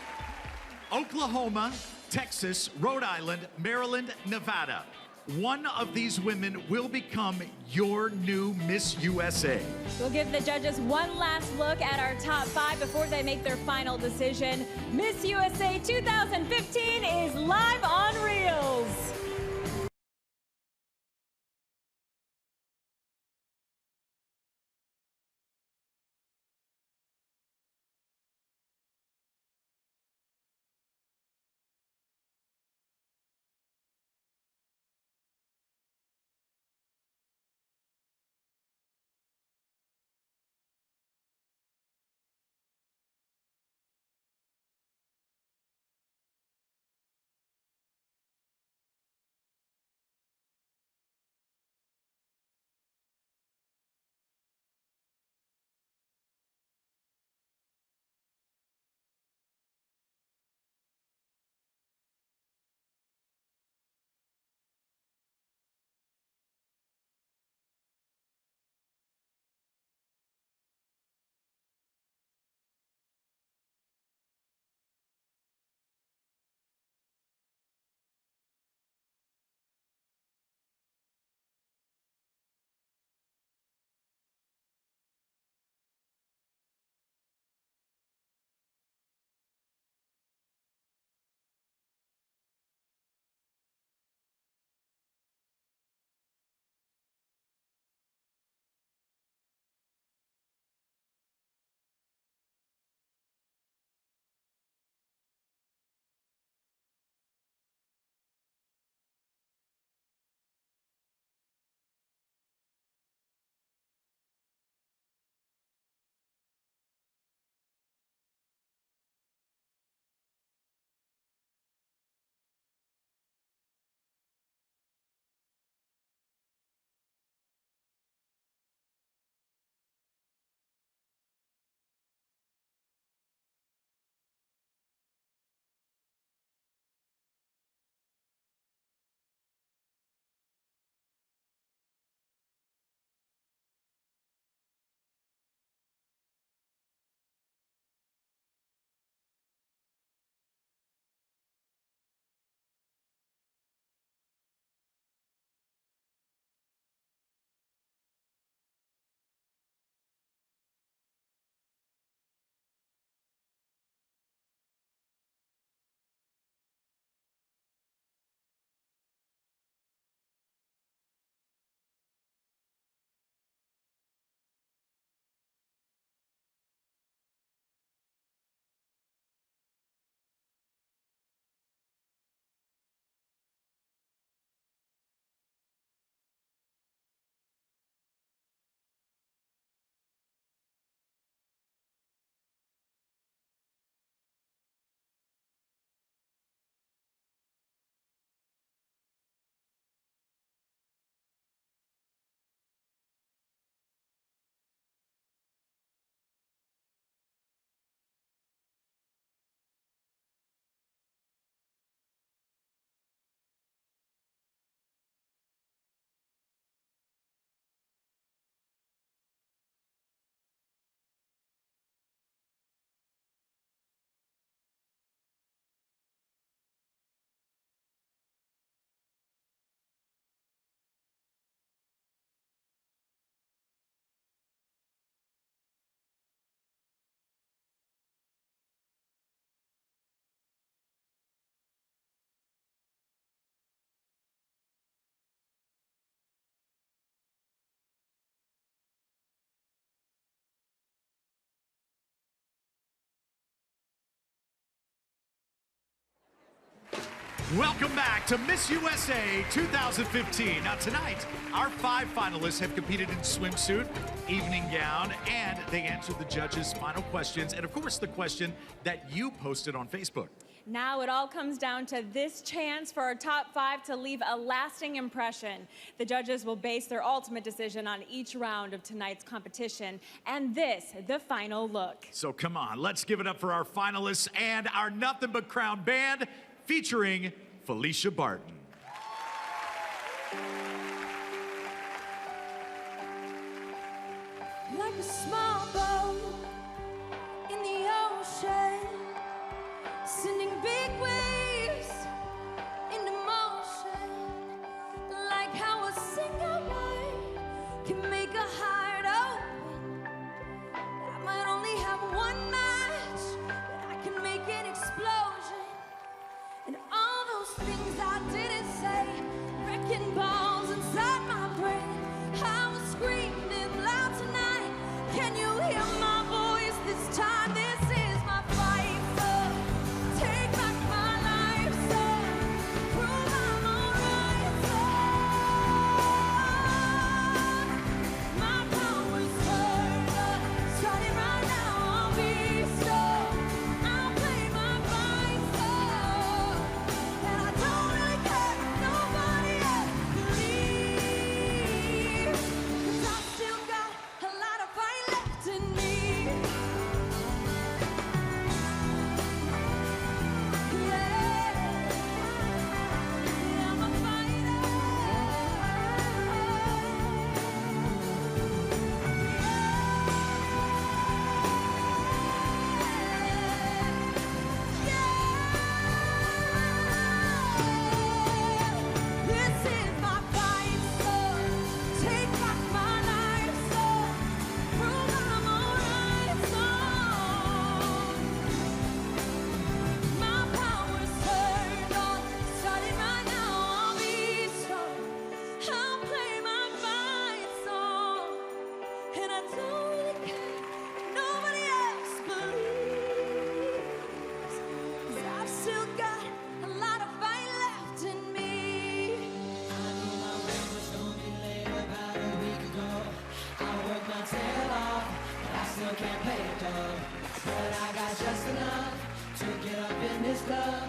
Oklahoma, Texas, Rhode Island, Maryland, Nevada. One of these women will become your new Miss USA. We'll give the judges one last look at our top 5 before they make their final decision. Miss USA 2015 is live on Reels. Welcome back to Miss USA 2015. Now tonight, our 5 finalists have competed in swimsuit, evening gown, and they answered the judges' final questions, and of course the question that you posted on Facebook. Now it all comes down to this chance for our top 5 to leave a lasting impression. The judges will base their ultimate decision on each round of tonight's competition, and this, the final look. So come on, let's give it up for our finalists and our Nothing But Crown band featuring Felicia Barton. Like a small boat in the ocean, sending big waves into motion. Like how a single word can make a heart open. I might only have one match, but I can make an explosion. And all those things I didn't say, wrecking balls inside my brain. I was screaming loud tonight. Can you hear my voice this time? This is my fight, so take back my life, so prove I'm alright, so my power's turned up, starting right now, I'll be still. I'll play my fight, so, and I don't really care if nobody else believes, 'cause I've still got a lot of fight left in me. I'm a fighter. This is my fight, so take back my life, so prove I'm alright, so my power's turned on, starting right now, I'll be strong. I'll play my fight song, and I don't really care if nobody else believes, 'cause I've still got a lot of fight left in me. I know my rent was gonna be late about a week ago. I worked my tail off, but I still can't pay it though. But I got just enough to get up in this club,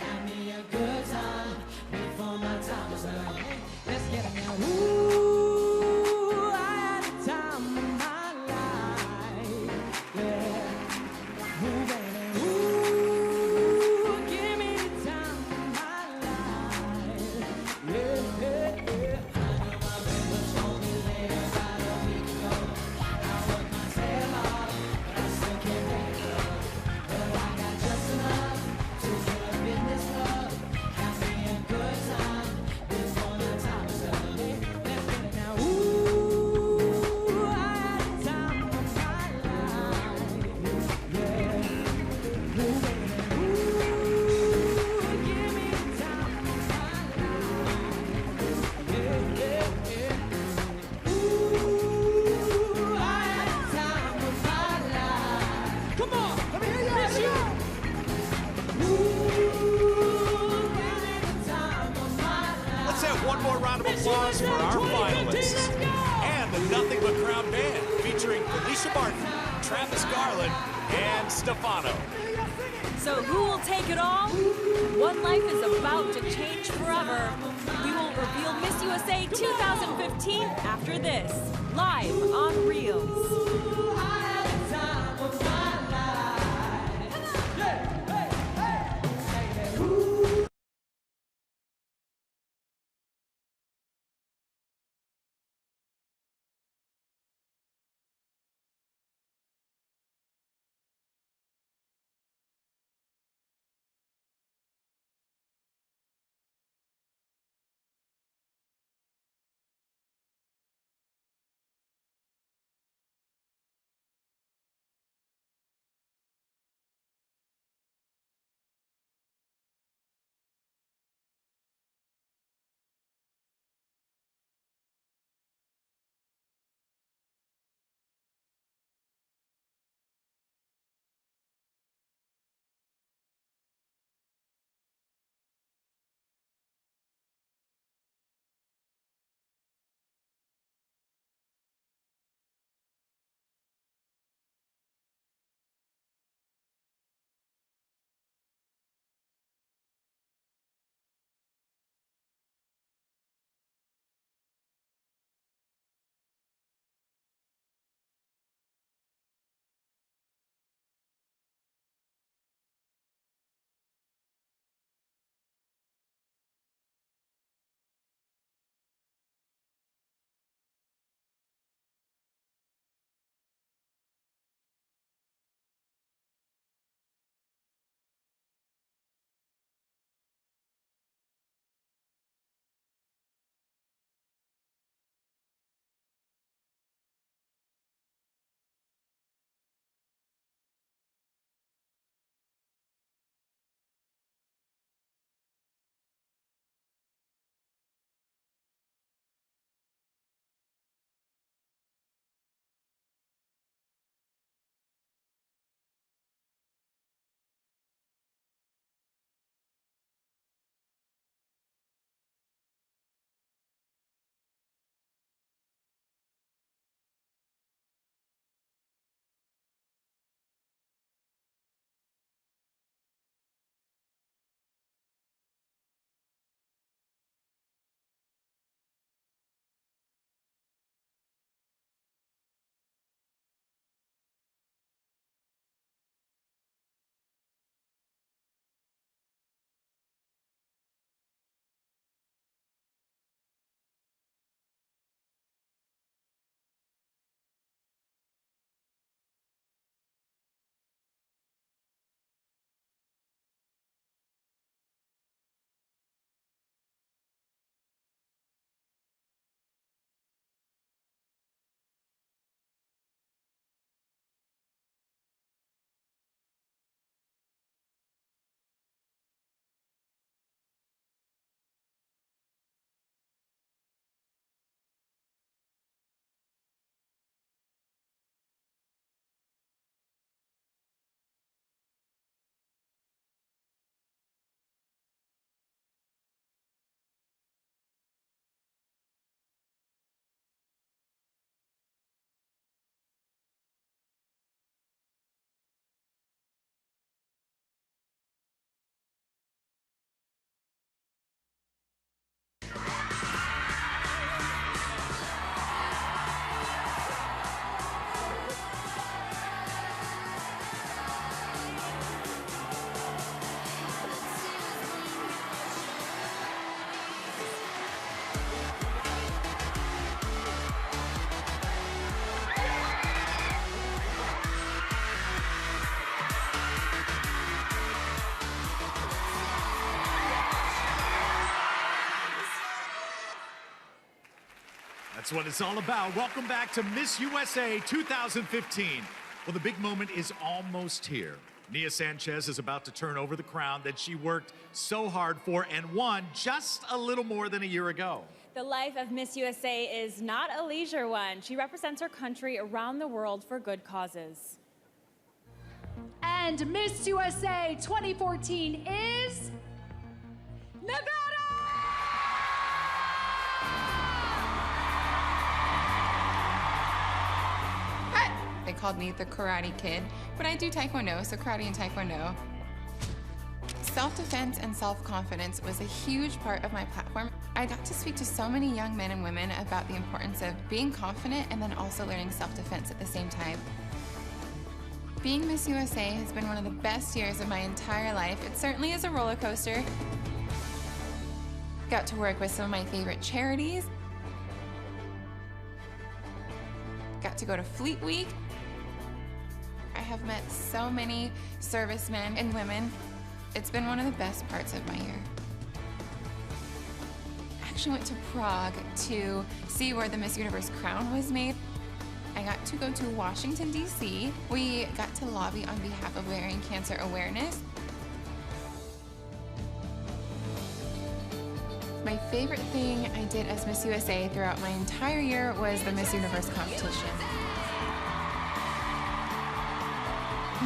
have me a good time before my time is up. Let's get it now. Ooh, I had the time of my life, yeah. Ooh, baby, ooh, give me the time of my life, yeah, yeah, yeah. I know my rent was gonna be late about a week ago. I worked my tail off, but I still can't pay it though. But I got just enough to get up in this club, have me a good time before my time is up. Let's get it now. Ooh, I had the time of my life, yeah. Ooh, baby, ooh, give me the time of my life, yeah, yeah, yeah. Ooh, I had the time of my life. Come on, let me hear you. Let's have one more round of applause for our finalists. And the Nothing But Crown band featuring Felicia Barton, Travis Garland, and Stefano. So who will take it all? One life is about to change forever. We will reveal Miss USA 2015 after this, live on Reels. That's what it's all about. Welcome back to Miss USA 2015. Well, the big moment is almost here. Nia Sanchez is about to turn over the crown that she worked so hard for and won just a little more than a year ago. The life of Miss USA is not a leisure one. She represents her country around the world for good causes. And Miss USA 2014 is Nevada! They called me the Karate Kid, but I do Taekwondo, so karate and Taekwondo. Self-defense and self-confidence was a huge part of my platform. I got to speak to so many young men and women about the importance of being confident and then also learning self-defense at the same time. Being Miss USA has been one of the best years of my entire life. It certainly is a roller coaster. Got to work with some of my favorite charities. Got to go to Fleet Week. I have met so many servicemen and women. It's been one of the best parts of my year. I actually went to Prague to see where the Miss Universe crown was made. I got to go to Washington, D.C. We got to lobby on behalf of ovarian cancer awareness. My favorite thing I did as Miss USA throughout my entire year was the Miss Universe competition.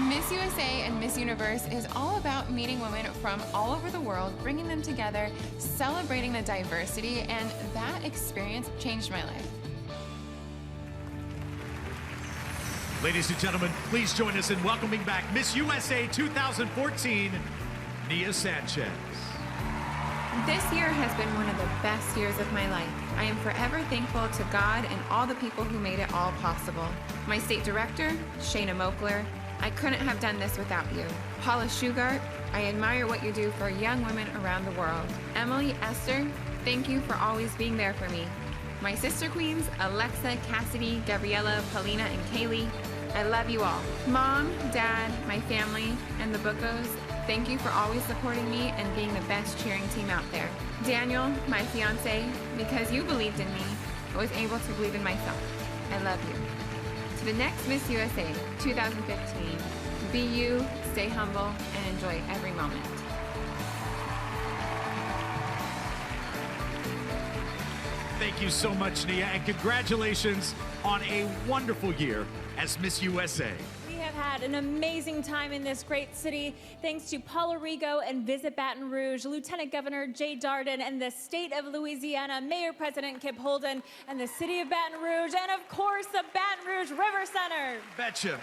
Miss USA and Miss Universe is all about meeting women from all over the world, bringing them together, celebrating the diversity, and that experience changed my life. Ladies and gentlemen, please join us in welcoming back Miss USA 2014, Nia Sanchez. This year has been one of the best years of my life. I am forever thankful to God and all the people who made it all possible. My state director, Shayna Mokler, I couldn't have done this without you. Paula Shugart, I admire what you do for young women around the world. Emily, Esther, thank you for always being there for me. My sister queens, Alexa, Cassidy, Gabriella, Paulina, and Kaylee, I love you all. Mom, Dad, my family, and the Bookos, thank you for always supporting me and being the best cheering team out there. Daniel, my fiance, because you believed in me, I was able to believe in myself. I love you. To the next Miss USA 2015, be you, stay humble, and enjoy every moment. Thank you so much, Nia, and congratulations on a wonderful year as Miss USA. We have had an amazing time in this great city, thanks to Paula Rigo and Visit Baton Rouge, Lieutenant Governor Jay Darden, and the state of Louisiana, Mayor President Kip Holden, and the city of Baton Rouge, and of course, the Baton Rouge River Center. Betcha.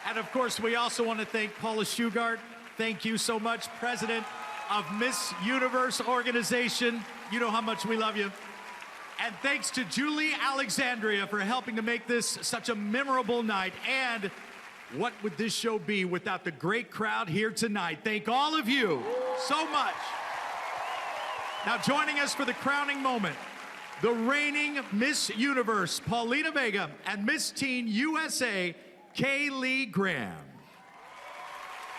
And of course, we also want to thank Paula Shugart. Thank you so much, President of Miss Universe organization. You know how much we love you. And thanks to Julie Alexandria for helping to make this such a memorable night. And what would this show be without the great crowd here tonight? Thank all of you so much. Now joining us for the crowning moment, the reigning Miss Universe, Paulina Vega, and Miss Teen USA, Kaylee Graham.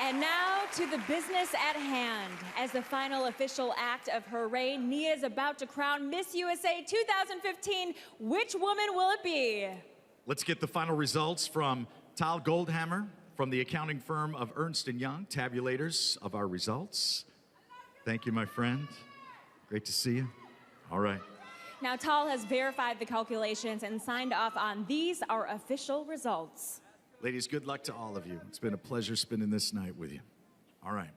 And now to the business at hand. As the final official act of her reign, Nia is about to crown Miss USA 2015. Which woman will it be? Let's get the final results from Tal Goldhammer from the accounting firm of Ernst & Young, tabulators of our results. Thank you, my friend. Great to see you. All right. Now, Tal has verified the calculations and signed off on these, our official results. Ladies, good luck to all of you. It's been a pleasure spending this night with you. All right.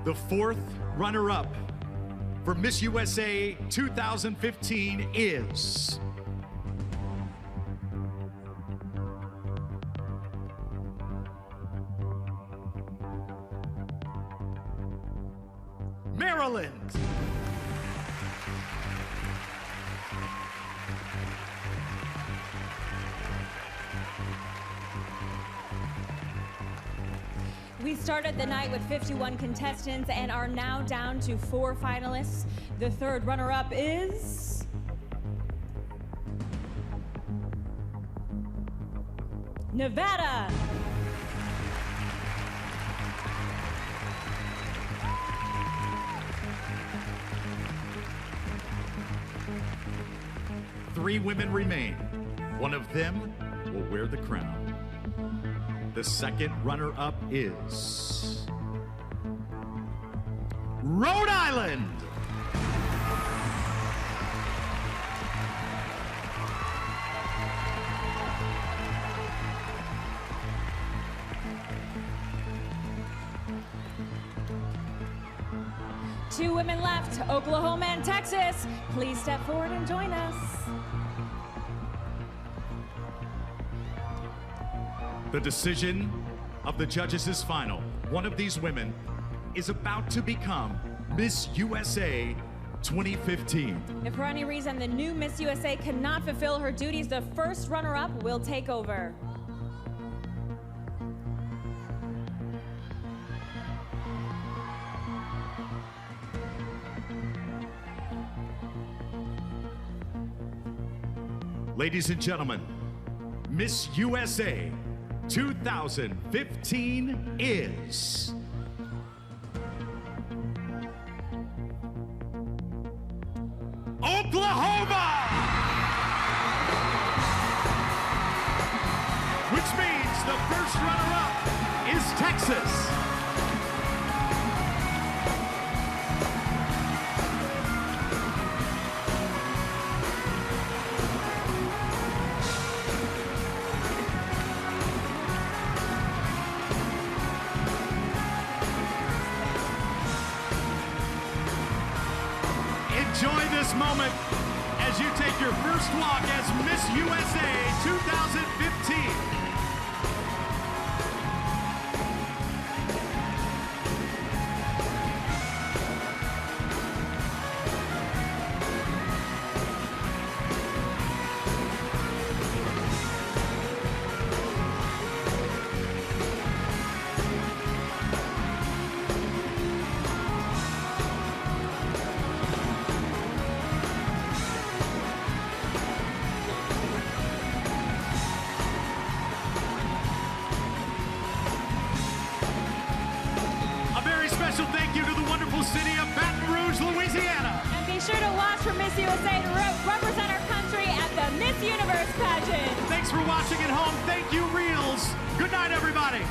The fourth runner-up for Miss USA 2015 is... Maryland. We started the night with 51 contestants and are now down to 4 finalists. The third runner-up is... Nevada. 3 women remain. One of them will wear the crown. The second runner-up is Rhode Island. Two women left, Oklahoma and Texas. Please step forward and join us. The decision of the judges is final. One of these women is about to become Miss USA 2015. If for any reason the new Miss USA cannot fulfill her duties, the first runner-up will take over. Ladies and gentlemen, Miss USA 2015 is Oklahoma! Which means the first runner-up is Texas. Enjoy this moment as you take your first walk as Miss USA 2015. Special thank you to the wonderful city of Baton Rouge, Louisiana. And be sure to watch for Miss USA to represent our country at the Miss Universe pageant. Thanks for watching at home. Thank you, Reels. Good night, everybody.